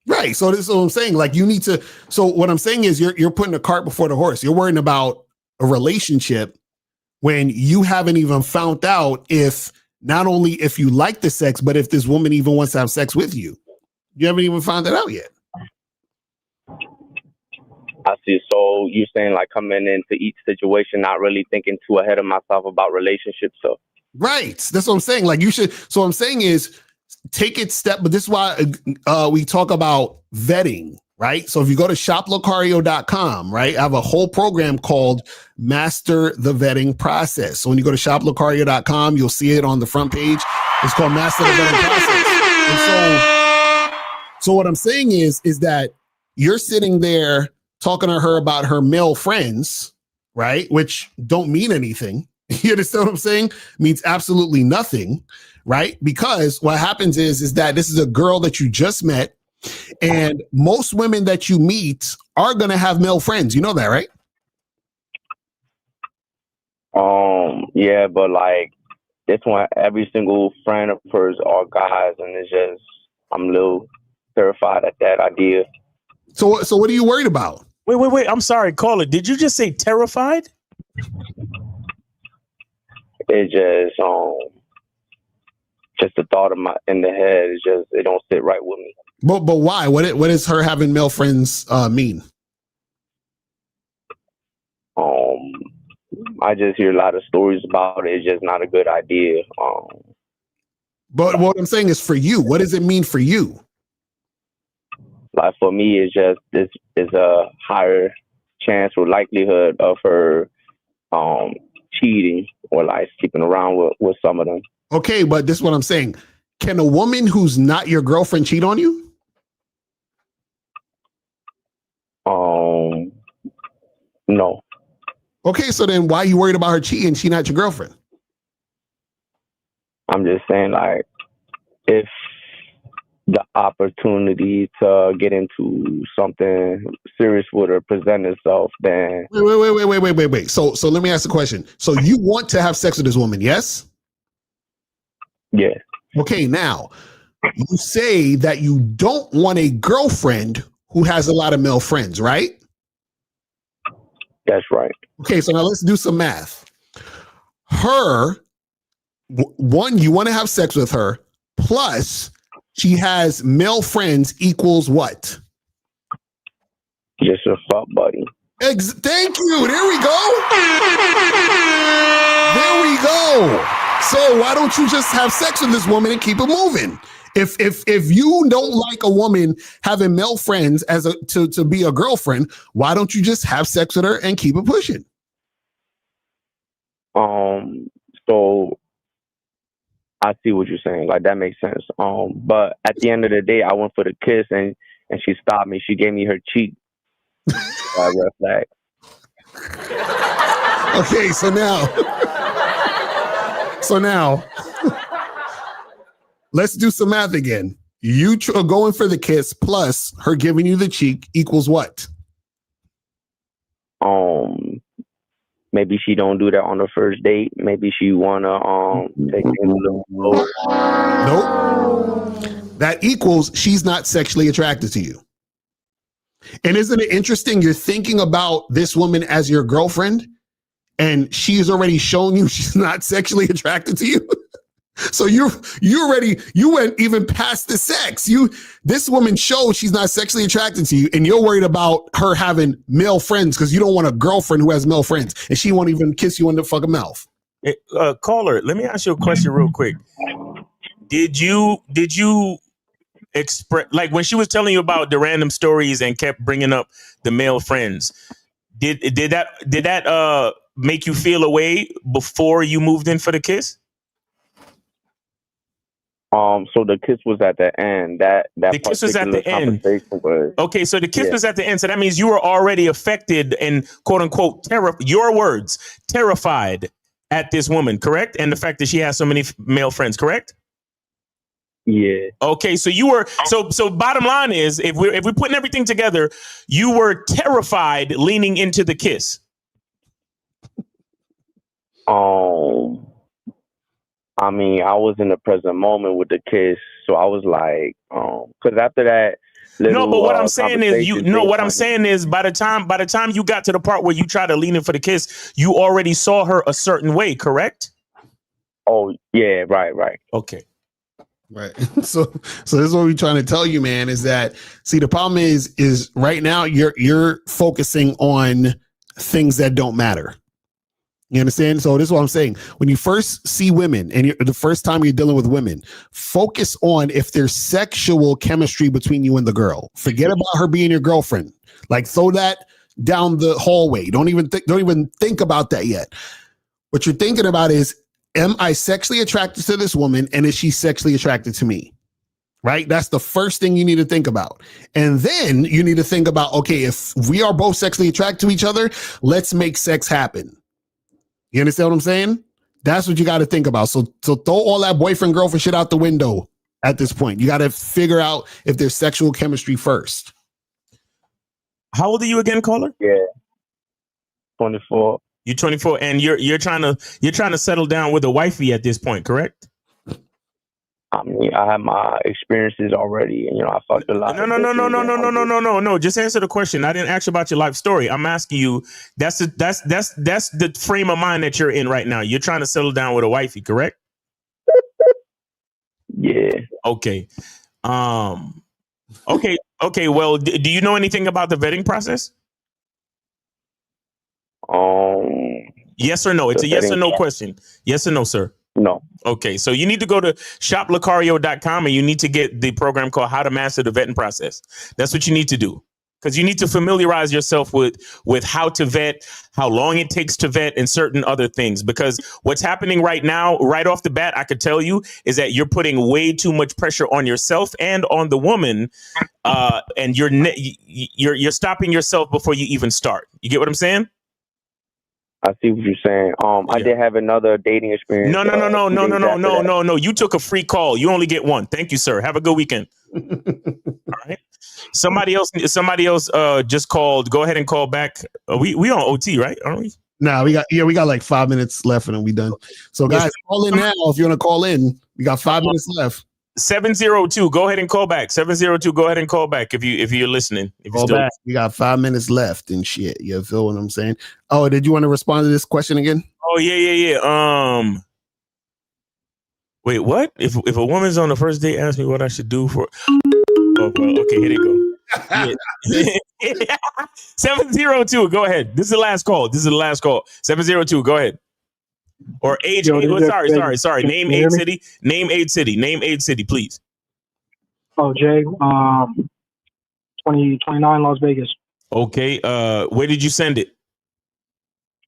Speaker 10: Right. So this is what I'm saying. Like you need to. So what I'm saying is you're putting the cart before the horse. You're worrying about a relationship when you haven't even found out if not only if you like the sex, but if this woman even wants to have sex with you. You haven't even found that out yet.
Speaker 19: I see. So you're saying like coming into each situation, not really thinking too ahead of myself about relationships. So
Speaker 10: right. That's what I'm saying. Like you should. So what I'm saying is take it step, but this is why we talk about vetting, right? So if you go to shoplocario.com, right, I have a whole program called Master the Vetting Process. So when you go to shoplocario.com, you'll see it on the front page. It's called Master the Vetting Process. And so what I'm saying is that you're sitting there talking to her about her male friends, right? Which don't mean anything. You understand what I'm saying? Means absolutely nothing, right? Because what happens is that this is a girl that you just met, and most women that you meet are going to have male friends. You know that, right?
Speaker 19: Yeah, but like this one, every single friend of hers are guys, and it's just I'm a little terrified at that idea.
Speaker 10: So what are you worried about?
Speaker 11: Wait. I'm sorry, caller. Did you just say terrified?
Speaker 19: It just the thought in the head is just it don't sit right with me.
Speaker 10: But why? What does her having male friends mean?
Speaker 19: I just hear a lot of stories about it. It's just not a good idea.
Speaker 10: But what I'm saying is for you, what does it mean for you?
Speaker 19: Like for me, it's just this is a higher chance or likelihood of her cheating or like sleeping around with some of them.
Speaker 10: Okay, but this is what I'm saying. Can a woman who's not your girlfriend cheat on you?
Speaker 19: No.
Speaker 10: Okay, so then why are you worried about her cheating? She not your girlfriend.
Speaker 19: I'm just saying, like, if the opportunity to get into something serious with her present itself, then
Speaker 10: Wait. So let me ask the question. So you want to have sex with this woman, yes?
Speaker 19: yeah,
Speaker 10: Okay, now you say that you don't want a girlfriend who has a lot of male friends, right?
Speaker 19: that's right.
Speaker 10: Okay, so now let's do some math. One, you want to have sex with her, plus she has male friends equals what?
Speaker 19: Just a fuck buddy.
Speaker 10: Thank you. There we go. There we go. So why don't you just have sex with this woman and keep it moving? If you don't like a woman having male friends to be a girlfriend, why don't you just have sex with her and keep it pushing?
Speaker 19: So I see what you're saying. Like, that makes sense. But at the end of the day, I went for the kiss and she stopped me. She gave me her cheek. Red flag.
Speaker 10: Okay, so now, let's do some math again. You are going for the kiss plus her giving you the cheek equals what?
Speaker 19: Maybe she don't do that on the first date. Maybe she wanna take things a little slower.
Speaker 10: Nope. That equals she's not sexually attracted to you. And isn't it interesting? You're thinking about this woman as your girlfriend, and she's already shown you she's not sexually attracted to you. So you went even past the sex. This woman shows she's not sexually attracted to you, and you're worried about her having male friends because you don't want a girlfriend who has male friends, and she won't even kiss you in the fucking mouth.
Speaker 11: Caller, let me ask you a question real quick. Did you express, like, when she was telling you about the random stories and kept bringing up the male friends, did that make you feel a way before you moved in for the kiss?
Speaker 19: So the kiss was at the end. The kiss was at the end.
Speaker 11: Okay, so the kiss was at the end. So that means you were already affected and quote unquote your words, terrified at this woman, correct? And the fact that she has so many male friends, correct?
Speaker 19: Yeah.
Speaker 11: Okay, so you were so bottom line is, if we're putting everything together, you were terrified leaning into the kiss.
Speaker 19: I mean, I was in the present moment with the kiss, so I was like, because after that,
Speaker 11: what I'm saying is, by the time you got to the part where you tried to lean in for the kiss, you already saw her a certain way, correct?
Speaker 19: Oh yeah, right.
Speaker 11: Okay.
Speaker 10: Right. So this is what we're trying to tell you, man, is that, see, the problem is right now you're focusing on things that don't matter. You understand? So this is what I'm saying. When you first see women and the first time you're dealing with women, focus on if there's sexual chemistry between you and the girl. Forget about her being your girlfriend. Like, throw that down the hallway. Don't even think about that yet. What you're thinking about is, am I sexually attracted to this woman, and is she sexually attracted to me? Right? That's the first thing you need to think about. And then you need to think about, okay, if we are both sexually attracted to each other, let's make sex happen. You understand what I'm saying? That's what you got to think about. So throw all that boyfriend, girlfriend shit out the window at this point. You got to figure out if there's sexual chemistry first.
Speaker 11: How old are you again, caller?
Speaker 19: Yeah. 24.
Speaker 11: You're 24, and you're trying to settle down with a wifey at this point, correct?
Speaker 19: I mean, I have my experiences already, and I fucked a lot.
Speaker 11: No. Just answer the question. I didn't ask you about your life story. I'm asking you. That's the frame of mind that you're in right now. You're trying to settle down with a wifey, correct?
Speaker 19: Yeah.
Speaker 11: Okay. Okay. Well, do you know anything about the vetting process? Yes or no? It's a yes or no question. Yes or no, sir?
Speaker 19: No.
Speaker 11: Okay, so you need to go to shoplucario.com and you need to get the program called How to Master the Vetting Process. That's what you need to do, because you need to familiarize yourself with how to vet, how long it takes to vet, and certain other things. Because what's happening right now, right off the bat, I could tell you, is that you're putting way too much pressure on yourself and on the woman, and you're stopping yourself before you even start. You get what I'm saying?
Speaker 19: I see what you're saying. I did have another dating experience.
Speaker 11: No. You took a free call. You only get one. Thank you, sir. Have a good weekend. All right. Somebody else just called. Go ahead and call back. We on OT, right? Aren't we?
Speaker 10: Nah, we got like 5 minutes left and then we done. So guys, call in now if you want to call in. We got 5 minutes left.
Speaker 11: 702. Go ahead and call back. 702. Go ahead and call back if you're listening. If you're still
Speaker 10: Back. We got 5 minutes left and shit. You feel what I'm saying? Oh, did you want to respond to this question again?
Speaker 11: Oh yeah. Wait, what? If a woman's on the first date, ask me what I should do for. Oh, well, okay, here they go. 702. Go ahead. This is the last call. 702. Go ahead. Or age. Sorry. Name age city. Name age city, please.
Speaker 20: Oh, Jay. 29 Las Vegas.
Speaker 11: Okay. Where did you send it?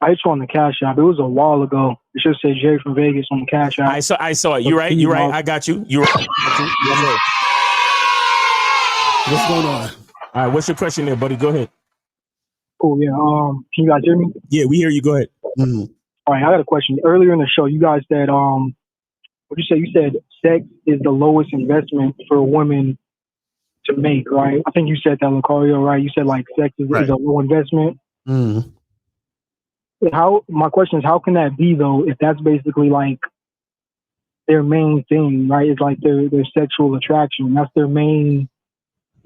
Speaker 20: I just on the Cash App. It was a while ago. It should say Jay from Vegas on the Cash App.
Speaker 11: I saw it. You're right. I got you. You're right.
Speaker 10: What's going on?
Speaker 11: All right. What's your question there, buddy? Go ahead.
Speaker 20: Cool. Yeah. Can you guys hear me?
Speaker 11: Yeah, we hear you. Go ahead.
Speaker 10: Mm-hmm.
Speaker 20: All right. I got a question. Earlier in the show, you guys said, what'd you say? You said sex is the lowest investment for a woman to make, right? I think you said that, Lucario, right? You said like sex is a low investment.
Speaker 10: Mm-hmm.
Speaker 20: My question is, how can that be though, if that's basically like their main thing, right? It's like their sexual attraction. That's their main.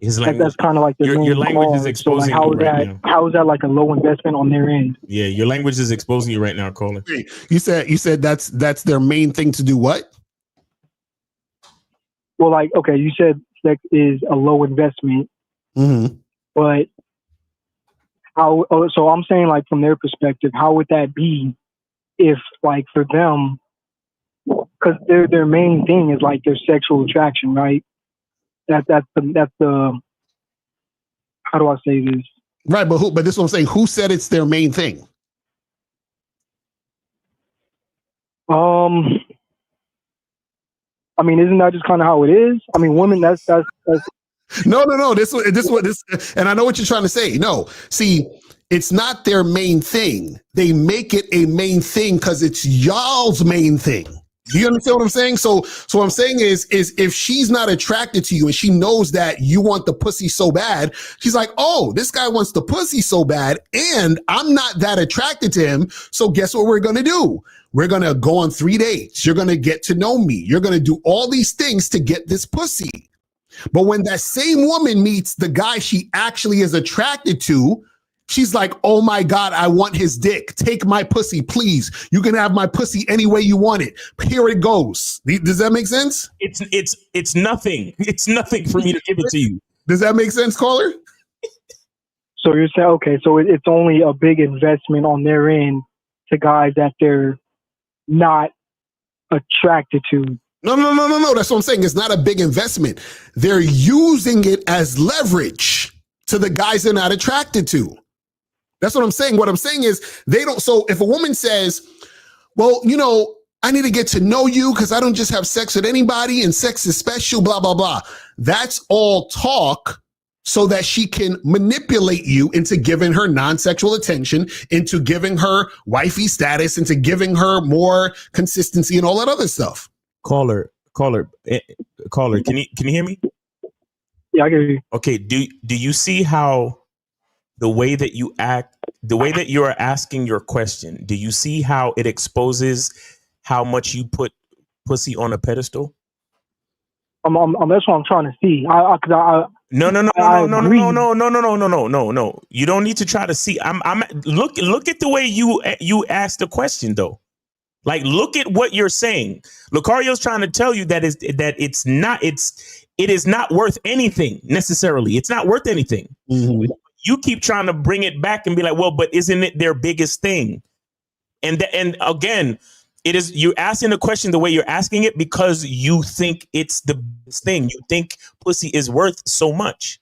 Speaker 20: That's kind of like their main.
Speaker 11: Your language is exposing
Speaker 20: so like,
Speaker 11: you right now.
Speaker 20: How is that like a low investment on their end?
Speaker 11: Yeah, your language is exposing you right now, caller.
Speaker 10: You said that's their main thing to do what?
Speaker 20: Well, like, okay, you said sex is a low investment, but how? So I'm saying, like, from their perspective, how would that be if, like, for them, because their main thing is like their sexual attraction, right? That's the how do I say this?
Speaker 10: Right, but this is what I'm saying. Who said it's their main thing?
Speaker 20: I mean, isn't that just kind of how it is? I mean, women, that's
Speaker 10: No. This, and I know what you're trying to say. No, see, it's not their main thing. They make it a main thing because it's y'all's main thing. Do you understand what I'm saying? So what I'm saying is if she's not attracted to you and she knows that you want the pussy so bad, she's like, oh, this guy wants the pussy so bad and I'm not that attracted to him. So guess what we're going to do? We're going to go on 3 dates. You're going to get to know me. You're going to do all these things to get this pussy. But when that same woman meets the guy she actually is attracted to, she's like, oh my God, I want his dick. Take my pussy, please. You can have my pussy any way you want it. Here it goes. Does that make sense?
Speaker 11: It's nothing. It's nothing for me to give it to you.
Speaker 10: Does that make sense, caller?
Speaker 20: So you're saying, okay, so it's only a big investment on their end to guys that they're not attracted to.
Speaker 10: No. That's what I'm saying. It's not a big investment. They're using it as leverage to the guys they're not attracted to. That's what I'm saying. What I'm saying is they don't. So if a woman says, well, I need to get to know you because I don't just have sex with anybody and sex is special, blah, blah, blah. That's all talk so that she can manipulate you into giving her non-sexual attention, into giving her wifey status, into giving her more consistency and all that other stuff.
Speaker 11: Caller, can you hear me?
Speaker 20: Yeah, I hear you.
Speaker 11: Okay. Do you see how the way that you act, the way that you are asking your question, do you see how it exposes how much you put pussy on a pedestal?
Speaker 20: That's what I'm trying to see.
Speaker 11: No. You don't need to try to see. Look at the way you asked the question though. Like, look at what you're saying. Lucario's trying to tell you that it is not worth anything necessarily. It's not worth anything. Mm-hmm. You keep trying to bring it back and be like, well, but isn't it their biggest thing? And again, it is, you're asking the question the way you're asking it because you think it's the biggest thing. You think pussy is worth so much.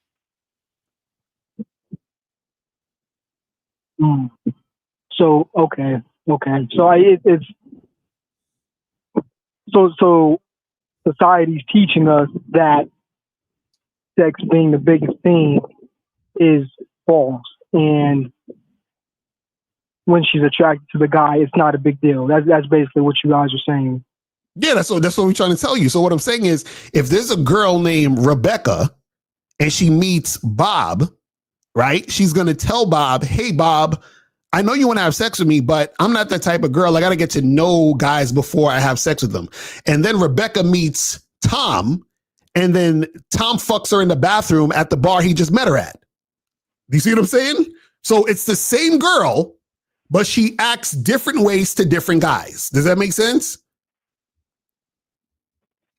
Speaker 20: So, okay. So it's so society's teaching us that sex being the biggest thing is false. And when she's attracted to the guy, it's not a big deal. That's basically what you guys are saying.
Speaker 10: Yeah, that's what we're trying to tell you. So what I'm saying is, if there's a girl named Rebecca and she meets Bob, right? She's going to tell Bob, hey, Bob, I know you want to have sex with me, but I'm not that type of girl. I got to get to know guys before I have sex with them. And then Rebecca meets Tom, and then Tom fucks her in the bathroom at the bar he just met her at. Do you see what I'm saying? So it's the same girl, but she acts different ways to different guys. Does that make sense?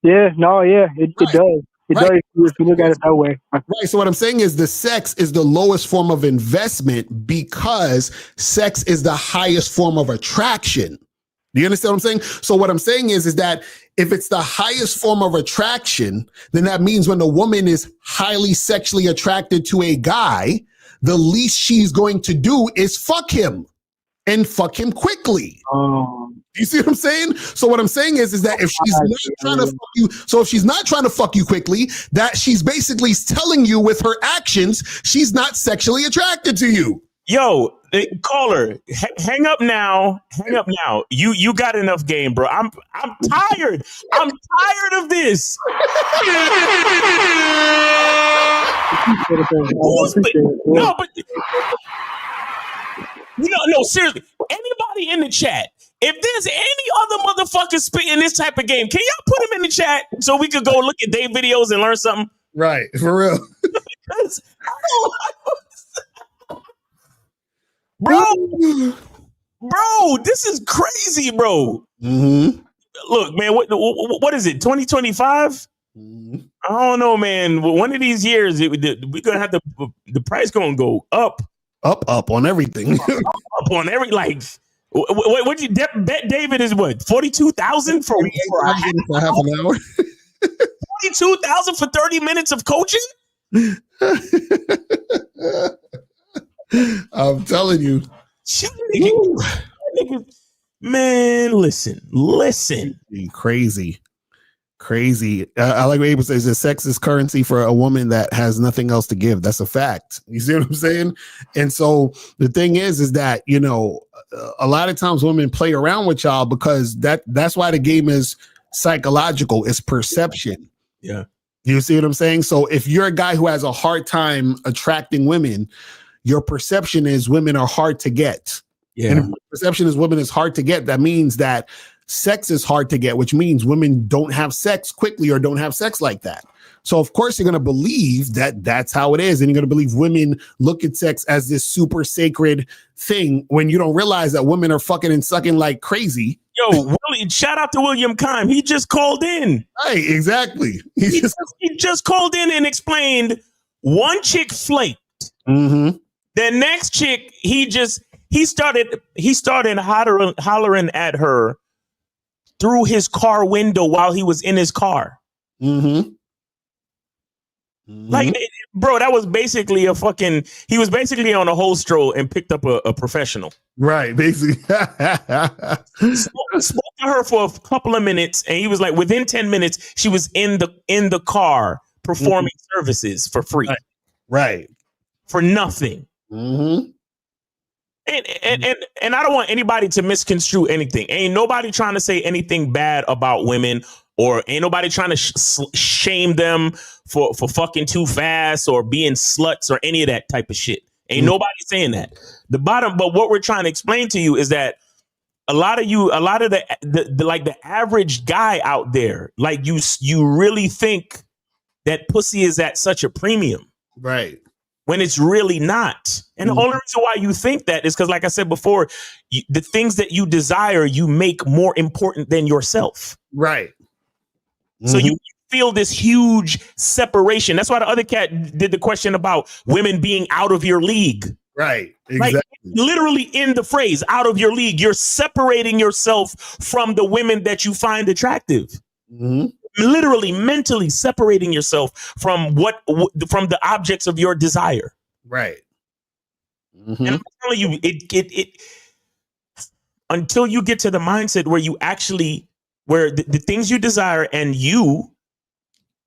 Speaker 20: Yeah, no, yeah, it does. It does if you look at it that way.
Speaker 10: Right. So what I'm saying is the sex is the lowest form of investment because sex is the highest form of attraction. Do you understand what I'm saying? So what I'm saying is that if it's the highest form of attraction, then that means when the woman is highly sexually attracted to a guy, the least she's going to do is fuck him and fuck him quickly. You see what I'm saying? So what I'm saying is that if she's not trying to fuck you, so if she's not trying to fuck you quickly, that she's basically telling you with her actions, she's not sexually attracted to you.
Speaker 11: Yo, caller, hang up now. Hang up now. You got enough game, bro. I'm tired. I'm tired of this. No, but no, seriously. Anybody in the chat, if there's any other motherfuckers spitting this type of game, can y'all put them in the chat so we could go look at their videos and learn something?
Speaker 10: Right, for real.
Speaker 11: Because bro, this is crazy, bro.
Speaker 10: Mm-hmm.
Speaker 11: Look, man, what is it? 2025?
Speaker 10: Mm-hmm.
Speaker 11: I don't know, man. One of these years, we're gonna have the price gonna go up
Speaker 10: on everything.
Speaker 11: up on every what you bet David is what 42,000 for
Speaker 10: half an hour.
Speaker 11: 42,000 for 30 minutes of coaching.
Speaker 10: I'm telling you,
Speaker 11: man. Listen.
Speaker 10: Crazy. I like what Abel says. That sex is currency for a woman that has nothing else to give. That's a fact. You see what I'm saying? And so the thing is that, you know, a lot of times women play around with y'all because that's why the game is psychological. It's perception.
Speaker 11: Yeah.
Speaker 10: You see what I'm saying? So if you're a guy who has a hard time attracting women, your perception is women are hard to get.
Speaker 11: Yeah.
Speaker 10: And if your perception is women is hard to get, that means that sex is hard to get, which means women don't have sex quickly or don't have sex like that. So of course you're going to believe that that's how it is. And you're going to believe women look at sex as this super sacred thing when you don't realize that women are fucking and sucking like crazy.
Speaker 11: Yo, shout out to William Kime. He just called in.
Speaker 10: Right, exactly.
Speaker 11: He just called in and explained one chick flaked.
Speaker 10: Mm-hmm.
Speaker 11: The next chick, he started hollering at her through his car window while he was in his car.
Speaker 10: Mm-hmm.
Speaker 11: Like, bro, that was basically he was basically on a whole stroll and picked up a professional.
Speaker 10: Right, basically.
Speaker 11: spoke to her for a couple of minutes, and he was like, within 10 minutes, she was in the car performing services for free.
Speaker 10: Right.
Speaker 11: For nothing.
Speaker 10: Mm-hmm.
Speaker 11: And I don't want anybody to misconstrue anything. Ain't nobody trying to say anything bad about women, or ain't nobody trying to shame them for fucking too fast or being sluts or any of that type of shit. Ain't nobody saying that. But what we're trying to explain to you is that a lot of the average guy out there, like you really think that pussy is at such a premium.
Speaker 10: Right.
Speaker 11: When it's really not. And the only reason why you think that is because, like I said before, the things that you desire, you make more important than yourself.
Speaker 10: Right.
Speaker 11: So you feel this huge separation. That's why the other cat did the question about women being out of your league.
Speaker 10: Right. Exactly.
Speaker 11: Like, literally in the phrase, out of your league, you're separating yourself from the women that you find attractive.
Speaker 10: Mm-hmm.
Speaker 11: Literally, mentally separating yourself from from the objects of your desire.
Speaker 10: Right. Mm-hmm.
Speaker 11: And I'm telling you, it until you get to the mindset where you actually, where the things you desire and you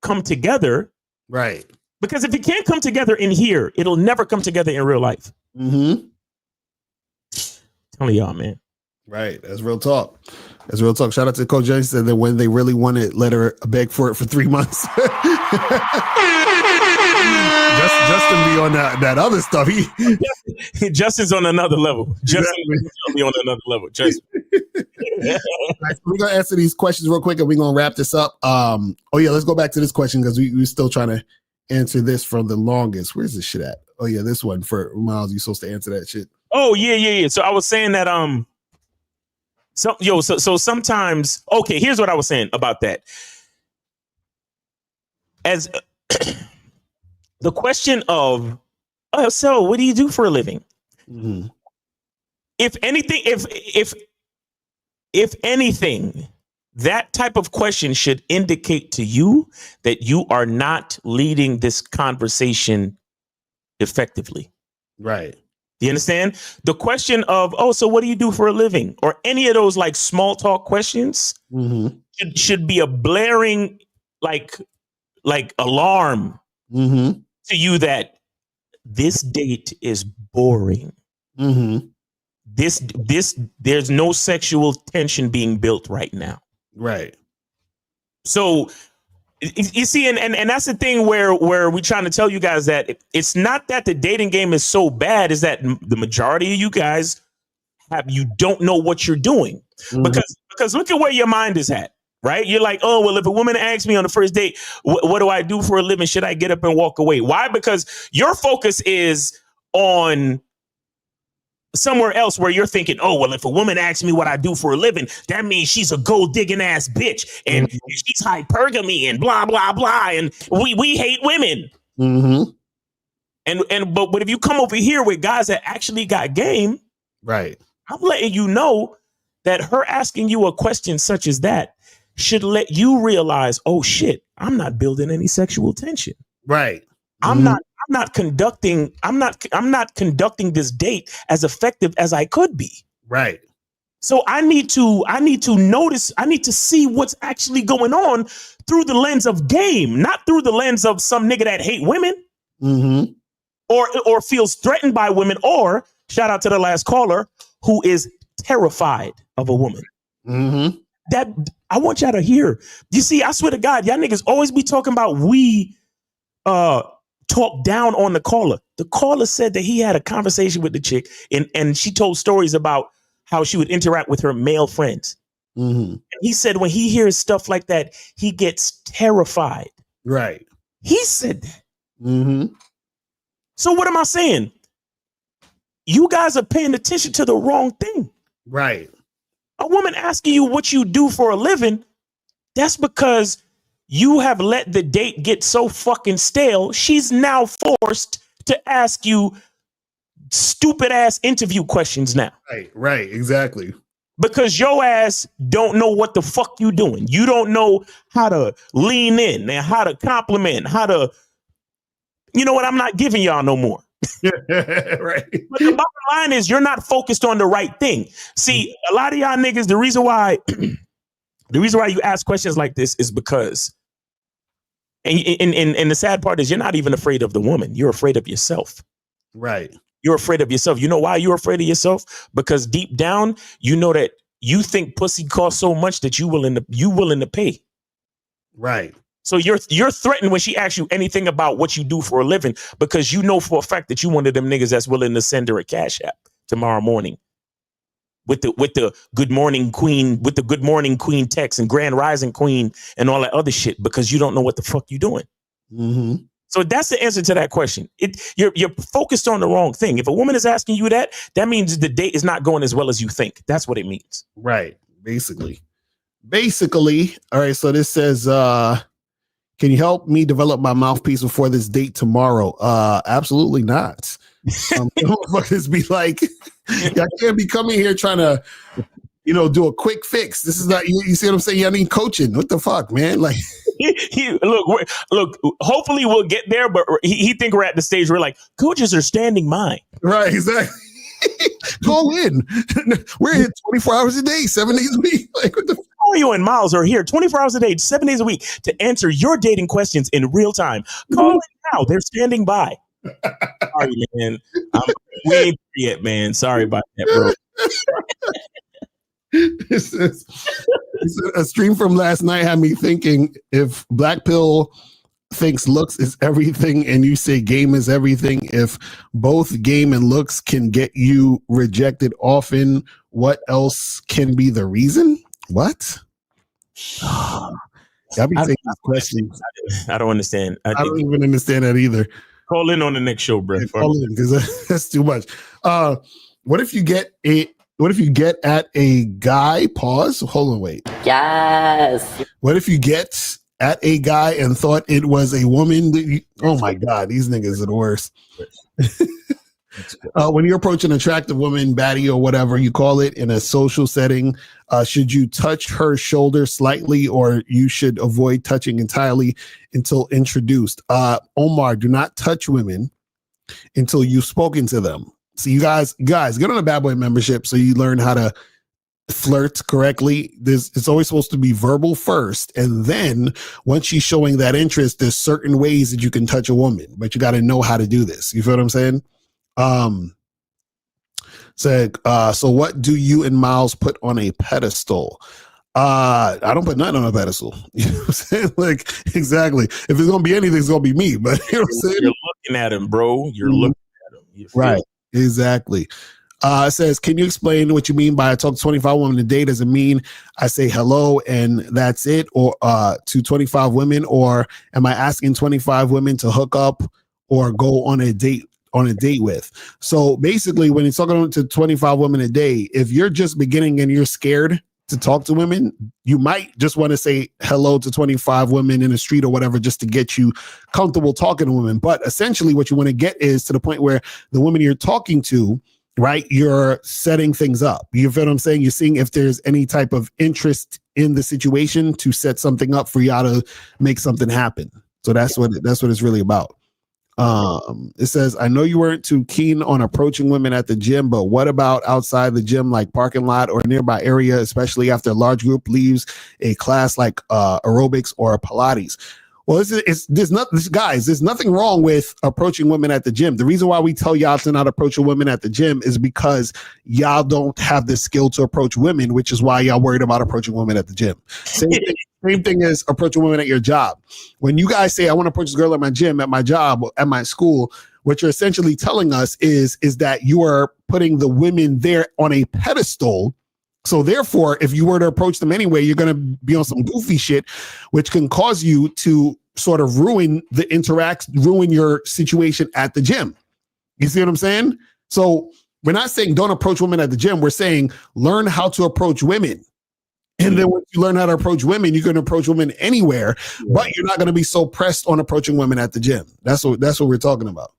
Speaker 11: come together.
Speaker 10: Right.
Speaker 11: Because if it can't come together in here, it'll never come together in real life.
Speaker 10: Mm-hmm.
Speaker 11: telling y'all, man.
Speaker 10: Right. That's real talk. That's real talk. Shout out to Coach Jones. Said that when they really wanted, let her beg for it for 3 months. Justin be on that other stuff.
Speaker 11: Justin's on another level. Justin be on another level. Trust me.
Speaker 10: Right, so we're gonna answer these questions real quick, and we're gonna wrap this up. Let's go back to this question because we're still trying to answer this for the longest. Where's this shit at? Oh yeah, this one for Miles. You supposed to answer that shit.
Speaker 11: Oh yeah. So I was saying that So sometimes, okay, here's what I was saying about that. As the question of, oh, so what do you do for a living?
Speaker 10: Mm-hmm.
Speaker 11: If anything, if anything, that type of question should indicate to you that you are not leading this conversation effectively.
Speaker 10: Right.
Speaker 11: You understand? The question of, oh, so what do you do for a living? Or any of those like small talk questions should be a blaring like alarm to you that this date is boring. There's no sexual tension being built right now.
Speaker 10: Right.
Speaker 11: So you see, and that's the thing where we're trying to tell you guys that it's not that the dating game is so bad, is that the majority of you guys you don't know what you're doing. Because look at where your mind is at, right? You're like, oh, well, if a woman asks me on the first date, what do I do for a living? Should I get up and walk away? Why? Because your focus is on somewhere else where you're thinking, oh, well, if a woman asks me what I do for a living, that means she's a gold digging ass bitch and she's hypergamy and blah, blah, blah. And we hate women. But if you come over here with guys that actually got game,
Speaker 10: right?
Speaker 11: I'm letting you know that her asking you a question such as that should let you realize, oh shit, I'm not building any sexual tension.
Speaker 10: Right.
Speaker 11: I'm not conducting this date as effective as I could be.
Speaker 10: Right.
Speaker 11: So I need to notice, I need to see what's actually going on through the lens of game, not through the lens of some nigga that hate women or feels threatened by women, or shout out to the last caller who is terrified of a woman. That I want y'all to hear. You see, I swear to God, y'all niggas always be talking about we talk down on the caller. The caller said that he had a conversation with the chick and she told stories about how she would interact with her male friends. And he said when he hears stuff like that, he gets terrified.
Speaker 10: Right.
Speaker 11: He said that. So what am I saying? You guys are paying attention to the wrong thing.
Speaker 10: Right.
Speaker 11: A woman asking you what you do for a living, that's because you have let the date get so fucking stale. She's now forced to ask you stupid ass interview questions now.
Speaker 10: Right, exactly.
Speaker 11: Because your ass don't know what the fuck you doing. You don't know how to lean in and how to compliment, how to, you know what, I'm not giving y'all no more.
Speaker 10: Right.
Speaker 11: But the bottom line is you're not focused on the right thing. See, a lot of y'all niggas, the reason why you ask questions like this is because, and the sad part is you're not even afraid of the woman. You're afraid of yourself.
Speaker 10: Right.
Speaker 11: You're afraid of yourself. You know why you're afraid of yourself? Because deep down, you know that you think pussy costs so much that you willing to pay.
Speaker 10: Right.
Speaker 11: So you're threatened when she asks you anything about what you do for a living, because you know for a fact that you one of them niggas that's willing to send her a cash app tomorrow morning with the good morning queen, with the good morning queen text and grand rising queen and all that other shit, because you don't know what the fuck you doing. So that's the answer to that question. You're focused on the wrong thing. If a woman is asking you that means the date is not going as well as you think. That's what it means.
Speaker 10: Right. Basically. All right. So this says, can you help me develop my mouthpiece before this date tomorrow? Absolutely not. Motherfuckers be like, I can't be coming here trying to, do a quick fix. This is not, you see what I'm saying? I need coaching. What the fuck, man? Like,
Speaker 11: look, hopefully we'll get there, but he think we're at the stage where like coaches are standing by.
Speaker 10: Right, exactly. Go in. We're here 24 hours a day, 7 days a week. Like, what the fuck?
Speaker 11: Mario and Miles are here 24 hours a day, 7 days a week to answer your dating questions in real time. Call in now. They're standing by. Sorry, man. We ain't there yet, man. Sorry about that, bro.
Speaker 10: This is a stream from last night had me thinking, if Black Pill thinks looks is everything and you say game is everything, if both game and looks can get you rejected often, what else can be the reason? What? Y'all be taking questions.
Speaker 11: I don't understand.
Speaker 10: I don't even understand that either.
Speaker 11: Call in on the next show, bro.
Speaker 10: Call in, because that's too much. What if you get at a guy? Pause. Hold on, wait.
Speaker 21: Yes.
Speaker 10: What if you get at a guy and thought it was a woman? Oh my God, these niggas are the worst. When you approach an attractive woman, baddie or whatever you call it, in a social setting, should you touch her shoulder slightly, or you should avoid touching entirely until introduced? Omar, do not touch women until you've spoken to them. So you guys, get on a Bad Boy membership so you learn how to flirt correctly. It's always supposed to be verbal first, and then once she's showing that interest, there's certain ways that you can touch a woman, but you got to know how to do this. You feel what I'm saying? So what do you and Miles put on a pedestal? I don't put nothing on a pedestal. You know what I'm saying? Like, exactly. If it's gonna be anything, it's gonna be me. But you know what I'm saying?
Speaker 11: You're looking at him, bro. You're looking at him. You feel
Speaker 10: Right. Exactly. It says, can you explain what you mean by I talk to 25 women a day? Does it mean I say hello and that's it, or to 25 women, or am I asking 25 women to hook up or go on a date with? So basically, when you're talking to 25 women a day, if you're just beginning and you're scared to talk to women, you might just want to say hello to 25 women in the street or whatever, just to get you comfortable talking to women. But essentially what you want to get is to the point where the women you're talking to, right, you're setting things up. You feel what I'm saying? You're seeing if there's any type of interest in the situation to set something up for y'all to make something happen. So that's what it's really about. It says, I know you weren't too keen on approaching women at the gym, but what about outside the gym, like parking lot or nearby area, especially after a large group leaves a class like aerobics or Pilates? Well, there's nothing wrong with approaching women at the gym. The reason why we tell y'all to not approach a woman at the gym is because y'all don't have the skill to approach women, which is why y'all worried about approaching women at the gym. Same thing as approaching women at your job. When you guys say, I want to approach this girl at my gym, at my job, at my school, what you're essentially telling us is that you are putting the women there on a pedestal. So therefore, if you were to approach them anyway, you're going to be on some goofy shit, which can cause you to sort of ruin your situation at the gym. You see what I'm saying? So we're not saying don't approach women at the gym. We're saying learn how to approach women. And then once you learn how to approach women, you can approach women anywhere, but you're not going to be so pressed on approaching women at the gym. That's what we're talking about.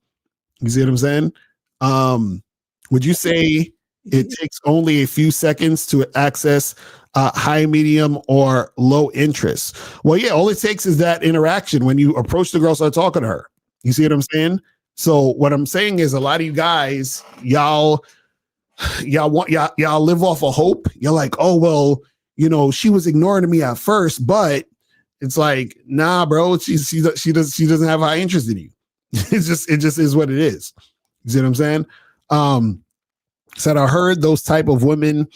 Speaker 10: You see what I'm saying? Would you say it takes only a few seconds to access high, medium, or low interest? Well, yeah, all it takes is that interaction when you approach the girl, start talking to her. You see what I'm saying? So what I'm saying is a lot of you guys, y'all live off of hope. You're like, oh, well, you know, she was ignoring me at first, but it's like, nah, bro, she doesn't have high interest in you. It just is what it is. You see what I'm saying? Said, I heard those type of women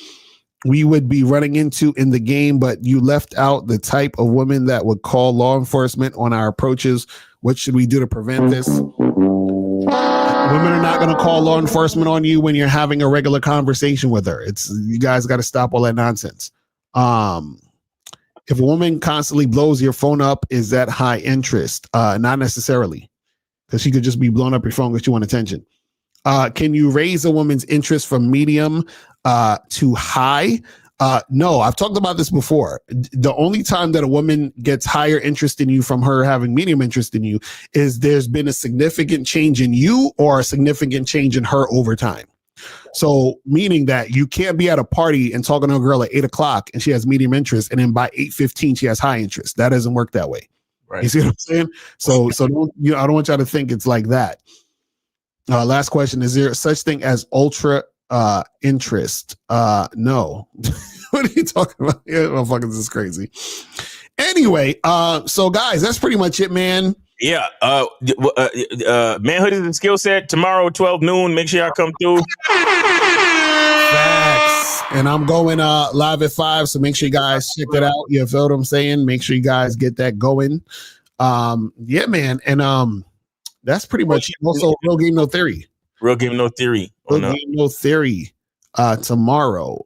Speaker 10: we would be running into in the game, but you left out the type of women that would call law enforcement on our approaches. What should we do to prevent this? Women are not going to call law enforcement on you when you're having a regular conversation with her. You guys got to stop all that nonsense. If a woman constantly blows your phone up, is that high interest? Not necessarily, because she could just be blowing up your phone because you want attention. Can you raise a woman's interest from medium to high? No, I've talked about this before. The only time that a woman gets higher interest in you from her having medium interest in you is there's been a significant change in you or a significant change in her over time. So meaning that you can't be at a party and talking to a girl at 8:00 and she has medium interest, and then by 8:15 she has high interest. That doesn't work that way. Right. You see what I'm saying? So don't, I don't want y'all to think it's like that. Last question: is there such thing as ultra interest? No. What are you talking about? Yeah, motherfuckers, this is crazy. Anyway, so guys, that's pretty much it, man.
Speaker 11: Yeah. Manhood is a skill set. Tomorrow, 12 noon. Make sure y'all come through.
Speaker 10: Facts. and I'm going live at 5. So make sure you guys check that out. You feel what I'm saying? Make sure you guys get that going. Yeah, man, and that's pretty much it. Also Real Game No Theory.
Speaker 11: Real Game No Theory.
Speaker 10: Real Game No Theory. Tomorrow,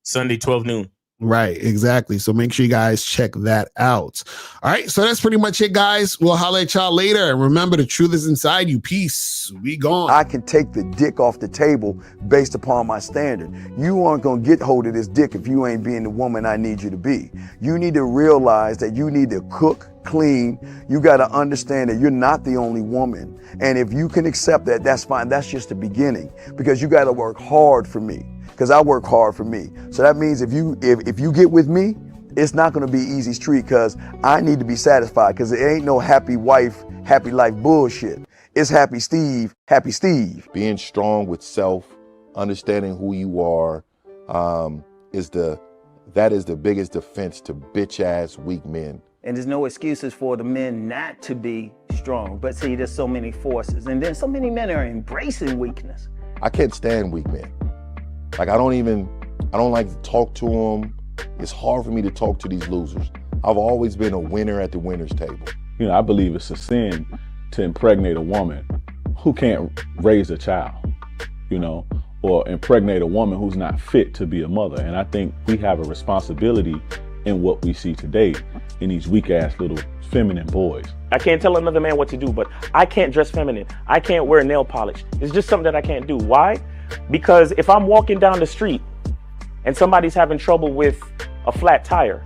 Speaker 11: Sunday 12 noon.
Speaker 10: Right, exactly. So make sure you guys check that out. All right, so that's pretty much it, guys. We'll holler at y'all later. And remember, the truth is inside you. Peace. We gone.
Speaker 1: I can take the dick off the table based upon my standard. You aren't going to get hold of this dick if you ain't being the woman I need you to be. You need to realize that you need to cook, clean. You got to understand that you're not the only woman. And if you can accept that, that's fine. That's just the beginning, because you got to work hard for me. Because I work hard for me. So that means if you get with me, it's not going to be easy street, because I need to be satisfied, because it ain't no happy wife, happy life bullshit. It's happy Steve, happy Steve.
Speaker 2: Being strong with self, understanding who you are, that is the biggest defense to bitch ass weak men.
Speaker 3: And there's no excuses for the men not to be strong. But see, there's so many forces, and then so many men are embracing weakness.
Speaker 2: I can't stand weak men. Like, I don't like to talk to them. It's hard for me to talk to these losers. I've always been a winner at the winner's table.
Speaker 4: You know, I believe it's a sin to impregnate a woman who can't raise a child, you know, or impregnate a woman who's not fit to be a mother. And I think we have a responsibility in what we see today in these weak ass little feminine boys.
Speaker 5: I can't tell another man what to do, but I can't dress feminine. I can't wear nail polish. It's just something that I can't do. Why? Because if I'm walking down the street and somebody's having trouble with a flat tire,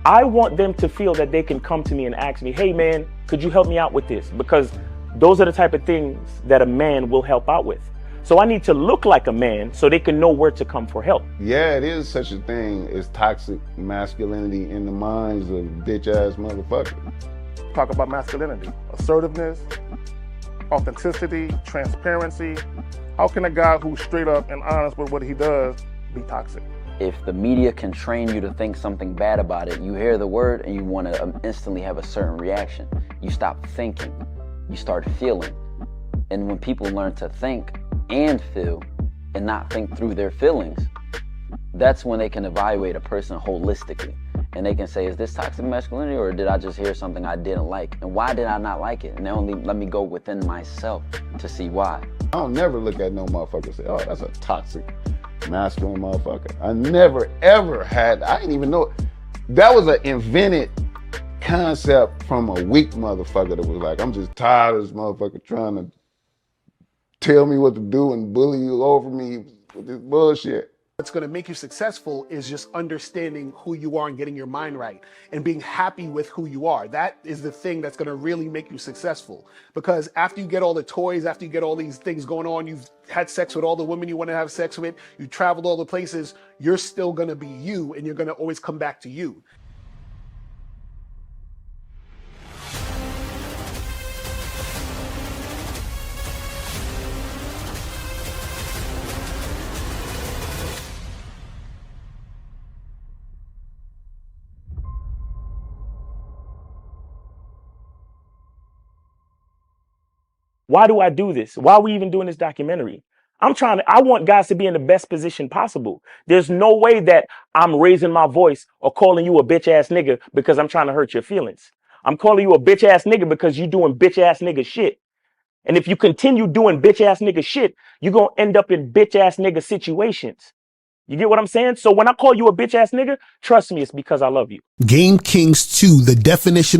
Speaker 5: I want them to feel that they can come to me and ask me, hey man, could you help me out with this? Because those are the type of things that a man will help out with. So I need to look like a man so they can know where to come for help.
Speaker 6: Yeah, it is such a thing as toxic masculinity in the minds of bitch ass motherfuckers.
Speaker 7: Talk about masculinity, assertiveness, authenticity, transparency. How can a guy who's straight up and honest with what he does be toxic?
Speaker 8: If the media can train you to think something bad about it, you hear the word and you want to instantly have a certain reaction. You stop thinking, you start feeling. And when people learn to think and feel and not think through their feelings, that's when they can evaluate a person holistically. And they can say, is this toxic masculinity, or did I just hear something I didn't like? And why did I not like it? And only let me go within myself to see why.
Speaker 6: I don't never look at no motherfucker and say, oh, that's a toxic masculine motherfucker. I never, ever had, I didn't even know. That was an invented concept from a weak motherfucker that was like, I'm just tired of this motherfucker trying to tell me what to do and bully you over me with this bullshit.
Speaker 9: What's going to make you successful is just understanding who you are and getting your mind right and being happy with who you are. That is the thing that's going to really make you successful. Because after you get all the toys, after you get all these things going on, you've had sex with all the women you want to have sex with, you traveled all the places, you're still going to be you, and you're going to always come back to you.
Speaker 5: Why do I do this? Why are we even doing this documentary? I want guys to be in the best position possible. There's no way that I'm raising my voice or calling you a bitch ass nigga because I'm trying to hurt your feelings. I'm calling you a bitch ass nigga because you're doing bitch ass nigga shit. And if you continue doing bitch ass nigga shit, you're going to end up in bitch ass nigga situations. You get what I'm saying? So when I call you a bitch ass nigga, trust me, it's because I love you.
Speaker 10: Game Kings 2, the definition of